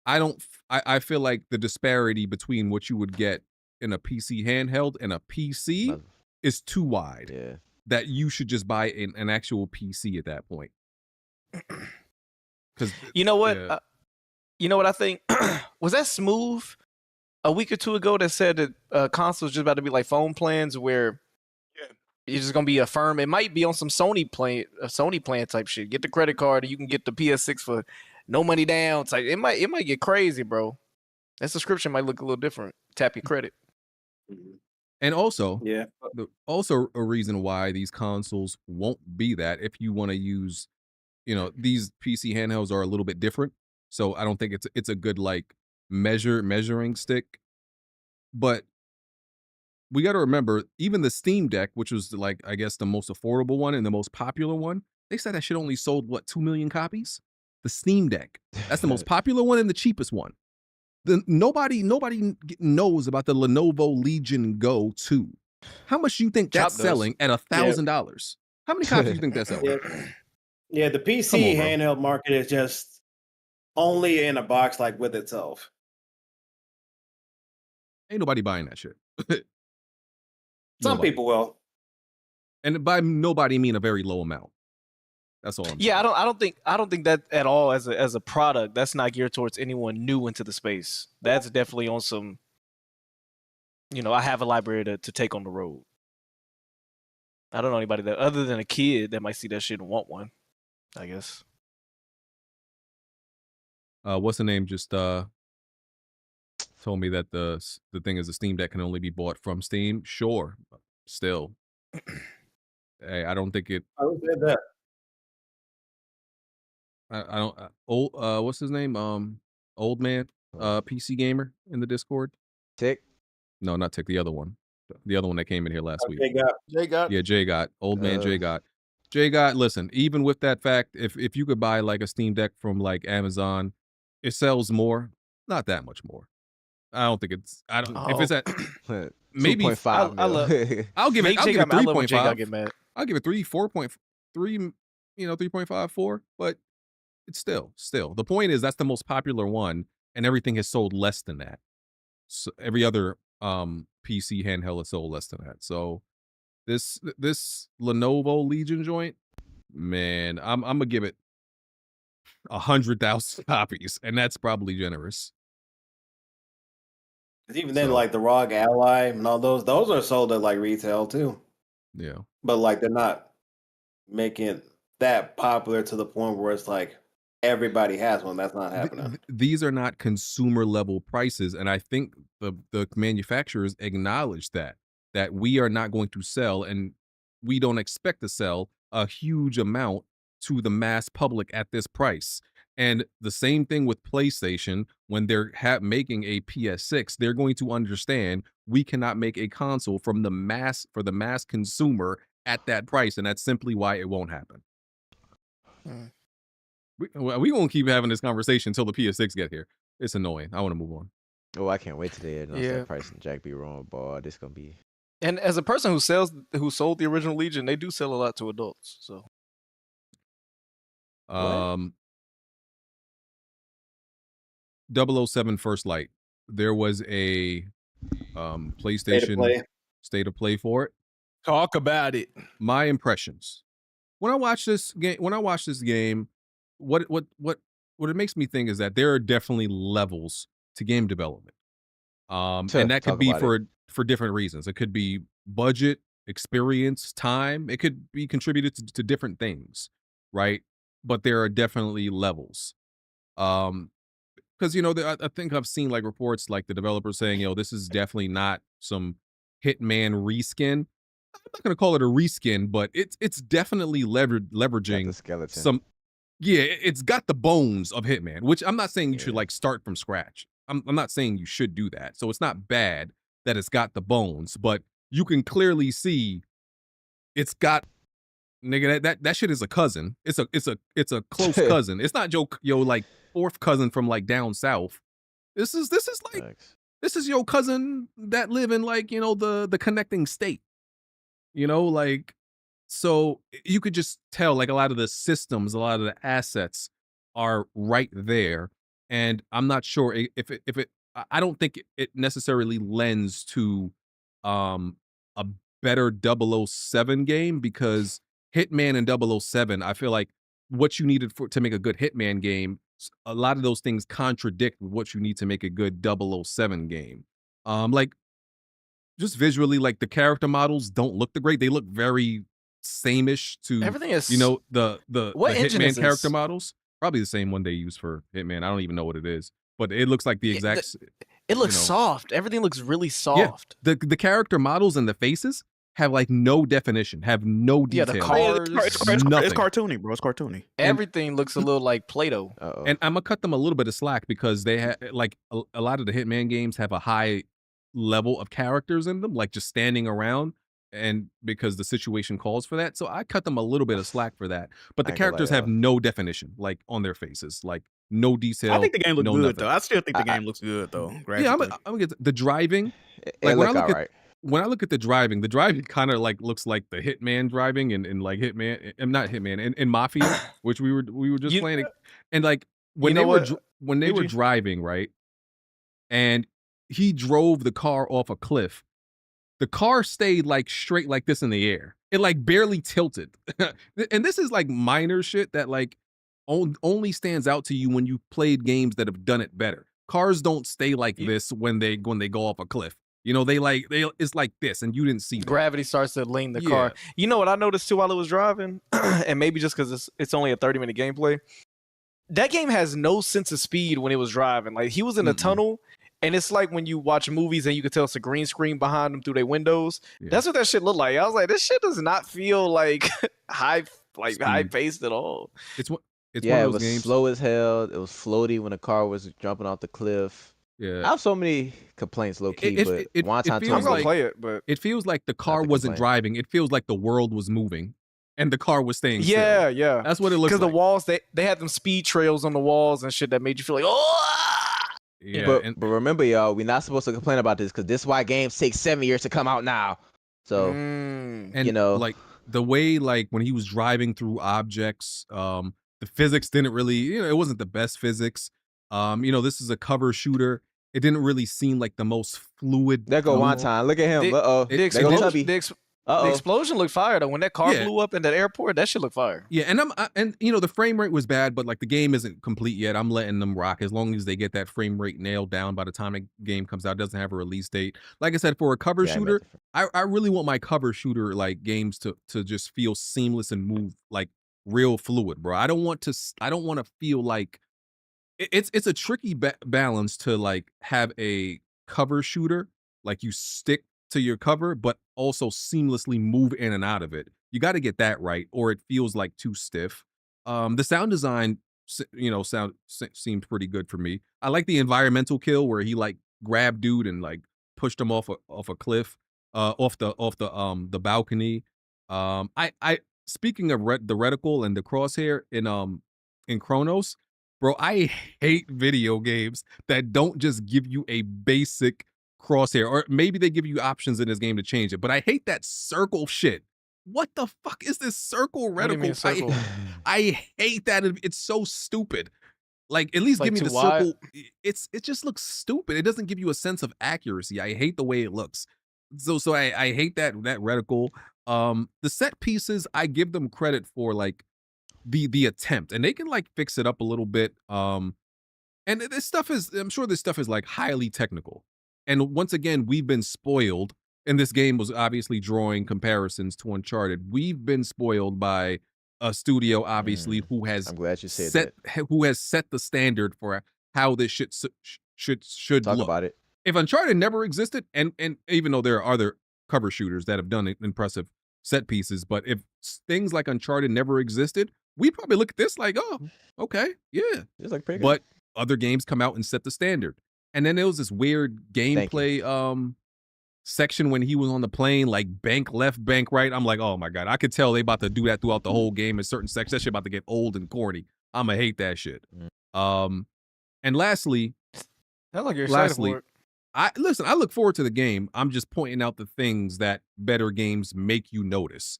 I feel like the disparity between what you would get in a PC handheld and a PC is too wide. Yeah. That you should just buy an actual PC at that point. Because You know what? Yeah. You know what I think? Was that Smooth a week or two ago that said that consoles just about to be like phone plans where it's just gonna be a firm. It might be on some Sony plan type shit. Get the credit card, and you can get the PS6 for no money down. It's like it might get crazy, bro. That subscription might look a little different. Tap your credit. and also Yeah. also a reason why these consoles won't be that if you want to use, these PC handhelds are a little bit different. So I don't think it's a good like measuring stick. But we got to remember, even the Steam Deck, which was like, I guess the most affordable one and the most popular one, they said that shit only sold 2 million copies. The Steam Deck, that's the most popular one and the cheapest one. Nobody knows about the Lenovo Legion Go 2. How much do you think that's Chop does. selling at $1,000? How many copies do you think that's selling? Yeah, the Come PC on, bro. handheld market is just only in a box like with itself. Ain't nobody buying that shit. Some Nobody. people will. And by nobody, I mean a very low amount. That's all I'm Yeah, saying. I don't think that at all as a product. That's not geared towards anyone new into the space. That's definitely on some. I have a library to take on the road. I don't know anybody that other than a kid that might see that shit and want one. I guess. What's the name? Just told me that the thing is the Steam Deck can only be bought from Steam. Sure, still, hey, I don't think it. I would say that. I don't. What's his name? Old man. PC gamer in the Discord. Tick. No, not Tick. The other one. The other one that came in here last week. Jay got. Yeah, Jay got. Old man Jay got. Jay got, listen, even with that fact, if you could buy like a Steam Deck from like Amazon, it sells more, not that much more. I don't think it's, I don't, if it's at maybe 2.5 I'll give it, I'll give it 3.5. Get mad. I'll give it 4.3, 3.5, 4, but it's still. The point is that's the most popular one, and everything has sold less than that. So every other PC handheld has sold less than that. So this Lenovo Legion joint, man, I'm gonna give it 100,000 copies, and that's probably generous. Even then, like the ROG Ally and all those are sold at like retail too. Yeah, but like they're not making it that popular to the point where it's like everybody has one. That's not happening. These are not consumer level prices, and I think the manufacturers acknowledge that we are not going to sell, and we don't expect to sell a huge amount to the mass public at this price. And the same thing with PlayStation, when they're making a PS6, they're going to understand we cannot make a console for the mass consumer at that price, and that's simply why it won't happen. We gonna keep having this conversation until the PS6 get here. It's annoying. I want to move on. Oh, I can't wait till they announce that price and Jack be wrong, boy. This gonna be. And as a person who sold the original Legion, they do sell a lot to adults. So, 007 First Light. There was a PlayStation State of Play for it. Talk about it. My impressions. When I watch this game, what it makes me think is that there are definitely levels to game development. And that could be for different reasons. It could be budget, experience, time. It could be contributed to different things, right? But there are definitely levels. Because I think I've seen like reports like the developers saying, this is definitely not some Hitman reskin. I'm not gonna call it a reskin, but it's definitely leveraging the skeleton. some. Yeah, it's got the bones of Hitman, which I'm not saying you should like start from scratch. I'm not saying you should do that. So it's not bad that it's got the bones, but you can clearly see it's got that shit is a cousin. It's a close cousin. It's not your like fourth cousin from like down south. This is like Thanks. This is your cousin that live in like the connecting state. Like, so you could just tell like a lot of the systems, a lot of the assets are right there. And I'm not sure if it I don't think it necessarily lends to a better 007 game, because Hitman and 007, I feel like what you needed to make a good Hitman game, a lot of those things contradict what you need to make a good 007 game. Like just visually, like the character models don't look the great. They look very sameish to everything is the what engine Hitman is character this? models. Probably the same one they use for Hitman. I don't even know what it is, but it looks like the exact. It looks soft. Everything looks really soft. Yeah, the character models and the faces have like no definition, have no detail. Yeah, the cars. It's cartoony, bro. It's cartoony. Everything looks a little like Play-Doh. And I'm gonna cut them a little bit of slack because they have like a lot of the Hitman games have a high level of characters in them, like just standing around, and because the situation calls for that. So I cut them a little bit of slack for that. But the characters have no definition, like on their faces, like no detail. I think the game looks good nothing. though. I still think the game looks good though. Yeah, I'm gonna get the driving. Like when I look at the driving kind of like looks like the Hitman driving in like Hitman, not Hitman, in Mafia, which we were just playing. And like when they were driving, right? And he drove the car off a cliff. The car stayed like straight like this in the air. It like barely tilted. And this is like minor shit that like only stands out to you when you played games that have done it better. Cars don't stay like this when they go off a cliff. It's like this, and you didn't see that. Gravity starts to lean the car. You know what I noticed too while it was driving, and maybe just because it's only a 30-minute gameplay. That game has no sense of speed when it was driving. Like he was in a tunnel, and it's like when you watch movies and you can tell it's a green screen behind them through their windows. Yeah. That's what that shit looked like. I was like, this shit does not feel like high paced at all. It's one of those games. Slow as hell. It was floaty when the car was jumping off the cliff. Yeah. I have so many complaints, low key, but one time feels like play it, but it feels like the car to wasn't complain. driving. It feels like the world was moving, and the car was staying still. yeah. That's what it looks Because like. the walls, they had them speed trails on the walls and shit that made you feel like, oh. Yeah, but remember, y'all, we're not supposed to complain about this because this is why games take 7 years to come out now. So and you know, like the way like when he was driving through objects, the physics didn't really, it wasn't the best physics. This is a cover shooter. It didn't really seem like the most fluid. there go one time. Look at him. The explosion looked fire though. When that car blew up in that airport, that shit looked fire. Yeah, and the frame rate was bad, but like the game isn't complete yet. I'm letting them rock as long as they get that frame rate nailed down by the time the game comes out. It doesn't have a release date. Like I said, for a cover shooter, I really want my cover shooter like games to just feel seamless and move like real fluid, bro. I don't want to feel like it's a tricky balance to like have a cover shooter like you stick to your cover but also seamlessly move in and out of it. You got to get that right or it feels like too stiff. The sound design seemed pretty good for me. I like the environmental kill where he like grabbed dude and like pushed him off a cliff, off the balcony. I speaking of the reticle and the crosshair in Cronos, bro, I hate video games that don't just give you a basic crosshair, or maybe they give you options in this game to change it, but I hate that circle shit. What the fuck is this circle reticle? Circle? I hate that. It's so stupid. Like, at least give me the circle. It just looks stupid. It doesn't give you a sense of accuracy. I hate the way it looks. So I hate that reticle. The set pieces, I give them credit for like the attempt, and they can like fix it up a little bit. And I'm sure this stuff is like highly technical. And once again, we've been spoiled. And this game was obviously drawing comparisons to Uncharted. We've been spoiled by a studio, obviously, who has I'm glad you said who has set the standard for how this should Talk look. about it. If Uncharted never existed, and even though there are other cover shooters that have done impressive set pieces, but if things like Uncharted never existed, we'd probably look at this like, oh, okay, yeah. It's like pretty good. But other games come out and set the standard. And then there was this weird gameplay section when he was on the plane, like bank left, bank right. I'm like, oh my God, I could tell they about to do that throughout the whole game in certain sections. That shit about to get old and corny. I'ma hate that shit. And lastly, Sounds like you're excited for it. I look forward to the game. I'm just pointing out the things that better games make you notice.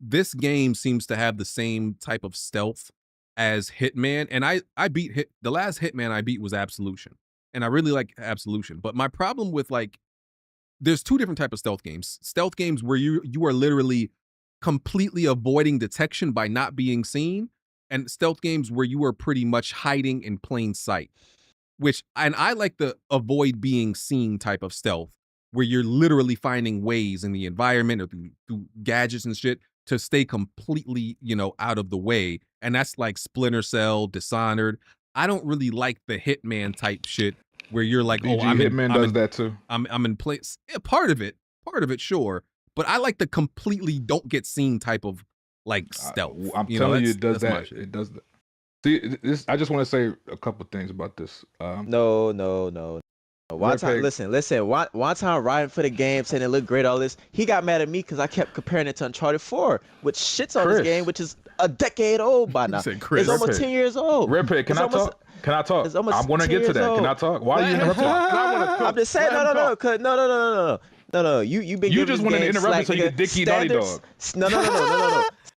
This game seems to have the same type of stealth as Hitman, and I beat the last Hitman I beat was Absolution, and I really like Absolution. But my problem with like, there's two different types of stealth games. Stealth games where you are literally completely avoiding detection by not being seen, and stealth games where you are pretty much hiding in plain sight. I like the avoid being seen type of stealth, where you're literally finding ways in the environment or through gadgets and shit to stay completely, out of the way. And that's like Splinter Cell, Dishonored. I don't really like the Hitman type shit where you're like, Hitman does that too. I'm in place. Yeah, part of it, sure. But I like the completely don't get seen type of like stealth. I'm telling you, it does that. It does that. See, I just want to say a couple things about this. No. One time, listen. One time, riding for the game, saying it looked great, all this. He got mad at me because I kept comparing it to Uncharted 4, which shits on this game, which is a decade old by now. It's almost 10 years old. Red Pig, can I talk? Can I talk? I want to get to that. Can I talk? Why are you interrupting? I'm just saying, no. You been you just want to interrupt me so you can dick eat Naughty Dog. No.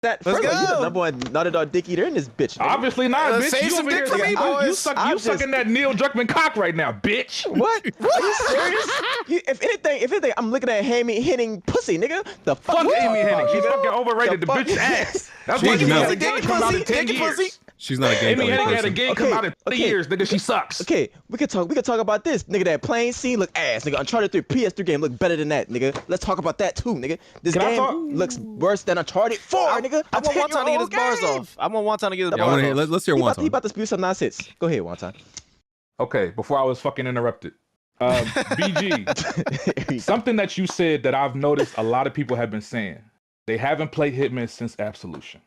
First of all, you the number one Naughty Dog dick eater in this bitch. Nigga. Obviously not, bitch. Save some dick for me, boys. You sucking that Neil Druckmann cock right now, bitch. What? Are you serious? If anything, I'm looking at Amy Henning pussy, nigga. The fuck Amy Henning. She's fucking overrated. The bitch ass. That's why She's you not. had a game come out in 10 years. She's not a game. Amy Henning had a game come out in 30 years, nigga. She sucks. Okay, we could talk about this, nigga. That plain scene look ass, nigga. Uncharted 3 PS3 game look better than that, nigga. Let's talk about that too, nigga. This game looks worse than Uncharted 4, nigga. I want Wonton to get his bars off. I want Wonton to get his bars off. Let's hear Wonton. He about to spew some nonsense. Go ahead, Wonton. Okay, before I was fucking interrupted. BG, something that you said that I've noticed a lot of people have been saying. They haven't played Hitman since Absolution.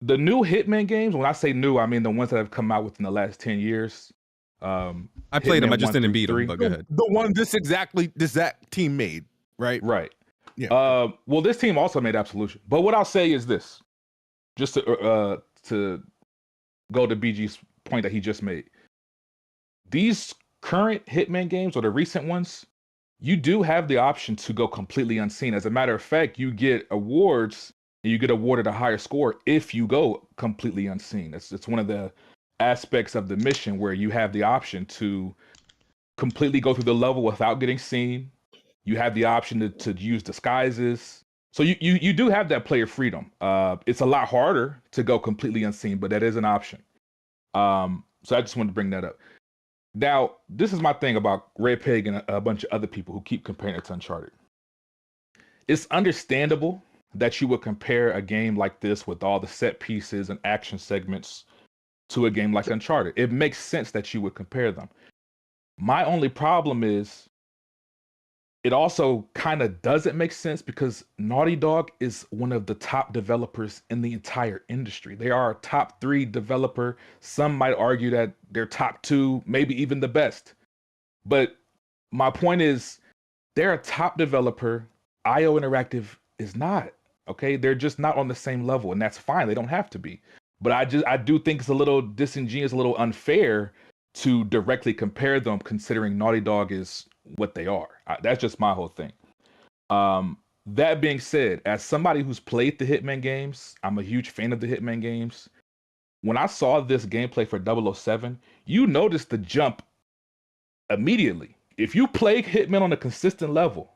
The new Hitman games, when I say new, I mean the ones that have come out within the last 10 years. I played them. I just didn't beat them. But go ahead. The one this team made, right? Right. Yeah. Well, this team also made Absolution. But what I'll say is this, just to go to BG's point that he just made. These current Hitman games, or the recent ones, you do have the option to go completely unseen. As a matter of fact, you get awards and you get awarded a higher score if you go completely unseen. It's one of the aspects of the mission where you have the option to completely go through the level without getting seen. You have the option to use disguises. So you do have that player freedom. It's a lot harder to go completely unseen, but that is an option. So I just wanted to bring that up. Now, this is my thing about Red Pig and a bunch of other people who keep comparing it to Uncharted. It's understandable that you would compare a game like this with all the set pieces and action segments to a game like Uncharted. It makes sense that you would compare them. My only problem is it also kind of doesn't make sense because Naughty Dog is one of the top developers in the entire industry. They are a top 3 developer. Some might argue that they're top 2, maybe even the best. But my point is, they're a top developer. IO Interactive is not. Okay, they're just not on the same level, and that's fine. They don't have to be. But I do think it's a little disingenuous, a little unfair to directly compare them, considering Naughty Dog is what they are. That's just my whole thing. That being said, as somebody who's played the Hitman games, I'm a huge fan of the Hitman games. When I saw this gameplay for 007, you noticed the jump immediately. If you play Hitman on a consistent level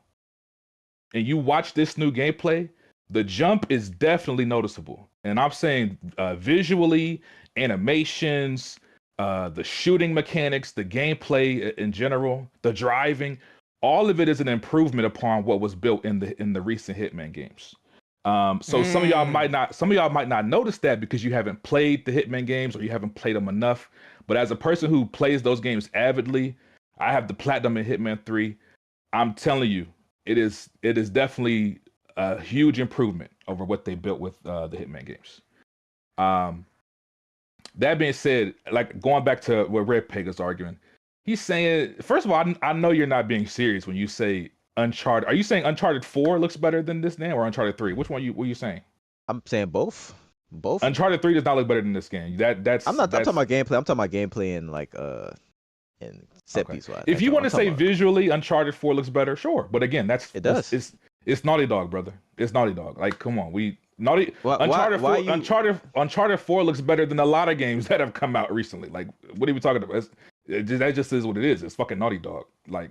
and you watch this new gameplay, the jump is definitely noticeable. And I'm saying visually, animations, the shooting mechanics, the gameplay in general, the driving, all of it is an improvement upon what was built in the recent Hitman games. So some of y'all might not notice that because you haven't played the Hitman games or you haven't played them enough. But as a person who plays those games avidly, I have the platinum in Hitman 3. I'm telling you, it is definitely a huge improvement over what they built with the Hitman games. That being said, like going back to what Red Pig is arguing, he's saying, first of all, I know you're not being serious when you say Uncharted. Are you saying Uncharted 4 looks better than this game or Uncharted 3? Which one were you saying? I'm saying both. Both. Uncharted 3 does not look better than this game. I'm talking about gameplay. I'm talking about gameplay and like and set piece wise. If you want to say visually Uncharted 4 looks better, sure. But again, it does. It's Naughty Dog, brother. It's Naughty Dog. Like, come on, Uncharted 4 looks better than a lot of games that have come out recently. Like, what are we talking about? That just is what it is. It's fucking Naughty Dog. Like,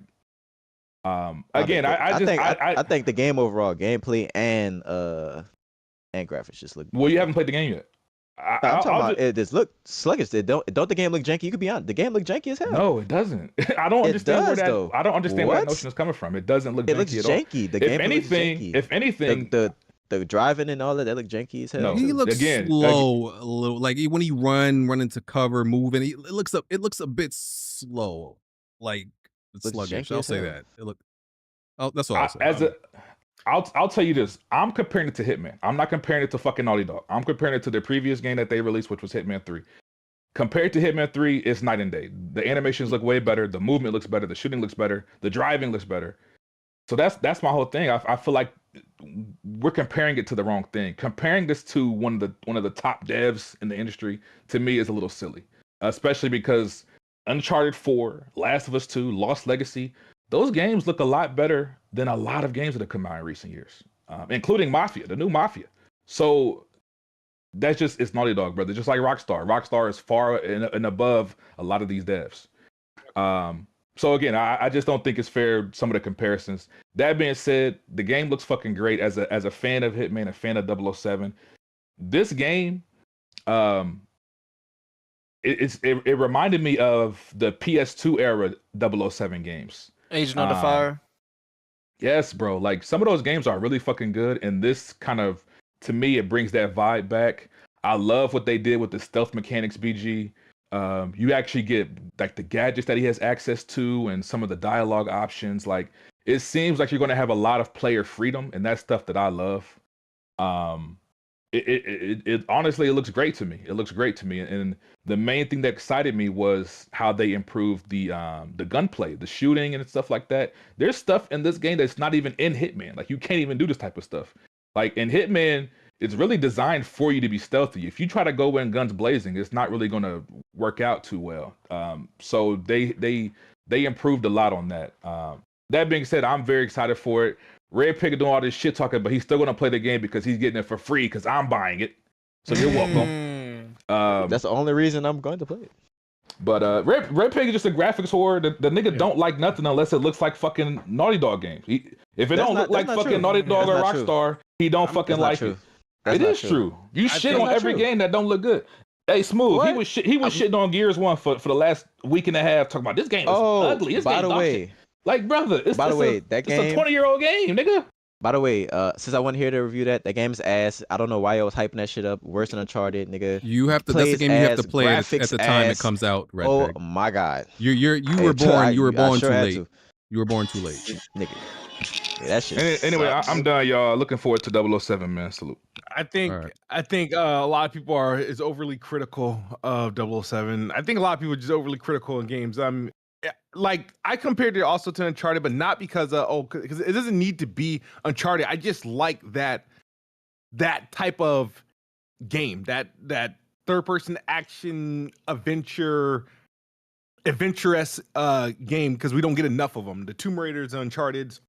again, I think the game overall, gameplay and graphics just look. Well, you haven't played the game yet. I'm talking about it. Just look sluggish. Don't the game look janky? You could be honest. The game look janky as hell. No, it doesn't. I don't understand where that. I don't understand where that notion is coming from. It doesn't look. It looks janky. The game looks janky. If anything, the driving and all that look janky as hell. No, he looks slow a little. Like when he run into cover, moving, it looks a bit slow. Like sluggish. I'll say that. That's what I'll say. I'll tell you this. I'm comparing it to Hitman. I'm not comparing it to fucking Naughty Dog. I'm comparing it to the previous game that they released, which was Hitman 3. Compared to Hitman 3, it's night and day. The animations look way better. The movement looks better. The shooting looks better. The driving looks better. So that's my whole thing. I feel like we're comparing it to the wrong thing. Comparing this to one of the top devs in the industry, to me, is a little silly. Especially because Uncharted 4, Last of Us 2, Lost Legacy, those games look a lot better than a lot of games that have come out in recent years, including Mafia, the new Mafia. So it's Naughty Dog, brother. Just like Rockstar. Rockstar is far and above a lot of these devs. So again, I just don't think it's fair, some of the comparisons. That being said, the game looks fucking great. As a fan of Hitman, a fan of 007, this game, it reminded me of the PS2 era 007 games. Agent of the Fire. Yes, bro. Like some of those games are really fucking good, and this kind of, to me, it brings that vibe back. I love what they did with the stealth mechanics, BG. You actually get like the gadgets that he has access to, and some of the dialogue options. Like it seems like you're going to have a lot of player freedom, and that's stuff that I love. it honestly, it looks great to me. It looks great to me, and the main thing that excited me was how they improved the gunplay, the shooting, and stuff like that. There's stuff in this game that's not even in Hitman. Like, you can't even do this type of stuff. Like, in Hitman, it's really designed for you to be stealthy. If you try to go in guns blazing, it's not really going to work out too well. So they improved a lot on that. That being said, I'm very excited for it. Red Pig doing all this shit talking, but he's still gonna play the game because he's getting it for free because I'm buying it. So you're welcome. That's the only reason I'm going to play it. But Red Pig is just a graphics whore. The nigga don't like nothing unless it looks like fucking Naughty Dog games. If it don't look like fucking Naughty Dog or Rockstar, he don't fucking like it. It is true. You shit on every game that don't look good. Hey, Smooth, What? he was shitting on Gears 1 for the last week and a half, talking about this game is ugly. This by game the way, shit. Like, brother, it's that it's game, a 20-year-old game, nigga. By the way, since I wasn't here to review that game's ass. I don't know why I was hyping that shit up. Worse than Uncharted, nigga. You have to. That's the game you have to play at the time it comes out. Red Oh Pig. my god. You were born. You were born sure too had late. to. You were born too late, nigga. Yeah, that shit. Anyway, I'm done, y'all. Looking forward to 007, man. Salute. I think a lot of people is overly critical of 007. I think a lot of people are just overly critical in games. Like, I compared it also to Uncharted, but not because because it doesn't need to be Uncharted. I just like that type of game, that third person action adventurous game, because we don't get enough of them. The Tomb Raiders and Uncharted's.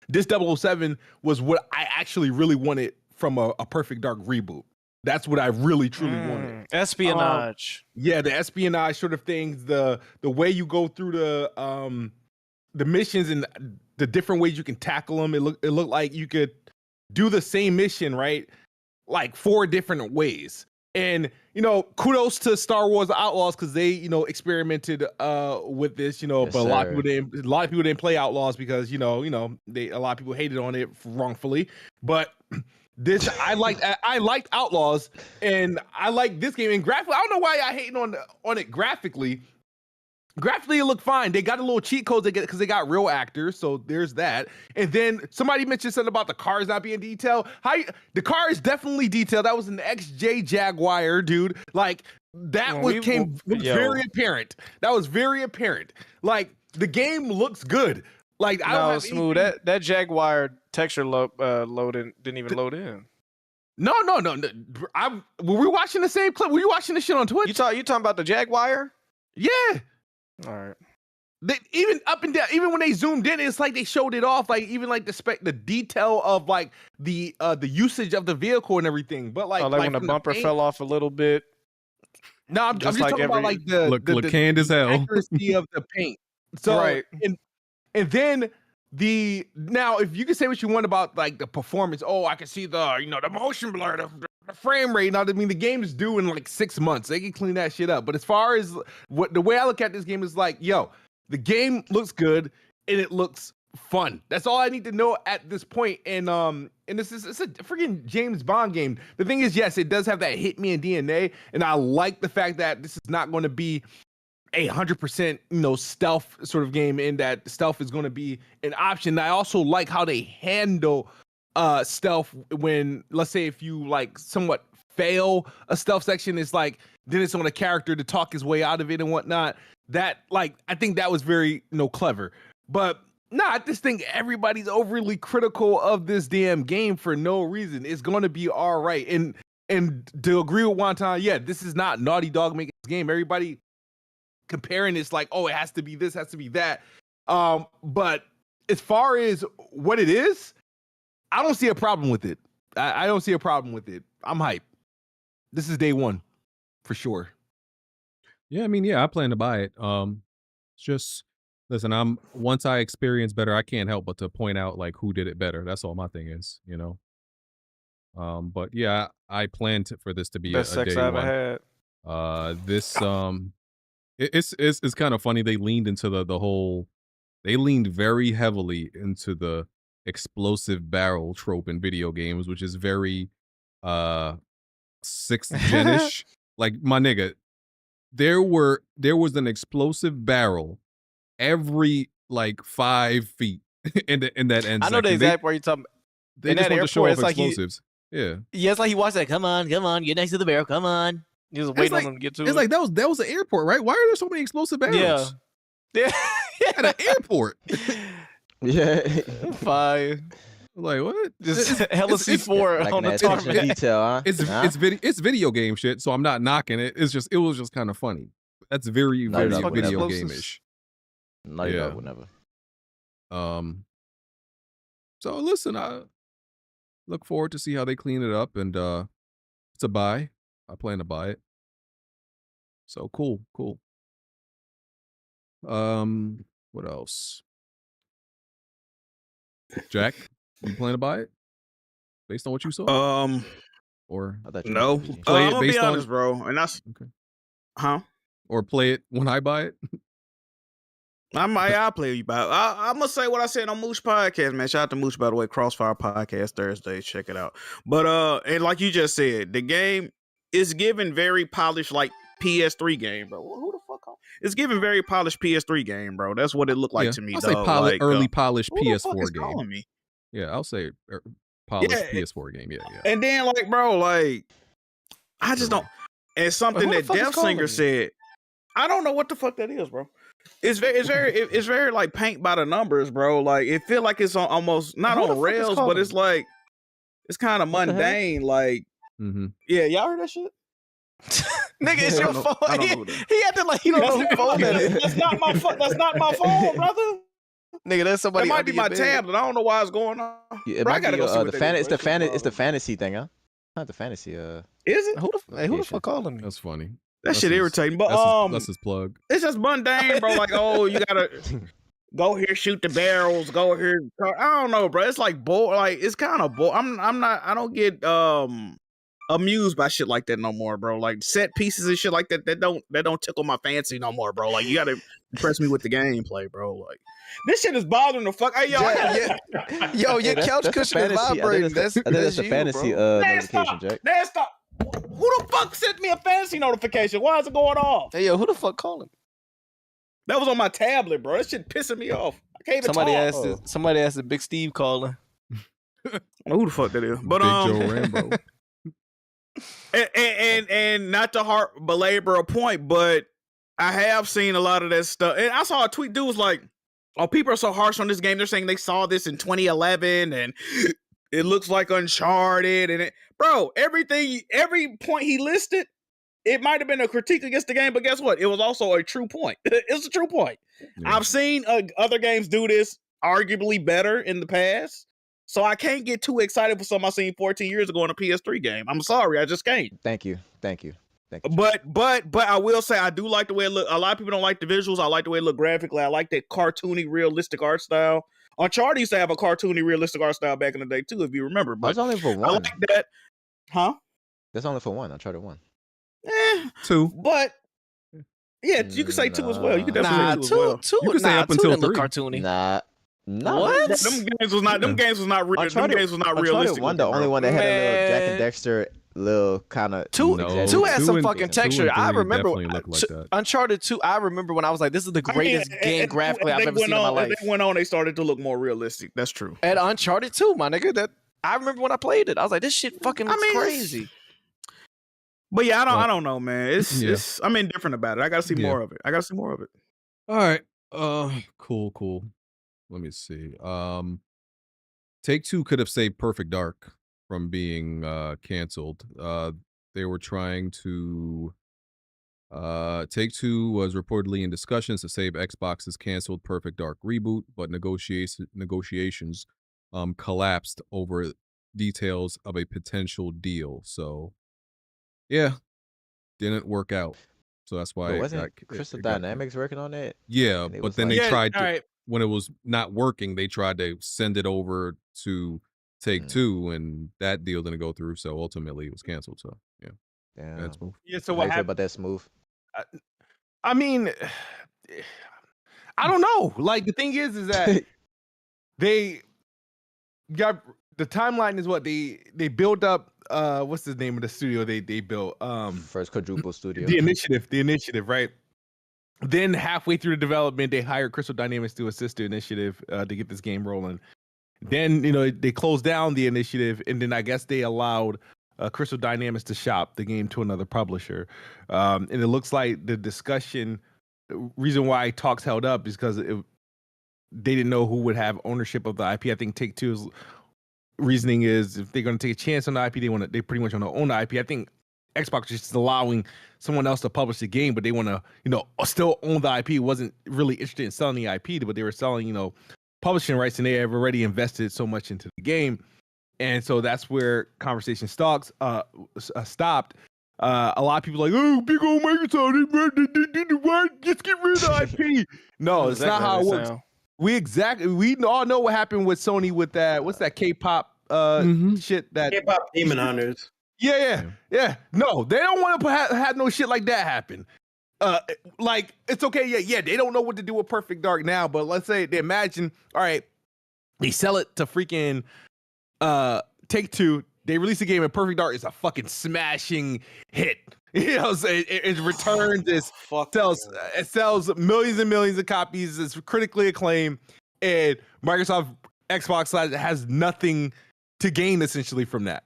This 007 was what I actually really wanted from a Perfect Dark reboot. That's what I really truly wanted. Espionage. Yeah, the espionage sort of things, the way you go through the missions and the different ways you can tackle them. It looked like you could do the same mission, right? Like 4 different ways. And, kudos to Star Wars Outlaws because they, experimented with this, but a lot of people didn't play Outlaws because, a lot of people hated on it wrongfully. But I liked Outlaws, and I like this game. And graphically, I don't know why I hating on it graphically. Graphically, it looked fine. They got a little cheat codes because they got real actors, so there's that. And then somebody mentioned something about the cars not being detailed. The car is definitely detailed. That was an XJ Jaguar, dude. Like, that was very apparent. That was very apparent. Like, the game looks good. Like, I don't have Smooth. That Jaguar texture loading didn't even load in. No. Were we watching the same clip? Were you watching this shit on Twitch? You talking about the Jaguar? Yeah. All right. Even up and down, even when they zoomed in, it's like they showed it off, like even like the detail of like the usage of the vehicle and everything. But like when the bumper fell off a little bit. No, I'm just talking about like the look canned as hell accuracy of the paint. So right. And then now if you can say what you want about like the performance, I can see the motion blur, the frame rate. Now, I mean, the game is due in like 6 months. They can clean that shit up. But as far as the way I look at this game is like, the game looks good and it looks fun. That's all I need to know at this point. And it's a freaking James Bond game. The thing is, yes, it does have that Hitman DNA, and I like the fact that this is not going to be 100% stealth sort of game, in that stealth is going to be an option. I also like how they handle stealth when, let's say, if you like somewhat fail a stealth section, it's like then it's on a character to talk his way out of it and whatnot. That, like, I think that was very clever. But I just think everybody's overly critical of this damn game for no reason. It's going to be all right. And to agree with Wonton, this is not Naughty Dog making this game. Everybody comparing it's like, it has to be this, has to be that. But as far as what it is, I don't see a problem with it. I don't see a problem with it. I'm hyped. This is day one for sure. Yeah, I mean, I plan to buy it. Just listen, once I experience better, I can't help but to point out like who did it better. That's all my thing is, But yeah, I plan for this to be best a sex day I ever one. had. This it's kind of funny. They leaned into they leaned very heavily into the explosive barrel trope in video games, which is very 6th gen-ish. Like, my nigga, there was an explosive barrel every like 5 feet in that end. I know the exact part you're talking about. They just want to show off explosives. Yeah. Yeah, it's like he watched that. Come on, get next to the barrel. Come on. He was waiting on him to get to it. It's like that was an airport, right? Why are there so many explosive barrels? Yeah. At an airport. Yeah. Fire. Like what? Just hella C4 Like on the attention to tarmac. detail, huh? It's video game shit, so I'm not knocking it. It was just kind of funny. That's very Naughty very Dog video would never. game-ish. Naughty Dog would never. So listen, I look forward to see how they clean it up, and it's a buy. I plan to buy it. So cool. What else? Jack, you plan to buy it based on what you saw? Or No. play I'm it gonna be based on honest, bro, and that's or play it when I buy it? I'll play you about. I'm gonna say what I said on Moosh Podcast, man. Shout out to Moosh, by the way. Crossfire Podcast Thursday. Check it out. But and like you just said, the game is given very polished, like PS3 game, bro. Who the fuck? It's given very polished PS3 game, bro. That's what it looked like to me. I'll say early polished PS4 game. Me? Yeah, I'll say polished PS4 game. Yeah. And then, like, bro, like, I just don't. And something Who the that fuck is Death calling Singer me? said, I don't know what the fuck that is, bro. It's very like paint by the numbers, bro. Like it feel like it's on almost not Who the on fuck is rails, calling but it's me? like it's kind of mundane. Like, yeah, y'all heard that shit? Nigga, it's your phone. I don't know who that is. He acted like he don't know who phone that is. That's not my phone. That's not my phone, brother. Nigga, that's somebody. It might under be my your bed. tablet. I don't know why it's going on. It Bro, I might gotta be go see what that is, bro. it's the fantasy thing, huh? Not the fantasy. Is it? Who the fuck calling me? That's funny. That shit irritating. But that's his plug. it's just mundane, bro. Like, oh, you gotta go here, shoot the barrels, go here. I don't know, bro. It's like like it's kind of I don't get amused by shit like that no more, bro. Like set pieces and shit like that that don't tickle my fancy no more, bro. Like you gotta impress me with the gameplay, bro. Like this shit is bothering the fuck. Hey, yo, Yo, your couch that's cushion a is fantasy. vibrating. I think that's a you, fantasy bro. notification, Jack. Man, stop. Who the fuck sent me a fantasy notification? Why is it going off? Hey, yo, who the fuck calling? That was on my tablet, bro. That shit pissing me off. I can't even talk. Somebody asked the Big Steve calling. I don't know who the fuck that is, but Big Joe Rambo. and not to belabor a point, but I have seen a lot of that stuff. And I saw a tweet. Dude was like, "Oh, people are so harsh on this game. They're saying they saw this in 2011 and it looks like Uncharted." And bro, every point he listed, it might have been a critique against the game, but guess what? It was also a true point. It's a true point. Yeah. I've seen other games do this arguably better in the past. So I can't get too excited for something I seen 14 years ago in a PS3 game. I'm sorry, I just can't. Thank you. But I will say I do like the way it look. A lot of people don't like the visuals. I like the way it look graphically. I like that cartoony, realistic art style. Uncharted used to have a cartoony, realistic art style back in the day too, if you remember. But that's only for one. I like that. Huh? That's only for one. Uncharted 1. 2. But yeah, you can say 2 as well. You can definitely say 2 as well. Two, you can say up until 3. Cartoony. Nah. What? Them games was not. Them games was not real. Them games was not realistic. Uncharted 1, the only one that had a little Jack and Dexter little kind of. Two had some fucking texture. I remember like that. Uncharted 2. I remember when I was like, "This is the greatest game graphically I've ever seen in my life." They went on. They started to look more realistic. That's true. And Uncharted 2, my nigga. That I remember when I played it. I was like, "This shit fucking looks crazy." But yeah, I don't know, man. It's I'm indifferent about it. I gotta see more of it. All right. Cool. Let me see. Take-Two could have saved Perfect Dark from being canceled. They were trying to Take-Two was reportedly in discussions to save Xbox's canceled Perfect Dark reboot, but negotiations collapsed over details of a potential deal. So yeah, didn't work out. So that's why wasn't Crystal Dynamics working on that? Yeah, but then like, they tried to, when it was not working, they tried to send it over to Take-Two, and that deal didn't go through. So ultimately, it was canceled. So yeah, that's smooth. Yeah. So what happened about that smooth? I mean, I don't know. Like the thing is that they got the timeline is what they built up. What's the name of the studio they built? First Quadruple Studio. The initiative, right? Then halfway through the development, they hired Crystal Dynamics to assist the initiative to get this game rolling. Then they closed down the initiative, and then I guess they allowed Crystal Dynamics to shop the game to another publisher. And it looks like the reason why talks held up is because they didn't know who would have ownership of the IP. I think Take-Two's reasoning is if they're going to take a chance on the IP, they pretty much want to own the IP. I think Xbox is just allowing someone else to publish the game, but they want to, still own the IP. Wasn't really interested in selling the IP, but they were selling, publishing rights, and they have already invested so much into the game. And so that's where conversation stopped. A lot of people are like, oh, big old Microsoft, just get rid of the IP. No, it's not how it works. We all know what happened with Sony with that. What's that K-pop shit? That K-pop Demon Hunters. Yeah. No, they don't want to have no shit like that happen. Like it's okay. Yeah. They don't know what to do with Perfect Dark now, but let's say they imagine. All right, they sell it to freaking Take-Two. They release the game, and Perfect Dark is a fucking smashing hit. It returns. It sells millions and millions of copies. It's critically acclaimed, and Microsoft Xbox has nothing to gain essentially from that,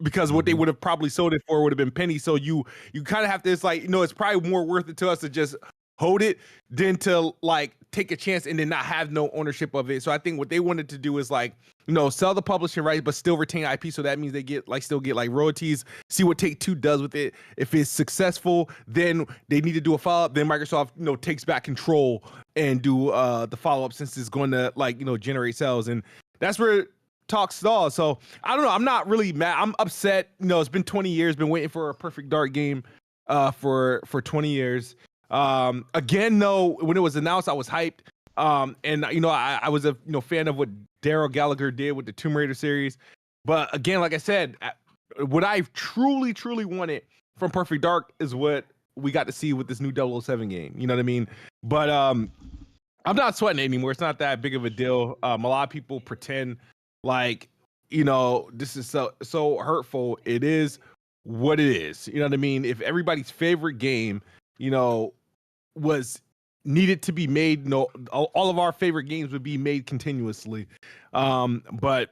because what they would have probably sold it for would have been pennies. So you kind of have to. It's like it's probably more worth it to us to just hold it than to like take a chance and then not have no ownership of it. So I think what they wanted to do is sell the publishing rights but still retain IP. So that means they still get royalties. See what Take-Two does with it. If it's successful, then they need to do a follow-up. Then Microsoft takes back control and do the follow-up, since it's going to generate sales. And that's where talk stall. So I don't know. I'm not really mad. I'm upset. It's been 20 years. Been waiting for a Perfect Dark game for 20 years. Again, though, when it was announced, I was hyped. And I was a fan of what Daryl Gallagher did with the Tomb Raider series. But again, like I said, what I truly wanted from Perfect Dark is what we got to see with this new 007 game. You know what I mean? But I'm not sweating it anymore. It's not that big of a deal. A lot of people pretend like this is so hurtful. It is what it is. You know what I mean? If everybody's favorite game was needed to be made, all of our favorite games would be made continuously. But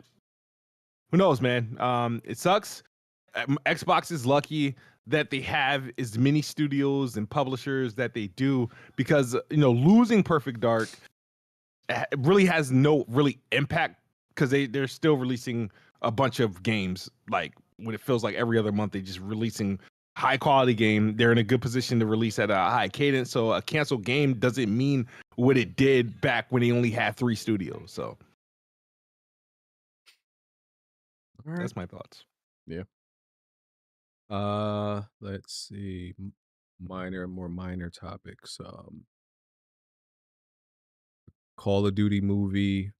who knows, man? It sucks. Xbox is lucky that they have as many studios and publishers that they do, because losing Perfect Dark really has no really impact, because they're still releasing a bunch of games. Like when it feels like every other month, they just releasing high quality game. They're in a good position to release at a high cadence. So a canceled game doesn't mean what it did back when they only had 3 studios. So that's my thoughts. Yeah. Let's see. More minor topics. Call of Duty movie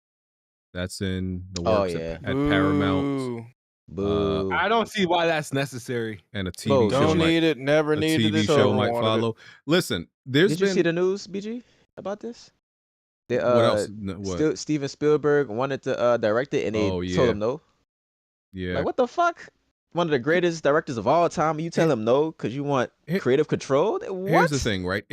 that's in the works at Paramount. Boo. I don't see why that's necessary. And a TV show. Don't need it. Never needed it. TV show might follow. Listen, Did you see the news, BG, about this? What else? What? Steven Spielberg wanted to direct it, and they told him no. Yeah. Like, what the fuck? One of the greatest directors of all time, you tell him no because you want creative control? What? Here's the thing, right?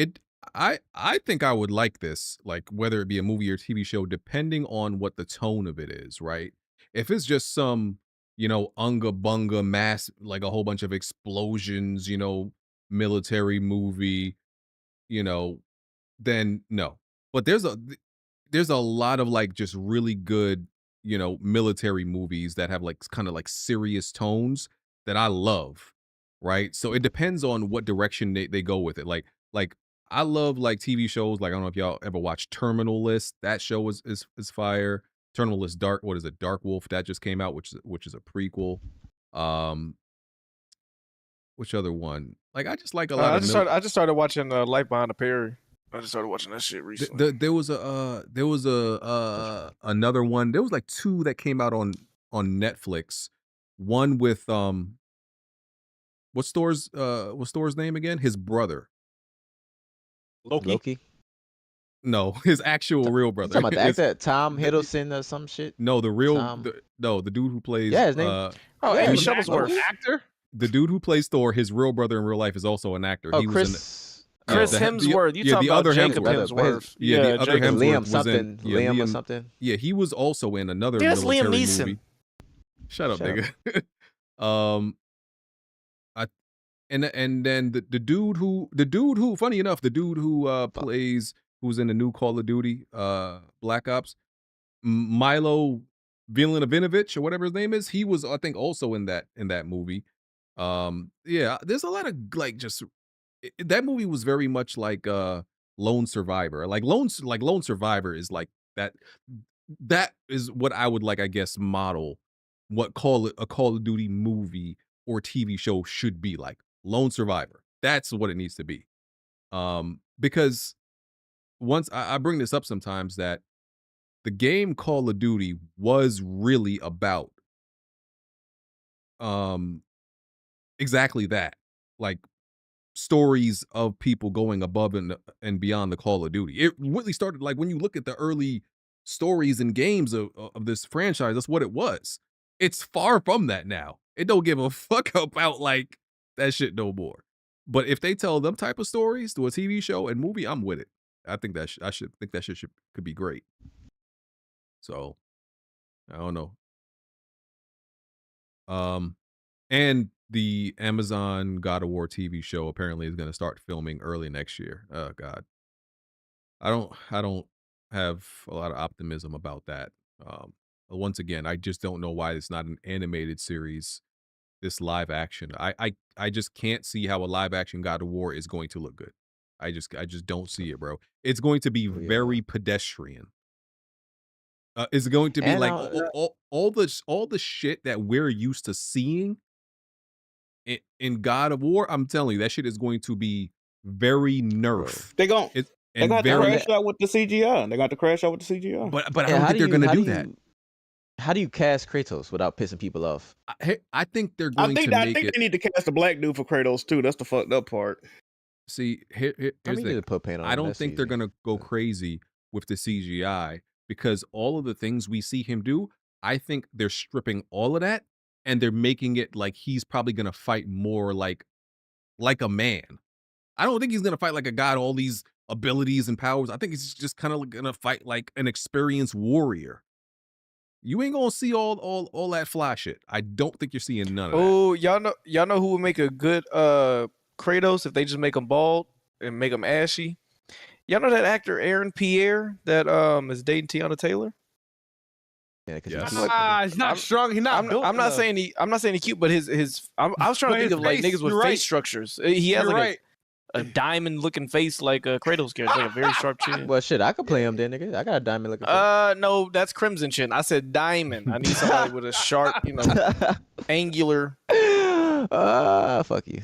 I think I would like this, like whether it be a movie or TV show, depending on what the tone of it is, right? If it's just some unga bunga mass, like a whole bunch of explosions, military movie, then no. But there's a lot of like just really good, military movies that have like kind of like serious tones that I love, right? So it depends on what direction they go with it. Like I love like TV shows. Like I don't know if y'all ever watched Terminal List. That show is fire. Terminal List Dark Wolf that just came out, which is a prequel. Which other one? Like I just like a lot of. I just started watching Life Behind the Perry. I just started watching that shit recently. There was another one. There was like 2 that came out on Netflix. One with what's Thor's name again? His brother. Loki. No, his actual real brother. Talking about the actor Tom Hiddleston or some shit. No, the dude who plays. Yeah, his name. Amy Shuttlesworth. Actor. The dude who plays Thor, his real brother in real life is also an actor. Oh, Chris. Chris Hemsworth. You talking the about other Jacob Hemsworth. Hemsworth? Yeah, the other Jacob. Hemsworth Liam was something. in, Liam or something. Yeah, he was also in another That's military Liam Neeson. movie. Shut up, Shut nigga. And then the dude who funny enough, the dude who who's in the new Call of Duty Black Ops, Milo Vilinovic or whatever his name is, he was I think also in that movie. Yeah, there's a lot of like just that movie was very much like Lone Survivor. Like Lone Survivor is like that is what I would like, I guess, model what a Call of Duty movie or TV show should be like. Lone Survivor. That's what it needs to be. Because once I bring this up sometimes that the game Call of Duty was really about exactly that. Like stories of people going above and beyond the Call of Duty. It really started like when you look at the early stories and games of this franchise, that's what it was. It's far from that now. It don't give a fuck about like that shit no more. But if they tell them type of stories to a TV show and movie, I'm with it. I think that could be great. So I don't know. And the Amazon God of War TV show apparently is going to start filming early next year. Oh God, I don't have a lot of optimism about that. Once again, I just don't know why it's not an animated series. This live action, I just can't see how a live action God of War is going to look good. I just don't see it, bro. It's going to be very pedestrian. It's going to be like all the shit that we're used to seeing in God of War. I'm telling you, that shit is going to be very nerf. They got to crash out with the CGI. They got to crash out with the CGI. But I don't think they're going to do that. How do you cast Kratos without pissing people off? I think they're going to make I think they need to cast a black dude for Kratos too. That's the fucked up part. See, here's the thing. I don't think they're going to go crazy with the CGI because all of the things we see him do, I think they're stripping all of that and they're making it like he's probably going to fight more like a man. I don't think he's going to fight like a god, all these abilities and powers. I think he's just kind of going to fight like an experienced warrior. You ain't gonna see all that fly shit. I don't think you're seeing none of that. Oh, y'all know who would make a good Kratos if they just make him bald and make him ashy? Y'all know that actor Aaron Pierre that is dating Tiana Taylor? Yeah, he's not strong. He's not. I'm not saying he cute, but his I was trying to think of like niggas with face structures. He has like a diamond looking face like a Kratos character, like a very sharp chin. Well, shit, I could play him then, nigga. I got a diamond looking face. No, that's Crimson Chin. I said diamond. I need somebody with a sharp, angular. Fuck you.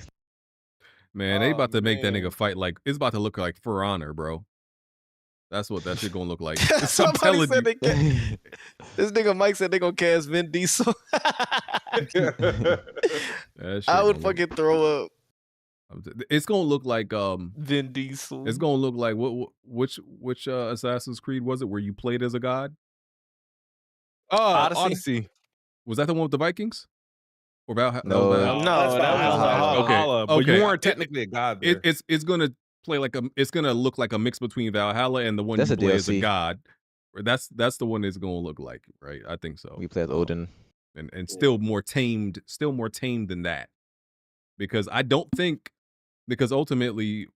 Man, they about to make that nigga fight like it's about to look like For Honor, bro. That's what that shit gonna look like. Somebody said this nigga Mike said they gonna cast Vin Diesel. I would fucking throw up. It's gonna look like Vin Diesel. It's gonna look like which Assassin's Creed was it where you played as a god? Odyssey. Was that the one with the Vikings? Or Valhalla? No, that was Valhalla. But you weren't technically a god there. It's gonna play like it's gonna look like a mix between Valhalla and the one you play as a god. That's the one it's gonna look like, right? I think so. We play as Odin. And still more tamed than that. Because I don't think because ultimately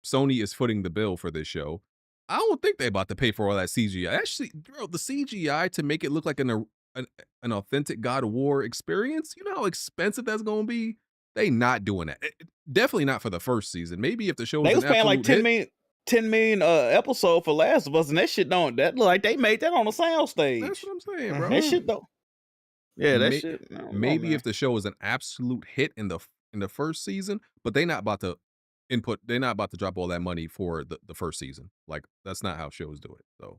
Sony is footing the bill for this show. I don't think they're about to pay for all that CGI. Actually, bro, the CGI to make it look like an authentic God of War experience, you know how expensive that's going to be? They not doing that. Definitely not for the first season. Maybe if the show was they was paying like 10 million episode for Last of Us, and that shit that look like they made that on a sound stage. That's what I'm saying, bro. That shit though. Yeah, that shit. Maybe if the show is an absolute hit in the first season, but they're not about to drop all that money for the first season. Like that's not how shows do it. So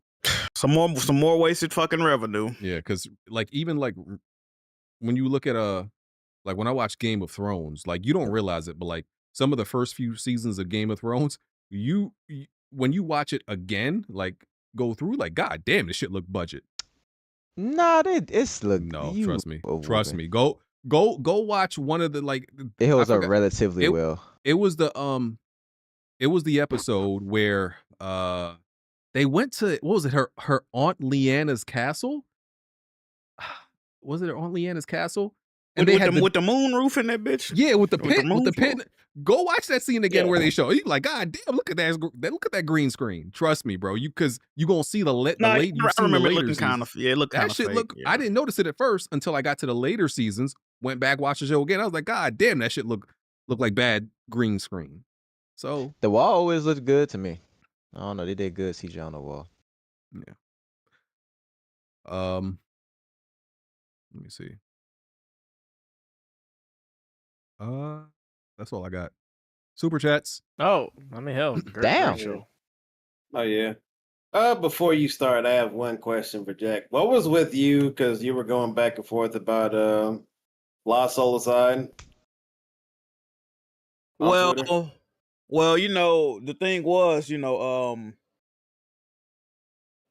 some more wasted fucking revenue. Yeah, because like even like when you look at like when I watch Game of Thrones, like you don't realize it, but like some of the first few seasons of Game of Thrones, when you watch it again, like go through, like god damn, this shit look budget. Nah, it's look. No, trust me. Go watch one of the like. It holds up relatively well. It was the It was the episode where they went to, what was it, her Aunt Leanna's castle? Was it her Aunt Leanna's castle? And with the moon roof in that bitch. Yeah, with the pit, moon with the pit. floor. Go watch that scene again where they show you like, God damn, look at that green screen. Trust me, bro. Because you gonna see the late. I remember it looking kind of. Yeah, it looked kind that of shit. fake. Look, yeah. I didn't notice it at first until I got to the later seasons. Went back, watched the show again. I was like, God damn, that shit look like bad green screen. So the wall always looked good to me. I don't know. They did good CGI on the wall. Yeah. Let me see. That's all I got. Super chats. Oh, I mean, hell, great, Damn. great show. Oh yeah. Before you start, I have one question for Jack. What was with you? Because you were going back and forth about Lost Soul Aside. Well, you know, the thing was, you know,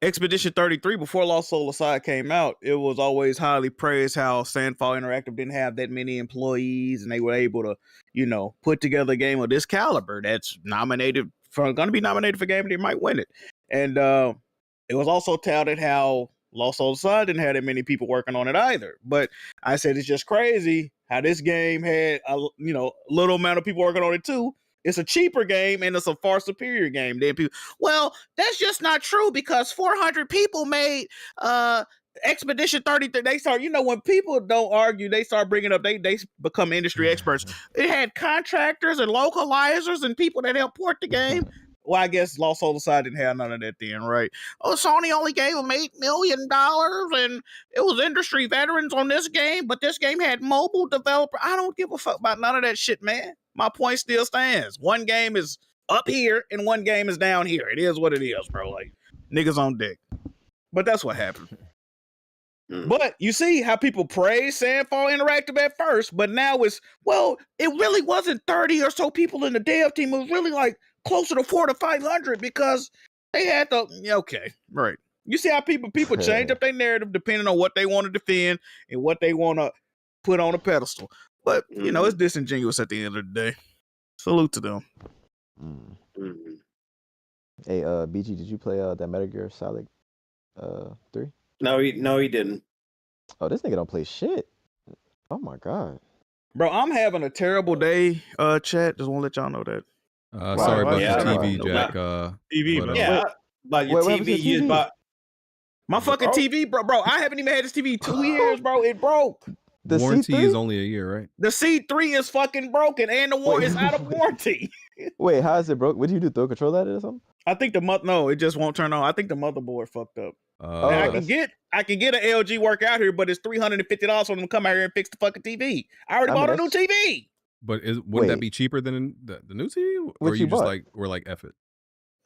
Expedition 33, before Lost Soul Aside came out, it was always highly praised how Sandfall Interactive didn't have that many employees and they were able to, you know, put together a game of this caliber that's going to be nominated for game, they might win it. And it was also touted how Lost Soul Aside didn't have that many people working on it either. But I said it's just crazy how this game had a little amount of people working on it too. It's a cheaper game and it's a far superior game than people. Well, that's just not true because 400 people made Expedition 33. They start, when people don't argue, they start bringing up, they become industry experts. It had contractors and localizers and people that helped port the game. Well, I guess Lost Soul Aside didn't have none of that then, right? Oh, Sony only gave them $8 million and it was industry veterans on this game, but this game had mobile developer. I don't give a fuck about none of that shit, man. My point still stands. One game is up here and one game is down here. It is what it is, bro. Like, niggas on deck. But that's what happened. But you see how people praise Sandfall Interactive at first, but now it really wasn't 30 or so people in the dev team. It was really like closer to 400 to 500 because they had right. You see how people change up their narrative depending on what they want to defend and what they want to put on a pedestal. But it's disingenuous at the end of the day. Salute to them. Hey, BG, did you play that Metal Gear Solid 3? No, he didn't. Oh, this nigga don't play shit. Oh my god, bro, I'm having a terrible day. Chat, just want to let y'all know that. Sorry about the TV, Jack. TV, but your TV you bought. My fucking TV, bro. I haven't even had this TV 2 years, bro. It broke. The warranty C3? Is only a year, right? The C3 is fucking broken, and the is out of warranty. Wait, how is it broke? What do you do? Throw control at it or something? I think no, it just won't turn on. I think the motherboard fucked up. I can get an LG work out here, but it's $350 for them to come out here and fix the fucking TV. I already bought a new TV. But wouldn't that be cheaper than the new TV? Or you just were like F it?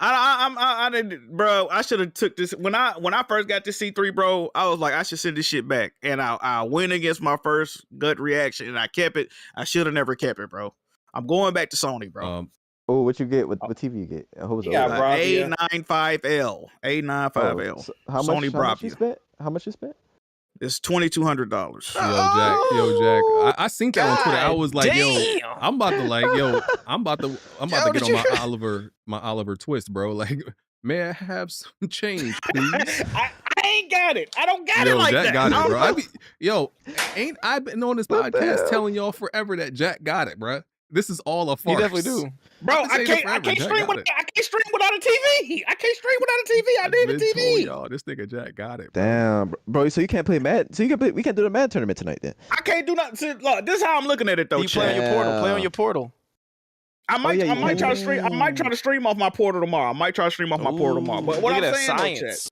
I didn't, bro. I should have took this when I first got this C3, bro. I was like, I should send this shit back, and I went against my first gut reaction, and I kept it. I should have never kept it, bro. I'm going back to Sony, bro. What you get? What TV you get? A95L. A95L. So how much? Sony Bravia. How much you spent? It's $2,200. Yo, Jack. I seen that on Twitter. I was like, I'm about to get on my Oliver Twist, bro. Like, may I have some change, please? I ain't got it. I don't got it like Jack that. Got it, bro. Ain't I been on this podcast telling y'all forever that Jack got it, bro? This is all a farce. You definitely do. Bro, I can't stream without a TV. I need a TV. Y'all, this nigga Jack got it. Bro. Damn, bro. So you can't play Madden. So we can't do the Madden tournament tonight then. I can't do nothing. See, look, this is how I'm looking at it though. You play on your portal. Play on your portal. I might try to stream. I might try to stream off my portal tomorrow. But what I'm saying, chat,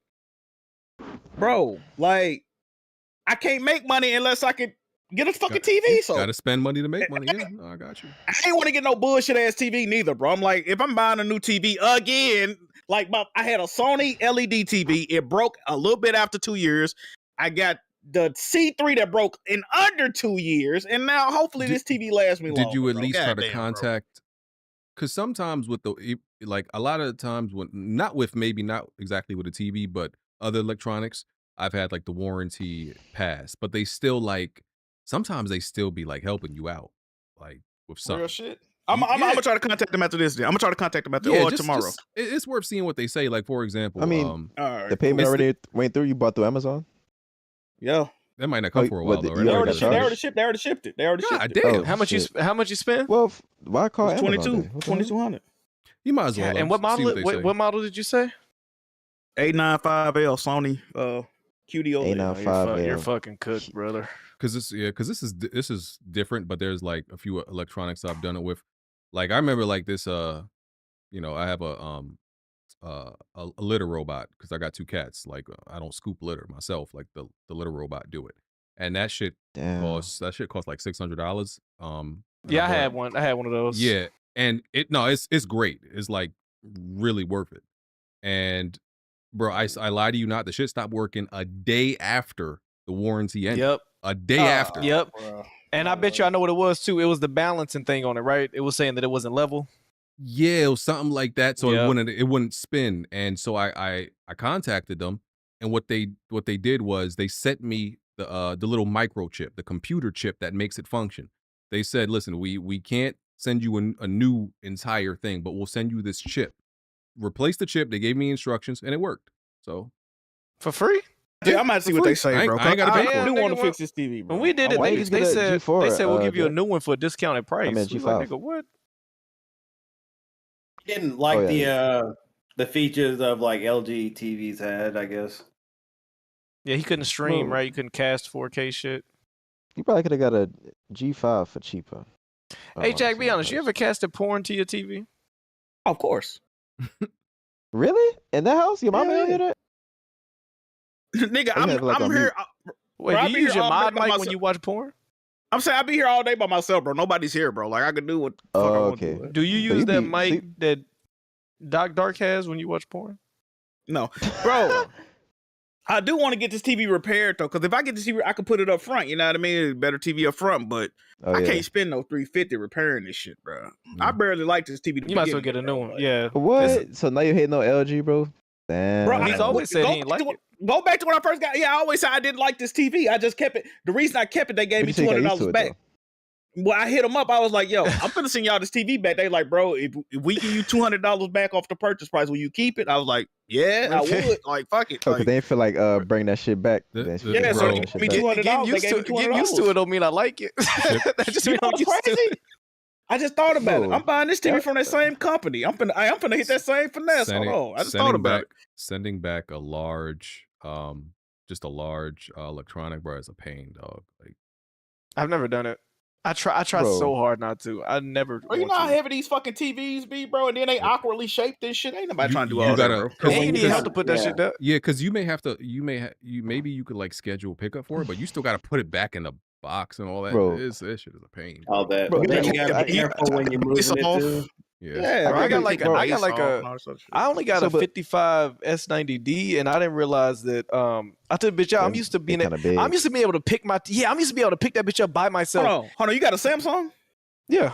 bro, like I can't make money unless I can get a fucking TV. So gotta spend money to make money. Yeah, no, I got you. I ain't want to get no bullshit ass TV neither, bro. I'm like, if I'm buying a new TV again, like I had a Sony LED TV. It broke a little bit after 2 years. I got the C3 that broke in under 2 years, and now hopefully this TV lasts me longer. Did you at least try to contact? Because sometimes with a lot of the times when not exactly with a TV, but other electronics, I've had like the warranty pass, but they still sometimes they still be like helping you out, like with something. Real shit. I'm gonna try to contact them after this. Then I'm gonna try to contact them after or tomorrow. It's worth seeing what they say. Like for example, I mean, Alright, the payment already went through. You bought through Amazon. Yeah. That might not come for a while though. Right? They already shipped it. They already shipped it. Damn. How much you spend? Well, why call It's Amazon? 2200. You might as well. And what model? What model did you say? 895L Sony QD OLED. 895L. You're fucking cooked, brother. Because this is different, but there's like a few electronics I've done it with. Like I remember like this I have a litter robot because I got 2 cats. Like I don't scoop litter myself. Like the litter robot do it, and that shit costs like $600. Yeah, I had one. I had one of those. Yeah, and it's great. It's like really worth it. And bro, I lie to you not. The shit stopped working a day after the warranty ended. Yep. A day after. Yep. And I bet you I know what it was too. It was the balancing thing on it, right? It was saying that it wasn't level. Yeah, it was something like that. So Yep. it wouldn't spin. And so I contacted them, and what they did was they sent me the little microchip, the computer chip that makes it function. They said, listen, we can't send you a new entire thing, but we'll send you this chip. Replace the chip. They gave me instructions, and it worked. So for free? Yeah, I might see what they say, bro. I ain't gotta pay for it. I do want to fix this TV, bro. When we did it, they said we'll give you a new one for a discounted price. I meant We G5. like, nigga, what? Didn't like the features of like LG TVs had, I guess. Yeah, he couldn't stream, right? You couldn't cast 4K shit. You probably could have got a G5 for cheaper. Hey, Jack, be honest. You ever casted porn to your TV? Of course. Really? In that house? Your mama did that? Nigga, I'm here. Wait, bro, do you use your mod mic when you watch porn? I'm saying I be here all day by myself, bro. Nobody's here, bro. Like I can do what the fuck I want to do. Do you use that mic that Doc Dark has when you watch porn? No, bro. I do want to get this TV repaired though, because if I get this TV, I can put it up front. You know what I mean? It's better TV up front, but I can't spend no $350 repairing this shit, bro. I barely like this TV. You might as well get a new one. Yeah. What? So now you're hating on LG, bro? Damn. Bro, He's always said he ain't like it. Go back to when I first got. Yeah, I always said I didn't like this TV. I just kept it. The reason I kept it, they gave me $200 back. Well, I hit them up. I was like, "Yo, I'm gonna send y'all this TV back." They like, "Bro, if we give you $200 back off the purchase price, will you keep it?" I was like, "Yeah, I would." Like, fuck it. Like, they didn't feel like bring that shit back. Yeah, so they gave me $200. Getting used to it don't mean I like it. That just means I'm used to it. I just thought about it. I'm buying this TV from that same company. I'm gonna hit that same finesse. Hold on. I just thought about it. Sending back a large, just a large electronic, bro, is a pain, dog. Like, I've never done it. I try so hard not to. I never. Bro, you know how heavy these fucking TVs be, bro, and then they awkwardly shaped this shit. Ain't nobody trying to do all that, bro. And you need help to put that shit down. Yeah, because you may have to. Maybe you could like schedule pickup for it, but you still got to put it back in the box and all that. Bro. This shit is a pain. All that. Bro, Then you gotta be careful when you're moving it too. Yeah, I only got a 55 S90D, and I didn't realize that. I took the bitch out. I'm used to being able to pick my. I'm used to be able to pick that bitch up by myself. Hold on. You got a Samsung? Yeah.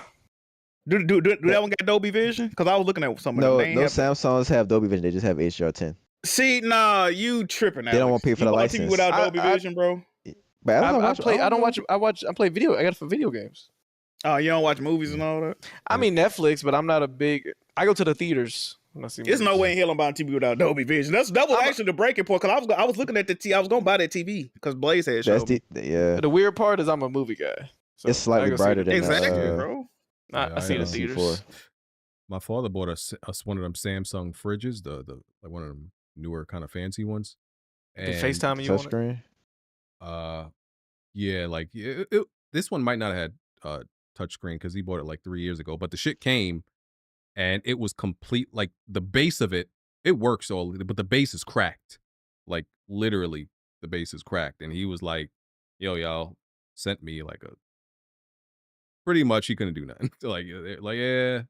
Do that one got Dolby Vision? Because I was looking at some of them. No Samsungs have Dolby Vision. They just have HDR10. See, nah, you tripping. They don't want to pay for the license. TV without Dolby Vision, bro. But I play video. I got it for video games. Oh, you don't watch movies and all that? I mean Netflix, but I'm not a big. I go to the theaters. There's no way in hell I'm buying TV without Dolby Vision. That was actually the breaking point, because I was looking at the TV. I was gonna buy that TV because Blaze had showed me. The weird part is I'm a movie guy. So it's slightly brighter than bro. I see the theaters. My father bought us one of them Samsung fridges, the like one of them newer kind of fancy ones. And FaceTime you on it? Yeah, like this one might not have had touchscreen because he bought it like 3 years ago, but the shit came and it was complete. Like the base of it works all, but the base is cracked. Like literally, the base is cracked, and he was like, "Yo, y'all sent me like a." Pretty much, he couldn't do nothing. like yeah,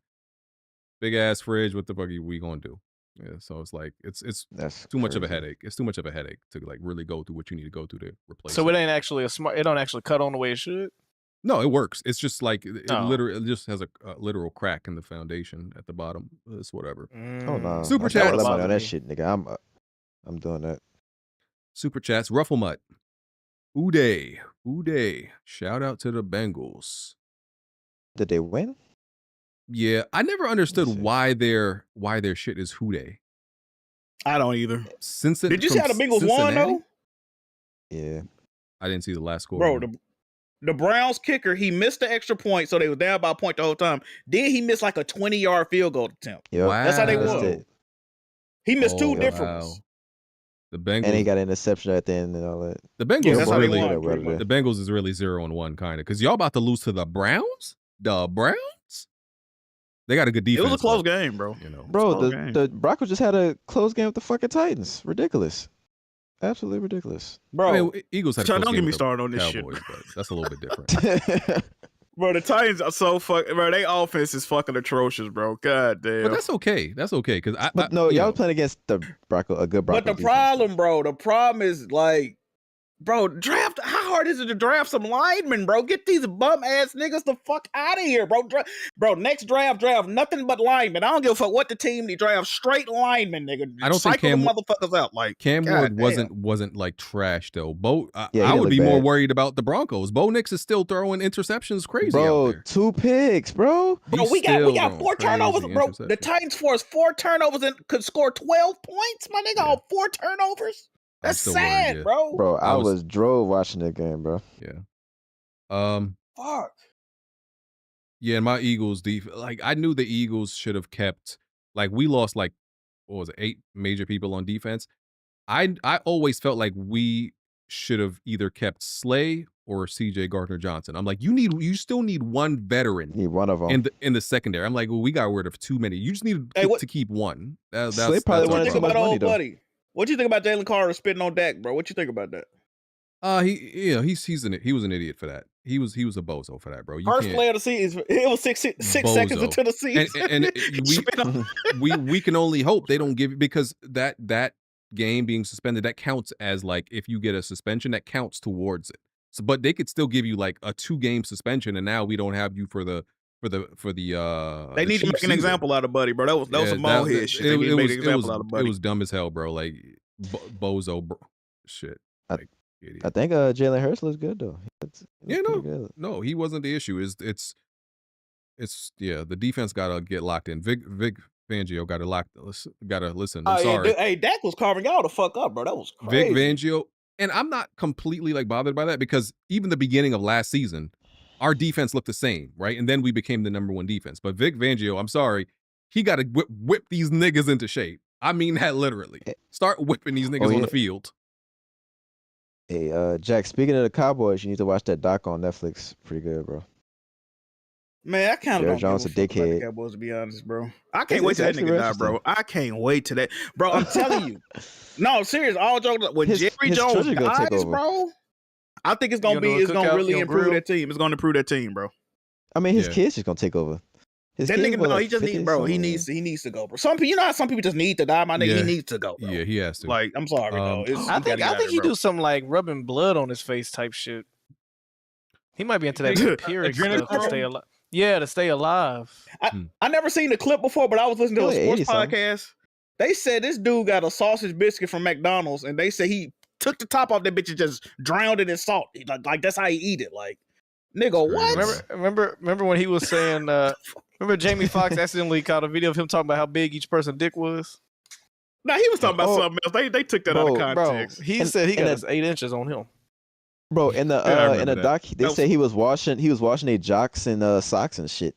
big ass fridge. What the fuck are we gonna do? Yeah, so it's like it's too much of a headache. It's too much of a headache to like really go through what you need to go through to replace. So it ain't actually it don't actually cut on the way it should. No, it works. It's just like it literally it just has a literal crack in the foundation at the bottom. It's whatever. Oh no, Super chats on that shit, nigga. I'm doing that. Super chats. Rufflemut. Uday. Shout out to the Bengals. Did they win? Yeah, I never understood see. why their shit is Houday. I don't either. Did you see how the Bengals won though? Yeah. I didn't see the last score. Bro, the Browns kicker, he missed the extra point, so they was down by a point the whole time. Then he missed like a 20-yard field goal attempt. Yep. Wow. That's how they Missed won. it. He missed two Oh, different wow. ones. The Bengals. And he got an interception at the end and all that. The Bengals Yeah, is that's how they really won, pretty much. the Bengals is really 0-1 kind of because y'all about to lose to the Browns. The Browns. They got a good defense. It was a close but, game, bro. You know, Bro, close game. the Broncos just had a close game with the fucking Titans. Ridiculous. Absolutely ridiculous. Bro, I mean, Eagles had. A Sean, close don't game get me with the started on this shit. Cowboys, but that's a little bit different. Bro, the Titans are so fucking. Bro, their offense is fucking atrocious, bro. God damn. But that's okay. That's okay because But no, y'all playing against the Broncos, a good Broncos. But the problem, bro, is like, bro, draft. How hard is it to draft some linemen, bro? Get these bum ass niggas the fuck out of here, bro. Bro, next draft nothing but linemen. I don't give a fuck what the team they draft. Straight linemen, nigga. I don't think Cycle Cam the motherfuckers out. Like Cam God Ward damn. wasn't like trash though. Bo, Yeah, I he would looked be more bad. worried about the Broncos. Bo Nix is still throwing interceptions crazy Bro, out there. 2 picks, bro. Bro, He's we got still 4 throwing turnovers, crazy bro. The interceptions. Titans forced 4 turnovers and could score 12 points, my nigga, on 4 turnovers. I'm That's still sad, worried, bro. Bro, I I was was- drove watching that game, bro. Yeah. Fuck. Yeah, and my Eagles like I knew the Eagles should have kept like we lost like what was it, 8 major people on defense. I always felt like we should have either kept Slay or CJ Gardner Johnson. I'm like, you still need one veteran Need one of them. in the secondary. I'm like, well, we got rid of too many. You just need to keep one. That's Slay probably that's our What you wanted think too much about problem. money, old though. buddy? What you think about Jalen Carter spitting on Dak, bro? What you think about that? He was an idiot for that. He was a bozo for that, bro. You First can't- play of the season. It was six Bozo. seconds into the season. and Spit on- we can only hope they don't give because that game being suspended that counts as like if you get a suspension that counts towards it. So, but they could still give you like a 2-game suspension, and now we don't have you for the. They the need to Chiefs make an either. example out of Buddy, bro. That was some mole head shit. They need to make an example out of Buddy. It was dumb as hell, bro. Like bozo, bro. Shit. Like, idiot. I think Jalen Hurts looks good though. Yeah, pretty good. No, he wasn't the issue. It's yeah, the defense gotta get locked in. Vic Fangio gotta listen. I'm sorry. Yeah, hey, Dak was carving y'all the fuck up, bro. That was crazy. Vic Fangio, and I'm not completely like bothered by that because even the beginning of last season, our defense looked the same, right? And then we became the number 1 defense. But Vic Fangio, I'm sorry, he got to whip these niggas into shape. I mean that literally. Start whipping these niggas on the field. Hey, Jack, speaking of the Cowboys, you need to watch that doc on Netflix. Pretty good, bro. Man, I kind of Jared don't Jones give a a fuck about the dickhead. Cowboys, to be honest, bro. I can't It's wait till that actually nigga die, interesting. bro. I can't wait till that. Bro, I'm telling you. No, serious. All jokes. When His Jerry Jones children gonna take dies, over. bro, I think it's gonna You gonna do a cookout? really You gonna improve grill? that team. It's gonna improve that team, bro. I mean, his Yeah. kids just gonna take over. His That kids nigga, were, no, like, he just 50 needs, bro. He something. needs to go, bro. Some people, you know how some people just need to die, my nigga. Yeah. He needs to go, bro. Yeah, he has to. Like, I'm sorry, bro. I think he do some like rubbing blood on his face type shit. He might be into that vampiric stuff to stay alive. Yeah, to stay alive. I never seen the clip before, but I was listening to a Really, sports 80-something. podcast. They said this dude got a sausage biscuit from McDonald's, and they said he took the top off that bitch and just drowned it in salt. Like that's how he eat it. Like, nigga, what? Remember when he was saying? Remember Jamie Foxx accidentally caught a video of him talking about how big each person's dick was. Nah, he was talking about something else. They took that out of Bro, context. He said he got his 8 inches on him. Bro, in the Yeah, I remember in the that. doc, they say he was washing their jocks and socks and shit.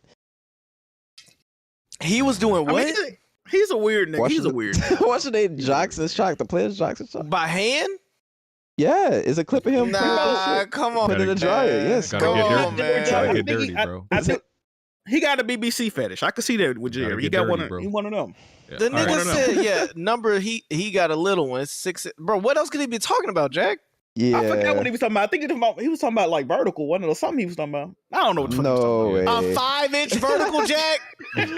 He was doing I what? mean, he's a weird nigga. He's a weird nigga. washing their jocks and socks, the players' jocks and socks. By hand? Yeah, it's a clip of him. Nah, come on. Put it in the dryer. Yes, Gotta Come get on, dirty. man. Gotta I get think dirty, bro. I think he got a BBC fetish. I could see that with Gotta Jerry. He get got dirty, bro. He one of them. Yeah. The All right. nigga said, yeah, number he got a little one. It's 6. Bro, what else could he be talking about, Jack? yeah. I forgot what he was talking about. I think he was talking about like vertical, one or something he was talking about. I don't know what the fuck he was No way. talking A 5-inch vertical, Jack? about.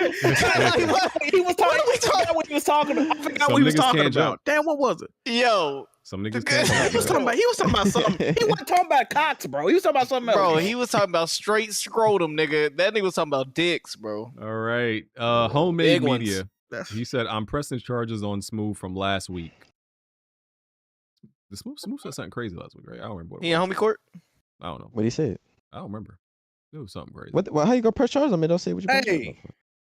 He was talking. I forgot what he was talking about. I forgot Some what he was niggas talking can't about. jump. Damn, what was it? Yo, Some niggas He can't. He was talking about something. He wasn't talking about cocks, bro. He was talking about something else. bro, he was talking about straight scrotum, nigga. That nigga was talking about dicks, bro. All right. Homemade Big ones. media. He said, I'm pressing charges on Smooth from last week. The Smooth said something crazy last week, right? I don't remember. What it He in was. homie court? I don't know. What he said? I don't remember. It was something crazy. What? Well, how you gonna press charges? I mean, don't say what you. Hey,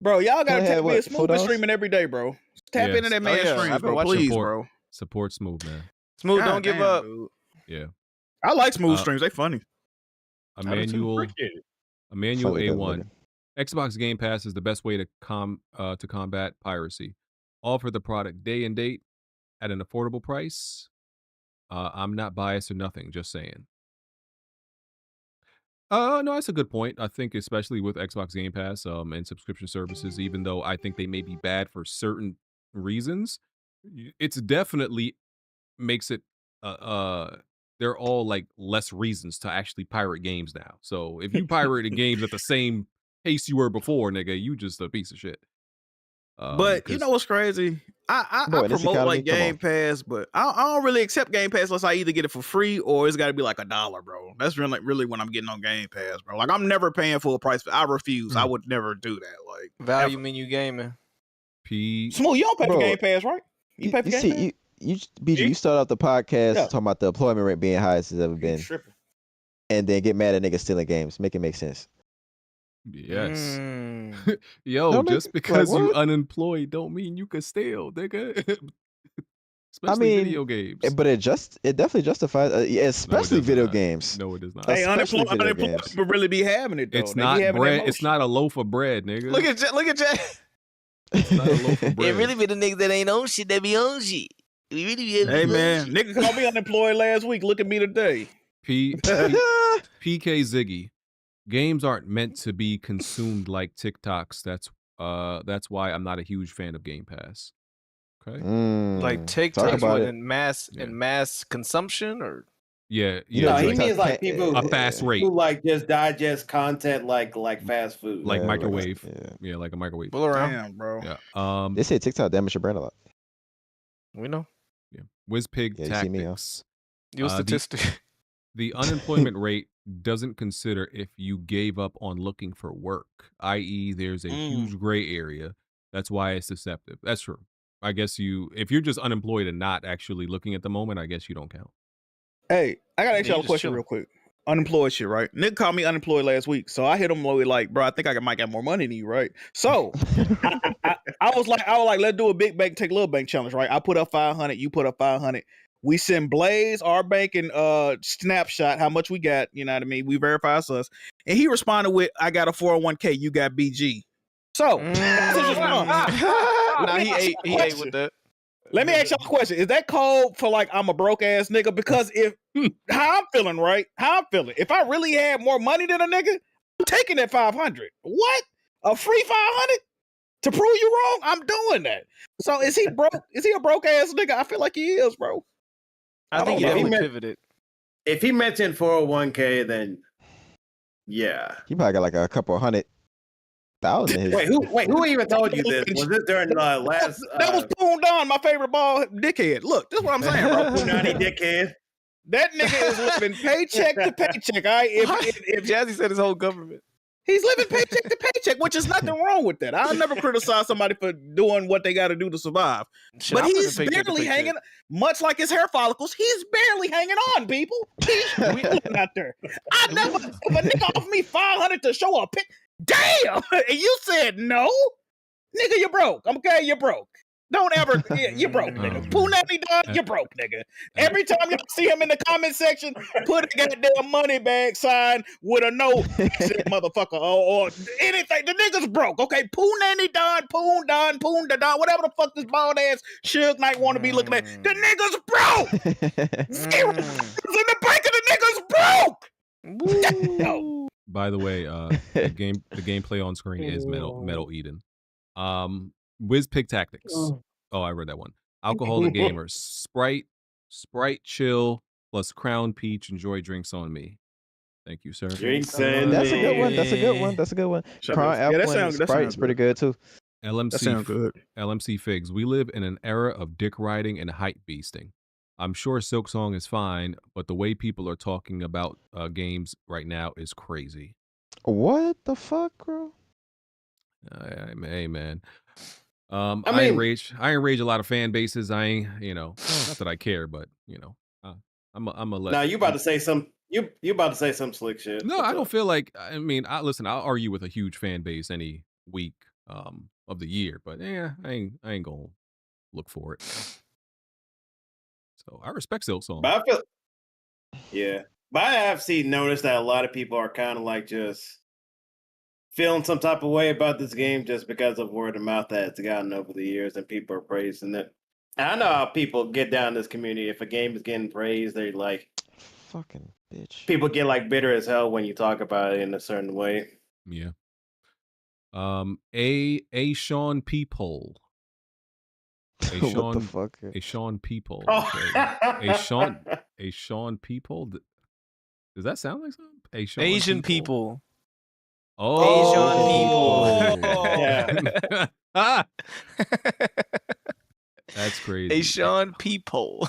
Bro, y'all gotta Had tap what, in. Smooth $4? been streaming every day, bro. Tap into that man yeah. streams, I've been bro. watching Please, support, bro. Support Smooth, man. Smooth, God don't give damn, up. dude. Yeah. I like Smooth Uh, streams. They funny. Emmanuel Appreciate it. Emmanuel Funny, A1. Xbox Game Pass is the best way to combat piracy. Offer the product day and date at an affordable price. I'm not biased or nothing, just saying. No, that's a good point. I think especially with Xbox Game Pass and subscription services, even though I think they may be bad for certain reasons, it's definitely makes it they're all like less reasons to actually pirate games now. So if you pirated games at the same pace you were before, nigga, you just a piece of shit. But you know what's crazy? I Bro, in this promote economy, like come Game on. Pass, but I don't really accept Game Pass unless I either get it for free or it's got to be like $1, bro. That's really when I'm getting on Game Pass, bro. Like I'm never paying full price. I refuse. I would never do that. Like Value ever. menu gaming. Smooth, you don't pay for Bro, Game Pass, right? You pay for Game Pass? you BG, you start off the podcast Yeah. talking about the employment rate being highest it's ever You been, tripping. and then get mad at niggas stealing games. Make it make sense. Yes. Mm. Yo, No, just nigga, because like, you what? unemployed don't mean you can steal, nigga. I Especially mean, video games. But it definitely justifies, especially does video not. games. No, it does not. Hey, Especially unemployed video people games. really be having it though. It's They not be having bread. that It's not a loaf of bread, nigga. Look at Jack. It's not a loaf of bread. It really be the niggas that ain't on shit that be on shit. We really be Hey on man, shit. nigga called me unemployed last week. Look at me today. PK Ziggy. Games aren't meant to be consumed like TikToks. That's why I'm not a huge fan of Game Pass. Okay. Like Talk TikTok about it. in mass consumption, or Yeah. You No, know, he TikTok means like can't- people A fast rate. who like just digest content like fast food. Like Yeah, microwave. yeah. Yeah, like a microwave. pull around. Damn, bro. Yeah. They say TikTok damage your brand a lot. We know. Yeah. Whizpig Yeah, you see me, huh? tactics. Your The- statistic. The unemployment rate doesn't consider if you gave up on looking for work, i.e., there's a huge gray area. That's why it's deceptive. That's true. I guess if you're just unemployed and not actually looking at the moment, I guess you don't count. Hey, I gotta ask Yeah, y'all you a just question chilling. real quick. Unemployed shit, right? Nick called me unemployed last week, so I hit him with like, bro, I think I might got more money than you, right? So I was like, let's do a big bank, take a little bank challenge, right? I put up 500, you put up 500. We send Blaze our banking snapshot, how much we got, you know what I mean? We verify us. And he responded with, I got a 401k, you got BG. So that's his response. Nah, he ate with that. Let me ask y'all a question. Is that code for like I'm a broke ass nigga? Because if how I'm feeling, right? How I'm feeling. If I really had more money than a nigga, I'm taking that 500. What? A free 500? To prove you wrong? I'm doing that. So is he broke? Is he a broke ass nigga? I feel like he is, bro. I think he don't know. definitely pivoted. If he mentioned 401k, then yeah. He probably got like a couple $100,000 in his. Wait, who even told you this? Was this during last? That was Poon Don, my favorite ball dickhead. Look, this is what I'm saying, bro. Punani dickhead. That nigga is living paycheck to paycheck. All right, if Jazzy said his whole government. he's living paycheck to paycheck, which is nothing wrong with that. I'll never criticize somebody for doing what they got to do to survive. Shit, But I'm living he's paycheck to barely paycheck. hanging, much like his hair follicles, he's barely hanging on, people. He's living out there. I never, if a nigga offered me 500 to show a pic, damn, and you said no? Nigga, you're broke. Okay, you're broke. Don't ever, you're broke, nigga. Punani Don, you're broke, nigga. Every time you see him in the comment section, put a goddamn money bag sign with a note, said motherfucker, or anything. The nigga's broke, okay? Punani Don, Poon da Don, whatever the fuck this bald ass Suge Knight want to be looking at. The nigga's broke. Zero in the bank of the nigga's broke. No. By the way, the gameplay on screen is Metal Eden. Whizpig Tactics. Oh, I read that one. Alcoholic Gamers. Sprite Chill plus Crown Peach. Enjoy drinks on me. Thank you, sir. Drinks That's a good one. That's a good one. That's a good one. Crown Yeah, that Apple and sounds- that Sprite's sounds pretty good too. That sounds good. LMC Figs. We live in an era of dick riding and hype beasting. I'm sure Silksong is fine, but the way people are talking about games right now is crazy. What the fuck, bro? Hey, man. I I mean- enrage a lot of fan bases. I ain't, not that I care, but I'm a let. Now you about to say some. You about to say some slick shit. No, What's I don't up? feel like. I mean, listen. I'll argue with a huge fan base any week. of the year. But yeah, I ain't gonna look for it. So I respect Silksong. But I feel, yeah. But I have noticed that a lot of people are kind of like just feeling some type of way about this game just because of word of mouth that it's gotten over the years and people are praising it. And I know how people get down in this community. If a game is getting praised, they're like, fucking bitch. People get like bitter as hell when you talk about it in a certain way. Yeah. A Sean Peephole. What the fuck? A Sean Peephole. Oh. A Sean Peephole. Does that sound like something? A Sean Asian people. Oh, Asian people. Yeah. Ah! That's crazy. A Sean Peephole.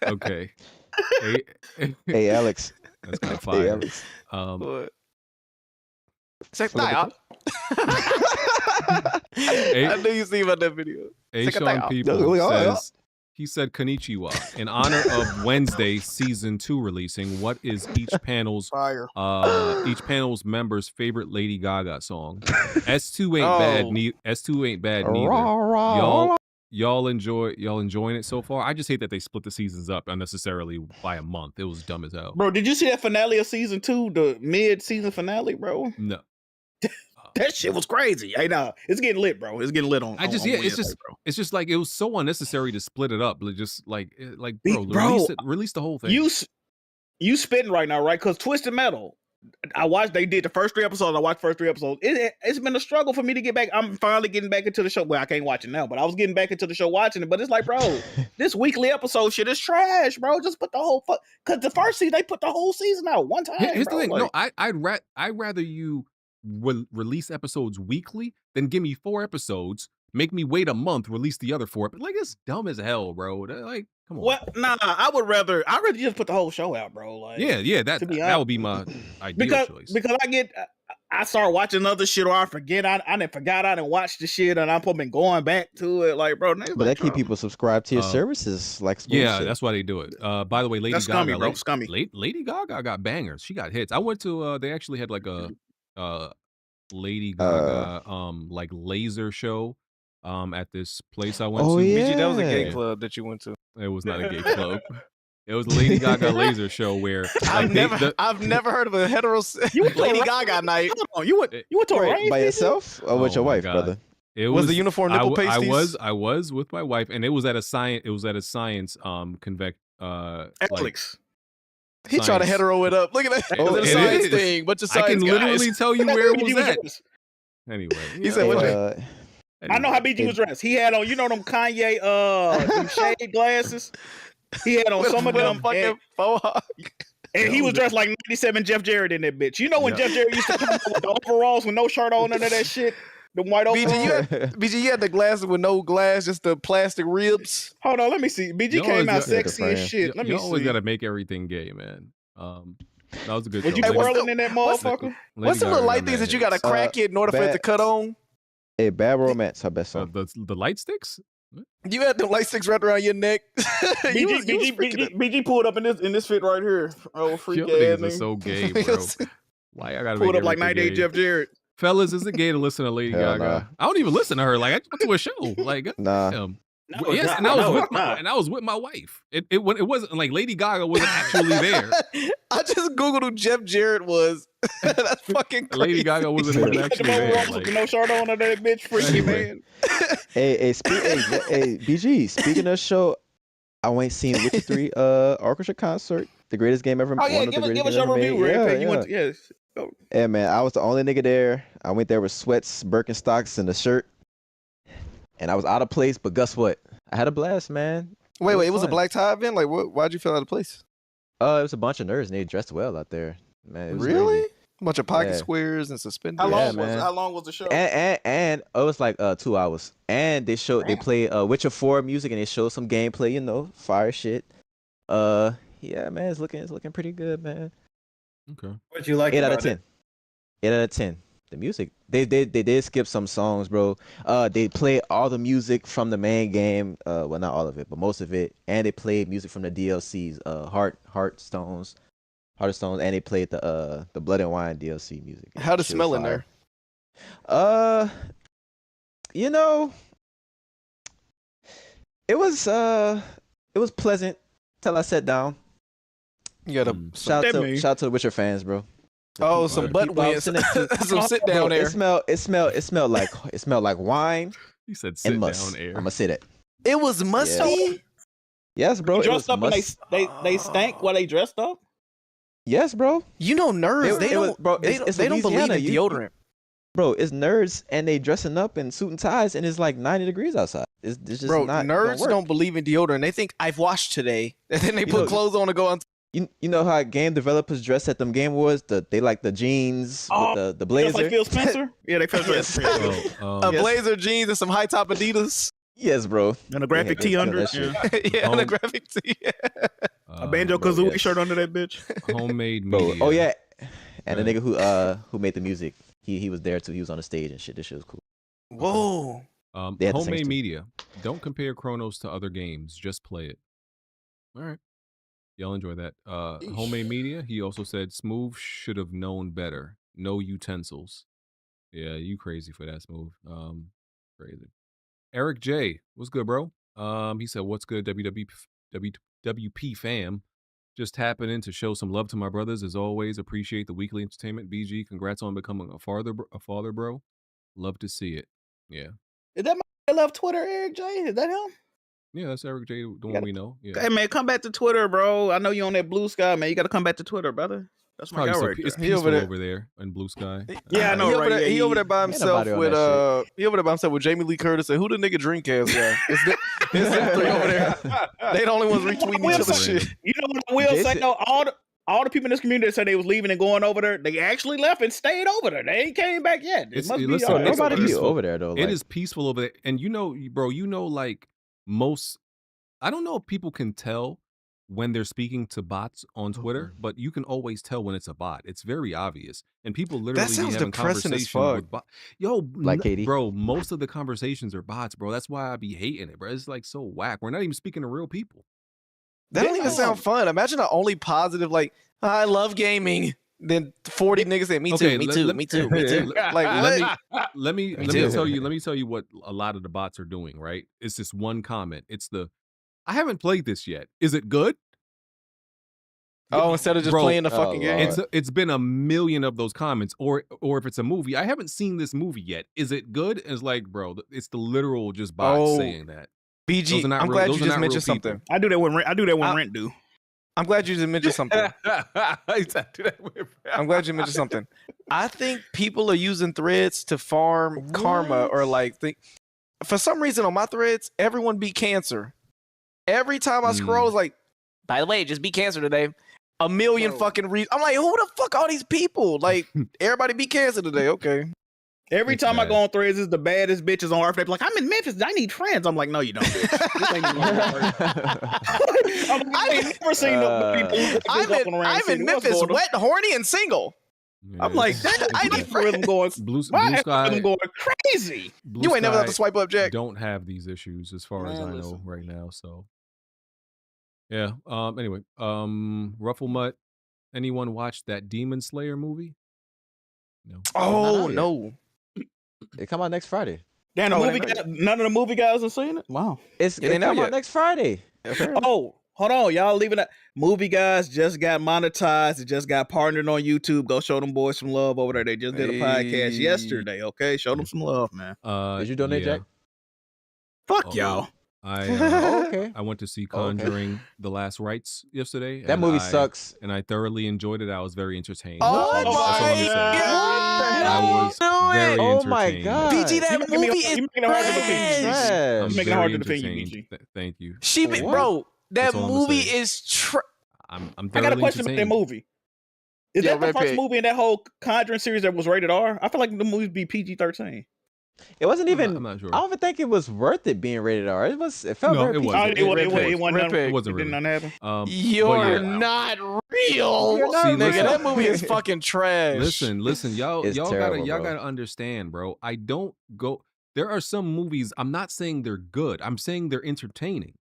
Okay. Hey, Alex. That's kind of fire. Hey, Alex. What? Say What I knew you see about that video. A Sean People says, he said konnichiwa. In honor of Wednesday season 2 releasing, what is each panel's members' favorite Lady Gaga song? S2 ain't bad. S2 ain't bad neither. Y'all enjoying it so far? I just hate that they split the seasons up unnecessarily by a month. It was dumb as hell. Bro, did you see that finale of season 2, the mid-season finale, bro? No. That shit was crazy. Hey, nah, it's getting lit, bro. It's getting lit on. It's just like it was so unnecessary to split it up. Just like bro, release the whole thing. You spitting right now, right? Because Twisted Metal, they did the first 3 episodes. I watched the first 3 episodes. It's been a struggle for me to get back. I'm finally getting back into the show. Well, I can't watch it now, but I was getting back into the show watching it. But it's like, bro, this weekly episode shit is trash, bro. Just put the whole because the first season they put the whole season out one time. Here's bro. the thing. No, I'd rather you release episodes weekly than give me 4 episodes, make me wait a month, release the other 4. But like, it's dumb as hell, bro. Like, come on. What? Nah, I'd rather just put the whole show out, bro. Like, yeah, that would be my ideal choice. Because I start watching other shit, or I forget. I didn't watch the shit, and I've been going back to it. Like, bro, but that keep people subscribed to your services, like yeah, that's why they do it. By the way, Lady that's Gaga, scummy, bro, scummy. Lady Gaga got bangers. She got hits. I went to they actually had like a Lady Gaga like laser show at this place I went to. Yeah. BG, that was a gay club that you went to. It was not a gay club. It was a Lady Gaga laser show where I've never heard of a hetero Lady Gaga night. You went to a rave by yourself or with your wife, brother? It was the uniform nipple pasties? I was with my wife, and it was at a science Alex. He tried to hetero it up. Look at that. It was a science thing. Bunch of science I can guys. literally tell you where it was at. Anyway, he said, anyway. I know how BG was dressed. He had on, them Kanye them shade glasses. He had on some of them fucking and he was dressed like 97 Jeff Jarrett in that bitch. You know when Jeff Jarrett used to come out with the overalls with no shirt on, none of that shit? The white overalls. BG, you had the glasses with no glass, just the plastic ribs. Hold on, let me see. BG came out sexy as shit. Let me see. You always gotta make everything gay, man. That was a good. Would you be whirling in that motherfucker? What's some little light things that you gotta crack it in order for it to cut on? Hey, Bad Romance, her best song. The light sticks. You had the light sticks wrapped around your neck. BG pulled up in this fit right here. Oh, freak ass niggas are so gay, bro. Why I gotta pulled up like 98 Jeff Jarrett. Fellas, is it gay to listen to Lady Gaga? Nah. I don't even listen to her. Like, I just went to a show. Like, nah. Yes, and I was with my wife. It wasn't like Lady Gaga wasn't actually there. I just googled who Jeff Jarrett was. That's fucking crazy. Lady Gaga wasn't even actually there. Like, no shirt on that bitch, freaky man. Hey, BG. Speaking of show, I went seen Witcher 3 orchestra concert. The greatest game ever. Oh yeah, give us your review. Yeah, man, I was the only nigga there. I went there with sweats, Birkenstocks, and a shirt. And I was out of place, but guess what? I had a blast, man. Wait, it was a black tie event? Like, why'd you feel out of place? It was a bunch of nerds, and they dressed well out there. Man, it was really? crazy. A bunch of pocket squares and suspenders. How long was the show? And it was like 2 hours. And they played Witcher 4 music, and they showed some gameplay, fire shit. Yeah, man, it's looking pretty good, man. Okay. What you like? 8 out of 10. 8 out of 10. The music, they did skip some songs, bro. They played all the music from the main game. Well, not all of it, but most of it. And they played music from the DLCs. Heartstones, and they played the Blood and Wine DLC music. How'd it smell in there? You know, it was pleasant till I sat down. You got shout out to the Witcher fans, bro. Oh, some butt wins. Some sit down air. It smelled like wine. You said and sit must. down air. I'm gonna say that. It was musty. Yeah. Yes, bro. Dressed up and they stank while they dressed up. Yes, bro. You know, nerds. They don't believe in deodorant. Bro, it's nerds and they dressing up in suit and ties and it's like 90 degrees outside. It's just not nerds don't believe in deodorant. They think I've washed today, and then they put clothes on to go on. You know how game developers dress at them Game Awards? They like the jeans with the blazer. Just like Phil Spencer. Yeah, they Phil Spencer. A blazer, jeans, and some high top Adidas. Yes, bro. And a graphic tee under it. Yeah, and a graphic tee. A Banjo Kazooie shirt under that bitch. Homemade media. Oh yeah, and the nigga who made the music, he was there too. He was on the stage and shit. This shit was cool. Whoa. Homemade media. Don't compare Cronos to other games. Just play it. All right. Y'all enjoy that. Homemade media. He also said Smooth should have known better. No utensils. Yeah, you crazy for that, Smooth. Crazy. Eric J, what's good, bro? He said, "What's good, WWP fam? Just tapping in to show some love to my brothers. As always, appreciate the weekly entertainment. BG, congrats on becoming a father, bro. Love to see it. Yeah. Is that my love Twitter, Eric J? Is that him? Yeah, that's Eric J, the one we know. Yeah. Hey man, come back to Twitter, bro. I know you on that Blue Sky, man. You got to come back to Twitter, brother. That's my guy right there. It's peaceful over there in Blue Sky. Yeah, I know. He over there by himself with Jamie Lee Curtis and who the nigga Dreamcast guy? It's them three over there. They the only ones retweeting each other shit. You know what I will say? No, all the people in this community that said they was leaving and going over there, they actually left and stayed over there. They ain't came back yet. Nobody be over there though. It is peaceful over there, and you know, bro. You know, like most. I don't know if people can tell when they're speaking to bots on Twitter, but you can always tell when it's a bot. It's very obvious. And people literally be having conversations with bots. Yo, like Katie. Bro, most of the conversations are bots, bro. That's why I be hating it, bro. It's like so whack. We're not even speaking to real people. That don't even sound fun. Imagine the only positive, like, I love gaming. Then 40 niggas say, me too, me too, me too, me too. Like, let me tell you what a lot of the bots are doing, right? It's this one comment. It's I haven't played this yet. Is it good? Oh, instead of just playing the fucking game. It's been a million of those comments. Or if it's a movie, I haven't seen this movie yet. Is it good? It's like, bro, it's the literal just bots saying that. BG, I'm glad you just mentioned something. I do that when Rent do. I'm glad you just mentioned something. I'm glad you mentioned something. I think people are using threads to farm karma or like for some reason on my threads, everyone beat cancer. Every time I scroll, it's like, by the way, just beat cancer today. A million fucking reasons. I'm like, who the fuck are these people? Like, everybody beat cancer today. Okay. Every time I go on threads, it's the baddest bitches on earth. They're like, I'm in Memphis. I need friends. I'm like, no, you don't, bitch. This ain't I've never seen people. I'm in Memphis, wet, horny, and single. Yeah. I'm like, I need friends going. Blue Sky going crazy. You ain't never have to swipe up, Jack. Don't have these issues as far as I know right now. So, yeah. Anyway, Ruffle Mutt. Anyone watch that Demon Slayer movie? No. Oh no. It come out next Friday. Damn, none of the movie guys are seeing it. Wow, it come out next Friday. Oh, hold on, y'all leaving that. Movie guys just got monetized. It just got partnered on YouTube. Go show them boys some love over there. They just did a podcast yesterday. Okay, show them some love, man. Did you donate, Jack? Fuck y'all. I went to see Conjuring: The Last Rites yesterday. That movie sucks, and I thoroughly enjoyed it. I was very entertained. Oh my god! I was very entertained. Oh my god! BG, that movie is trash. I'm making it hard to defend you, BG. Thank you. Bro, that movie is trash. I got a question about that movie. Is that the first movie in that whole Conjuring series that was rated R? I feel like the movies be PG-13. It wasn't even. I'm not sure. I don't even think it was worth it being rated R. It felt very PG. It wasn't really. You're not real. Nigga, that movie is fucking trash. Listen, y'all gotta understand, bro. I don't go. There are some movies. I'm not saying they're good. I'm saying they're entertaining.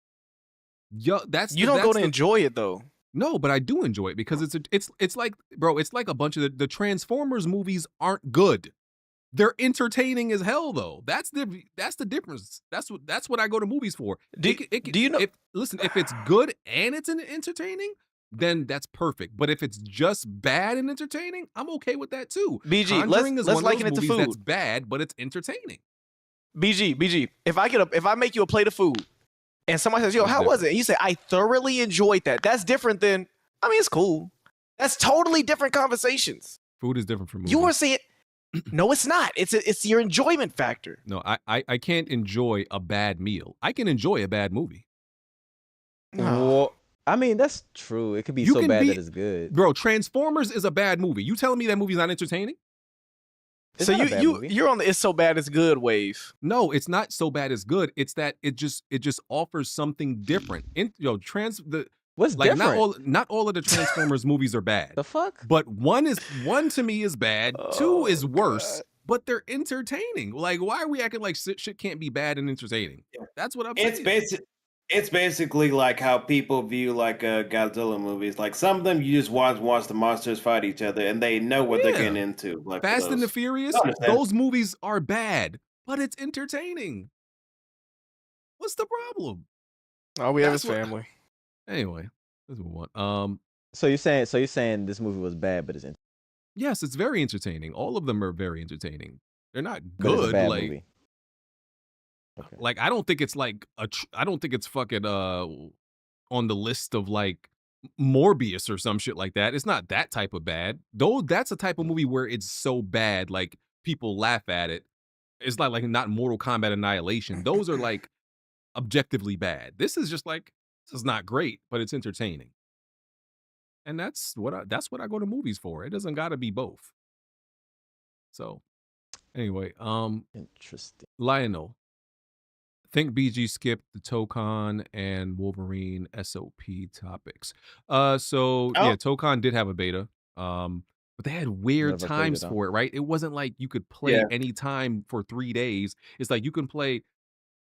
You don't go to enjoy it though. No, but I do enjoy it because it's like, bro, it's like a bunch of the Transformers movies aren't good. They're entertaining as hell, though. That's the difference. That's what I go to movies for. Do you know? If it's good and it's entertaining, then that's perfect. But if it's just bad and entertaining, I'm okay with that too. BG, Conjuring let's is one of liken those it to movies food. that's bad, but it's entertaining. BG. If I make you a plate of food, and somebody says, "Yo, how was it?" and you say, "I thoroughly enjoyed that." That's different than, I mean, it's cool. That's totally different conversations. Food is different from movies. You are saying, no, it's not. It's your enjoyment factor. No, I can't enjoy a bad meal. I can enjoy a bad movie. Well, I mean, that's true. It could be You so can bad be- that it's good. Bro, Transformers is a bad movie. You telling me that movie's not entertaining? It's So not a bad movie. you're on the "it's so bad it's good" wave. No, it's not so bad it's good. It's that it just offers something different. What's Like different? not all of the Transformers movies are bad. The fuck? But one to me is bad. Two is worse. God. But they're entertaining. Like, why are we acting like shit can't be bad and entertaining? That's what I'm saying. It's basically like how people view like Godzilla movies. Like some of them, you just watch the monsters fight each other, and they know what they're getting into. Like Fast and the Furious, I understand. those movies are bad, but it's entertaining. What's the problem? All we have is That's what- family. Anyway, let's move on. So you're saying this movie was bad, but it's Yes, it's very entertaining. All of them are very entertaining. They're not but it's a good. bad Like, movie. Okay. like I don't think it's like I don't think it's fucking on the list of like Morbius or some shit like that. It's not that type of bad. Though that's a type of movie where it's so bad like people laugh at it. It's like not Mortal Kombat Annihilation. Those are like objectively bad. This is just like, this is not great, but it's entertaining. And that's what I go to movies for. It doesn't got to be both. So, anyway, Interesting. Lionel, I think BG skipped the Tokon and Wolverine SOP topics. Yeah, Tokon did have a beta. But they had weird Never played times it, huh? for it, right? It wasn't like you could play any time for 3 days. It's like you can play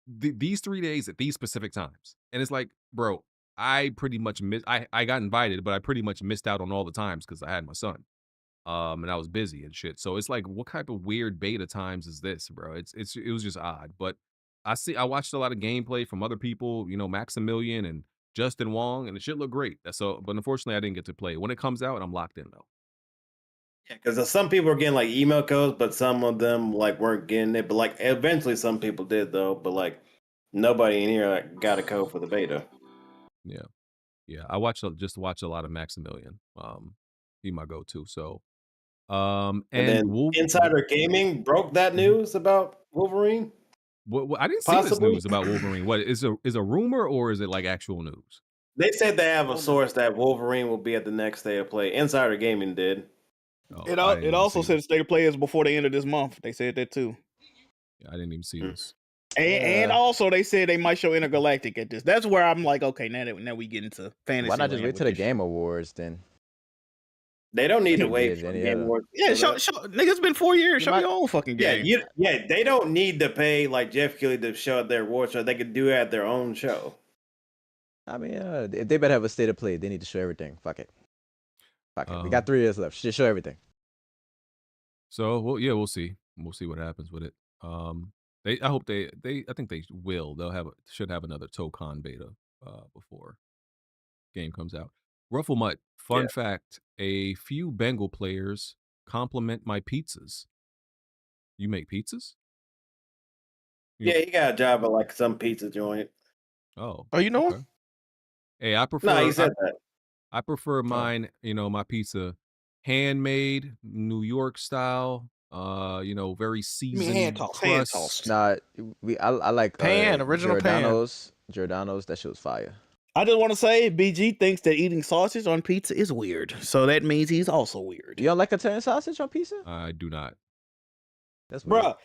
these 3 days at these specific times. And it's like, bro, I pretty much I got invited, but I pretty much missed out on all the times because I had my son. And I was busy and shit. So it's like, what type of weird beta times is this, bro? It was just odd. But I watched a lot of gameplay from other people, Maximilian and Justin Wong, and the shit looked great. But unfortunately I didn't get to play it. When it comes out, I'm locked in though. Yeah, because some people are getting like email codes, but some of them like weren't getting it. But like eventually, some people did though. But like nobody in here like, got a code for the beta. Yeah. I watched a lot of Maximilian. He my go-to. So, And then Insider Gaming broke that news about Wolverine. I didn't see this Possibly. news about Wolverine. What is a rumor or is it like actual news? They said they have a source that Wolverine will be at the next State of Play. Insider Gaming did. Oh, It I didn't even also see said this. state of play is before the end of this month. They said that too. Yeah, I didn't even see this. And also they said they might show Intergalactic at this. That's where I'm like, okay, now we get into fantasy. Why not just land wait with till the this Game Awards then? They don't need to Yeah, wait for any the Game other. Awards. shit. Yeah, nigga, it's been 4 years. Show your own fucking game. Yeah, they don't need to pay like Jeff Keighley to show at their award show. They could do it at their own show. I mean, if they better have a state of play, they need to show everything. Fuck it. We got 3 years left. Just show everything. So, well, yeah, we'll see. We'll see what happens with it. I think they will. Should have another Tokon beta before game comes out. Rufflemutt, fun fact: a few Bengal players compliment my pizzas. You make pizzas? Yeah, he got a job at like some pizza joint. Oh, you know him? okay. Hey, I prefer. No, he said that. I prefer mine. My pizza handmade, New York style. Very seasoned hand crust. tossed. Nah, I like original pan. Giordano's. That shit was fire. I just want to say, BG thinks that eating sausage on pizza is weird. So that means he's also weird. You don't like Italian sausage on pizza? I do not. That's weird. Bruh,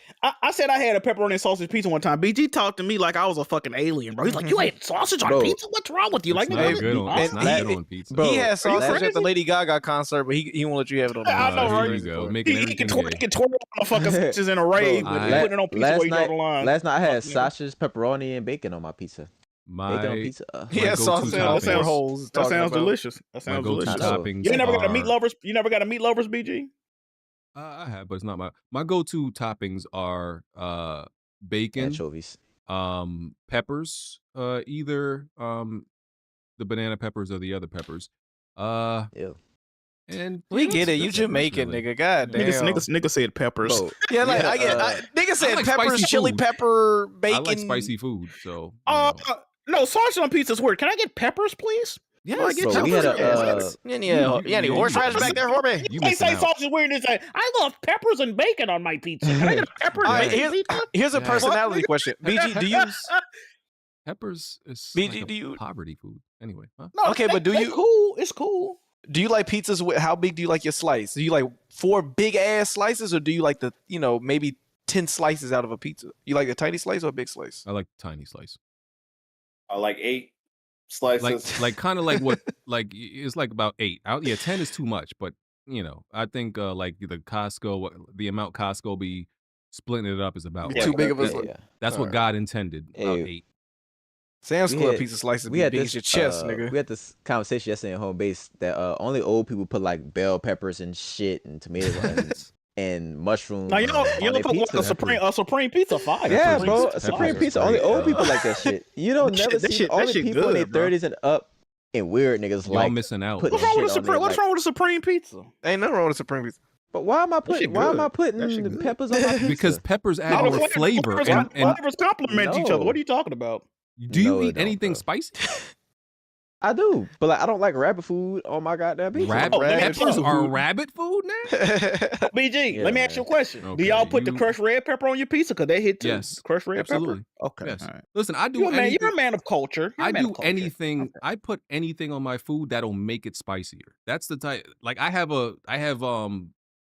I said I had a pepperoni and sausage pizza one time. BG talked to me like I was a fucking alien, bro. He's like, you ate sausage on Bro. pizza? What's wrong with you? Like, It's nigga, not good on, it's not and- good on pizza. Bro, He had sausage crazy? at the Lady Gaga concert, but he won't let you have it on. I know, Here right? you go, making He everything can gay. twirl motherfucking sausages in a rave, Bro, but I- he putting it on pizza where you draw the line. Last night I had Fuck, nigga. sausage, pepperoni, and bacon on my pizza. Bacon on My pizza. He My had go-to sausage in all toppings. four holes. That sounds delicious. That my sounds go-to delicious. I know. toppings You ain't never got a meat are- lovers? You never got a meat lovers, BG? I have, but it's not my go-to toppings are bacon, Anchovies. peppers, either the banana peppers or the other peppers. Ew. And We yeah, get it. You that's Jamaican, really. nigga. God damn. Nigga said peppers. Bro, Yeah, like yeah, I get. Nigga said like peppers, spicy chili food. pepper, bacon. I like spicy food, so No, sausage on pizza's weird. Can I get peppers, please? yes, I get bro, we had peppers. any horseradish back there for me? You They missing say out. sausage is weird and say, I love peppers and bacon on my pizza. Can I get peppers All and right, bacon pizza? Here's a Yeah. personality question. BG, do you? Peppers is BG, like a do you- poverty food anyway. Huh? No, Okay, but do they you- cool? It's cool. Do you like pizzas with how big do you like your slice? Do you like 4 big ass slices, or do you like the maybe 10 slices out of a pizza? You like a tiny slice or a big slice? I like tiny slice. I like 8 slices. Like kind of like what it's like about 8. 10 is too much, but I think like the the amount Costco be splitting it up is about Too big of a yeah, slice. yeah. that's what God intended. About Hey, 8. Sam's We Club had- pizza slices We be had big this as your chest, nigga. We had this conversation yesterday in home base that only old people put like bell peppers and shit and tomatoes and mushrooms. Now you on don't their put pizza. a supreme pizza fire. Yeah, Peppers bro, is- Supreme peppers is Pizza. Only great. old people like that shit. You don't That never shit- see that only shit people in their good, bro. 30s and up and weird niggas Y'all like missing out. put bro. What's wrong with a shit on supreme? there, What's like- wrong with a supreme pizza? Ain't nothing wrong with Supreme Pizza. But why am I That shit putting good. That shit the good. peppers on my pizza? Because peppers add No, more the flavor. And flavors complement each other. No. What are you talking about? do you No, they eat don't, anything bro. spicy? I do, but like I don't like rabbit food on my goddamn pizza. Rabbit rabbit peppers food. are rabbit food now? BG, Yeah, let me ask you a man. question. Do Okay, y'all put the you- crushed red pepper on your pizza? Because they hit too. Yes, Crushed red absolutely. pepper? Okay. Yes. All right. Listen, I do You're a man. anything. You're a man of culture. You're a I man do of culture. anything. Okay. I put anything on my food that'll make it spicier. That's the type. Like I have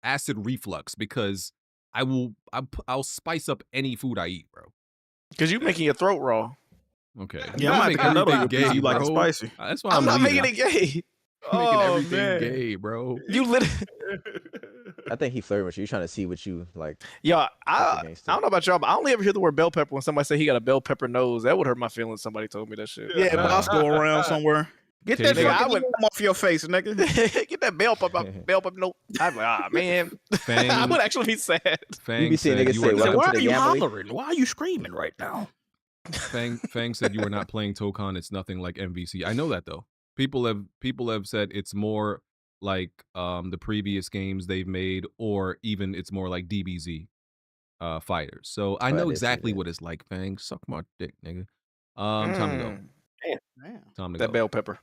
acid reflux because I'll spice up any food I eat, bro. Because you making your throat raw. Okay. Yeah, I'm not making making another everything pizza. gay, You like it bro. spicy. That's why I'm not leaving. making it gay. I'm making Oh, everything man. gay, bro. You literally. I think he flirting with you. He's trying to see what you like. Yo, I Fucking gangster. don't know about y'all, but I only ever hear the word bell pepper when somebody say he got a bell pepper nose. That would hurt my feelings. Somebody told me that shit. Yeah, Bosco around somewhere. Get that Okay, fucking nigga, I would- yum off your face, nigga. Get that bell pepper note. I'm like, man. I would actually be sad. Fang You be seeing said niggas you say, were "Welcome not, Why to are the you Yamly." hollering? Why are you screaming right now? Fang said you were not playing Tōken. It's nothing like MVC. I know that though. People have said it's more like the previous games they've made, or even it's more like DBZ fighters. So I Oh, know that is exactly it. what it's like. Fang, suck my dick, nigga. Time to go. Damn. Time to That go. bell pepper.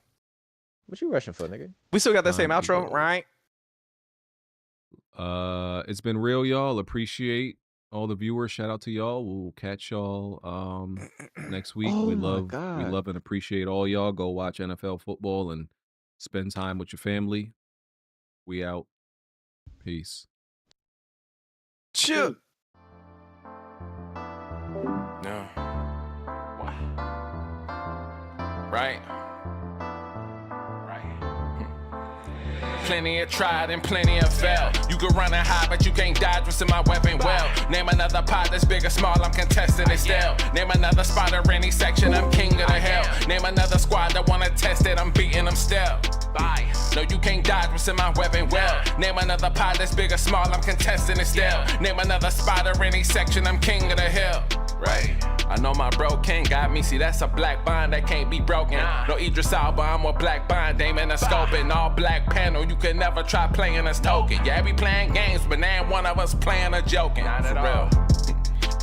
What you rushing for, nigga? We still got that same Time to outro, go. right? It's been real, y'all. Appreciate all the viewers. Shout out to y'all. We'll catch y'all next week. Oh we my love God. and appreciate all y'all. Go watch NFL football and spend time with your family. We out. Peace. Chill. No. Right. Plenty of tried and plenty of failed. You can run and hide, but you can't dodge what's in my weapon well. Name another pot that's big or small, I'm contesting it still. Name another spot or any section, I'm king of the hell. Name another squad that wanna test it, I'm beating them still. Bye. No, you can't dodge what's in my weapon well. Name another pot that's big or small, I'm contesting it still. Name another spot or any section, I'm king of the hill. Right. I know my bro King got me. See, that's a black bond that can't be broken. No Idris Alba, I'm a black bond. Aiming a scope and all black panel. You can never try playing us Tōken. Yeah, we playing games, but now one of us playing or joking. Not for real.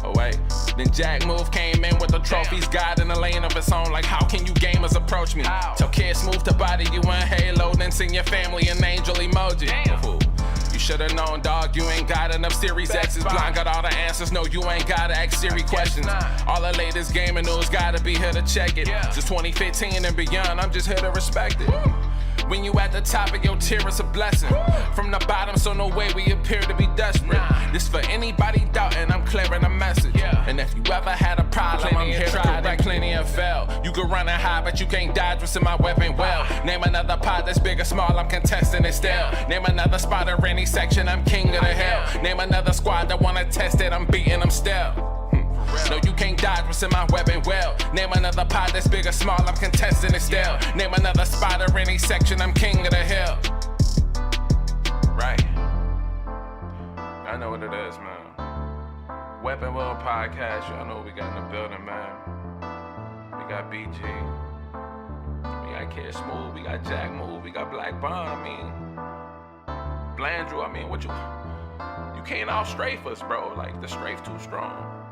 Oh wait. Then Jackmove came in with the trophies, God in the lane of its own. Like, how can you gamers approach me? Tell kids move to body you in Halo, then send your family an angel emoji. You should've known, dog, you ain't got enough Series X's. Blind got all the answers, no, you ain't gotta ask Siri questions. All the latest gaming news gotta be here to check it. Since 2015 and beyond, I'm just here to respect it. When you at the top of your tier, it's a blessing. From the bottom, so no way we appear to be desperate. This for anybody doubting, I'm clearing a message. And if you ever had a problem, I'm here to correct. Plenty of fail. You can run and hide, but you can't dodge what's in my weapon well. Name another pot that's big or small, I'm contesting it still. Name another spot or any section, I'm king of the hill. Name another squad that wanna test it, I'm beating them still. No, you can't dodge what's in my weapon well. Name another pot that's big or small, I'm contesting it still. Name another spot or any section, I'm king of the hill. Right. this, man. Weapon Wheel Podcast, y'all know we got in the building, man. We got BG. We got Kid Smooth. We got Jackmove. We got Black Bond. I mean, Blandrew. I mean, what you can't out strafe us, bro. Like, the strafe too strong.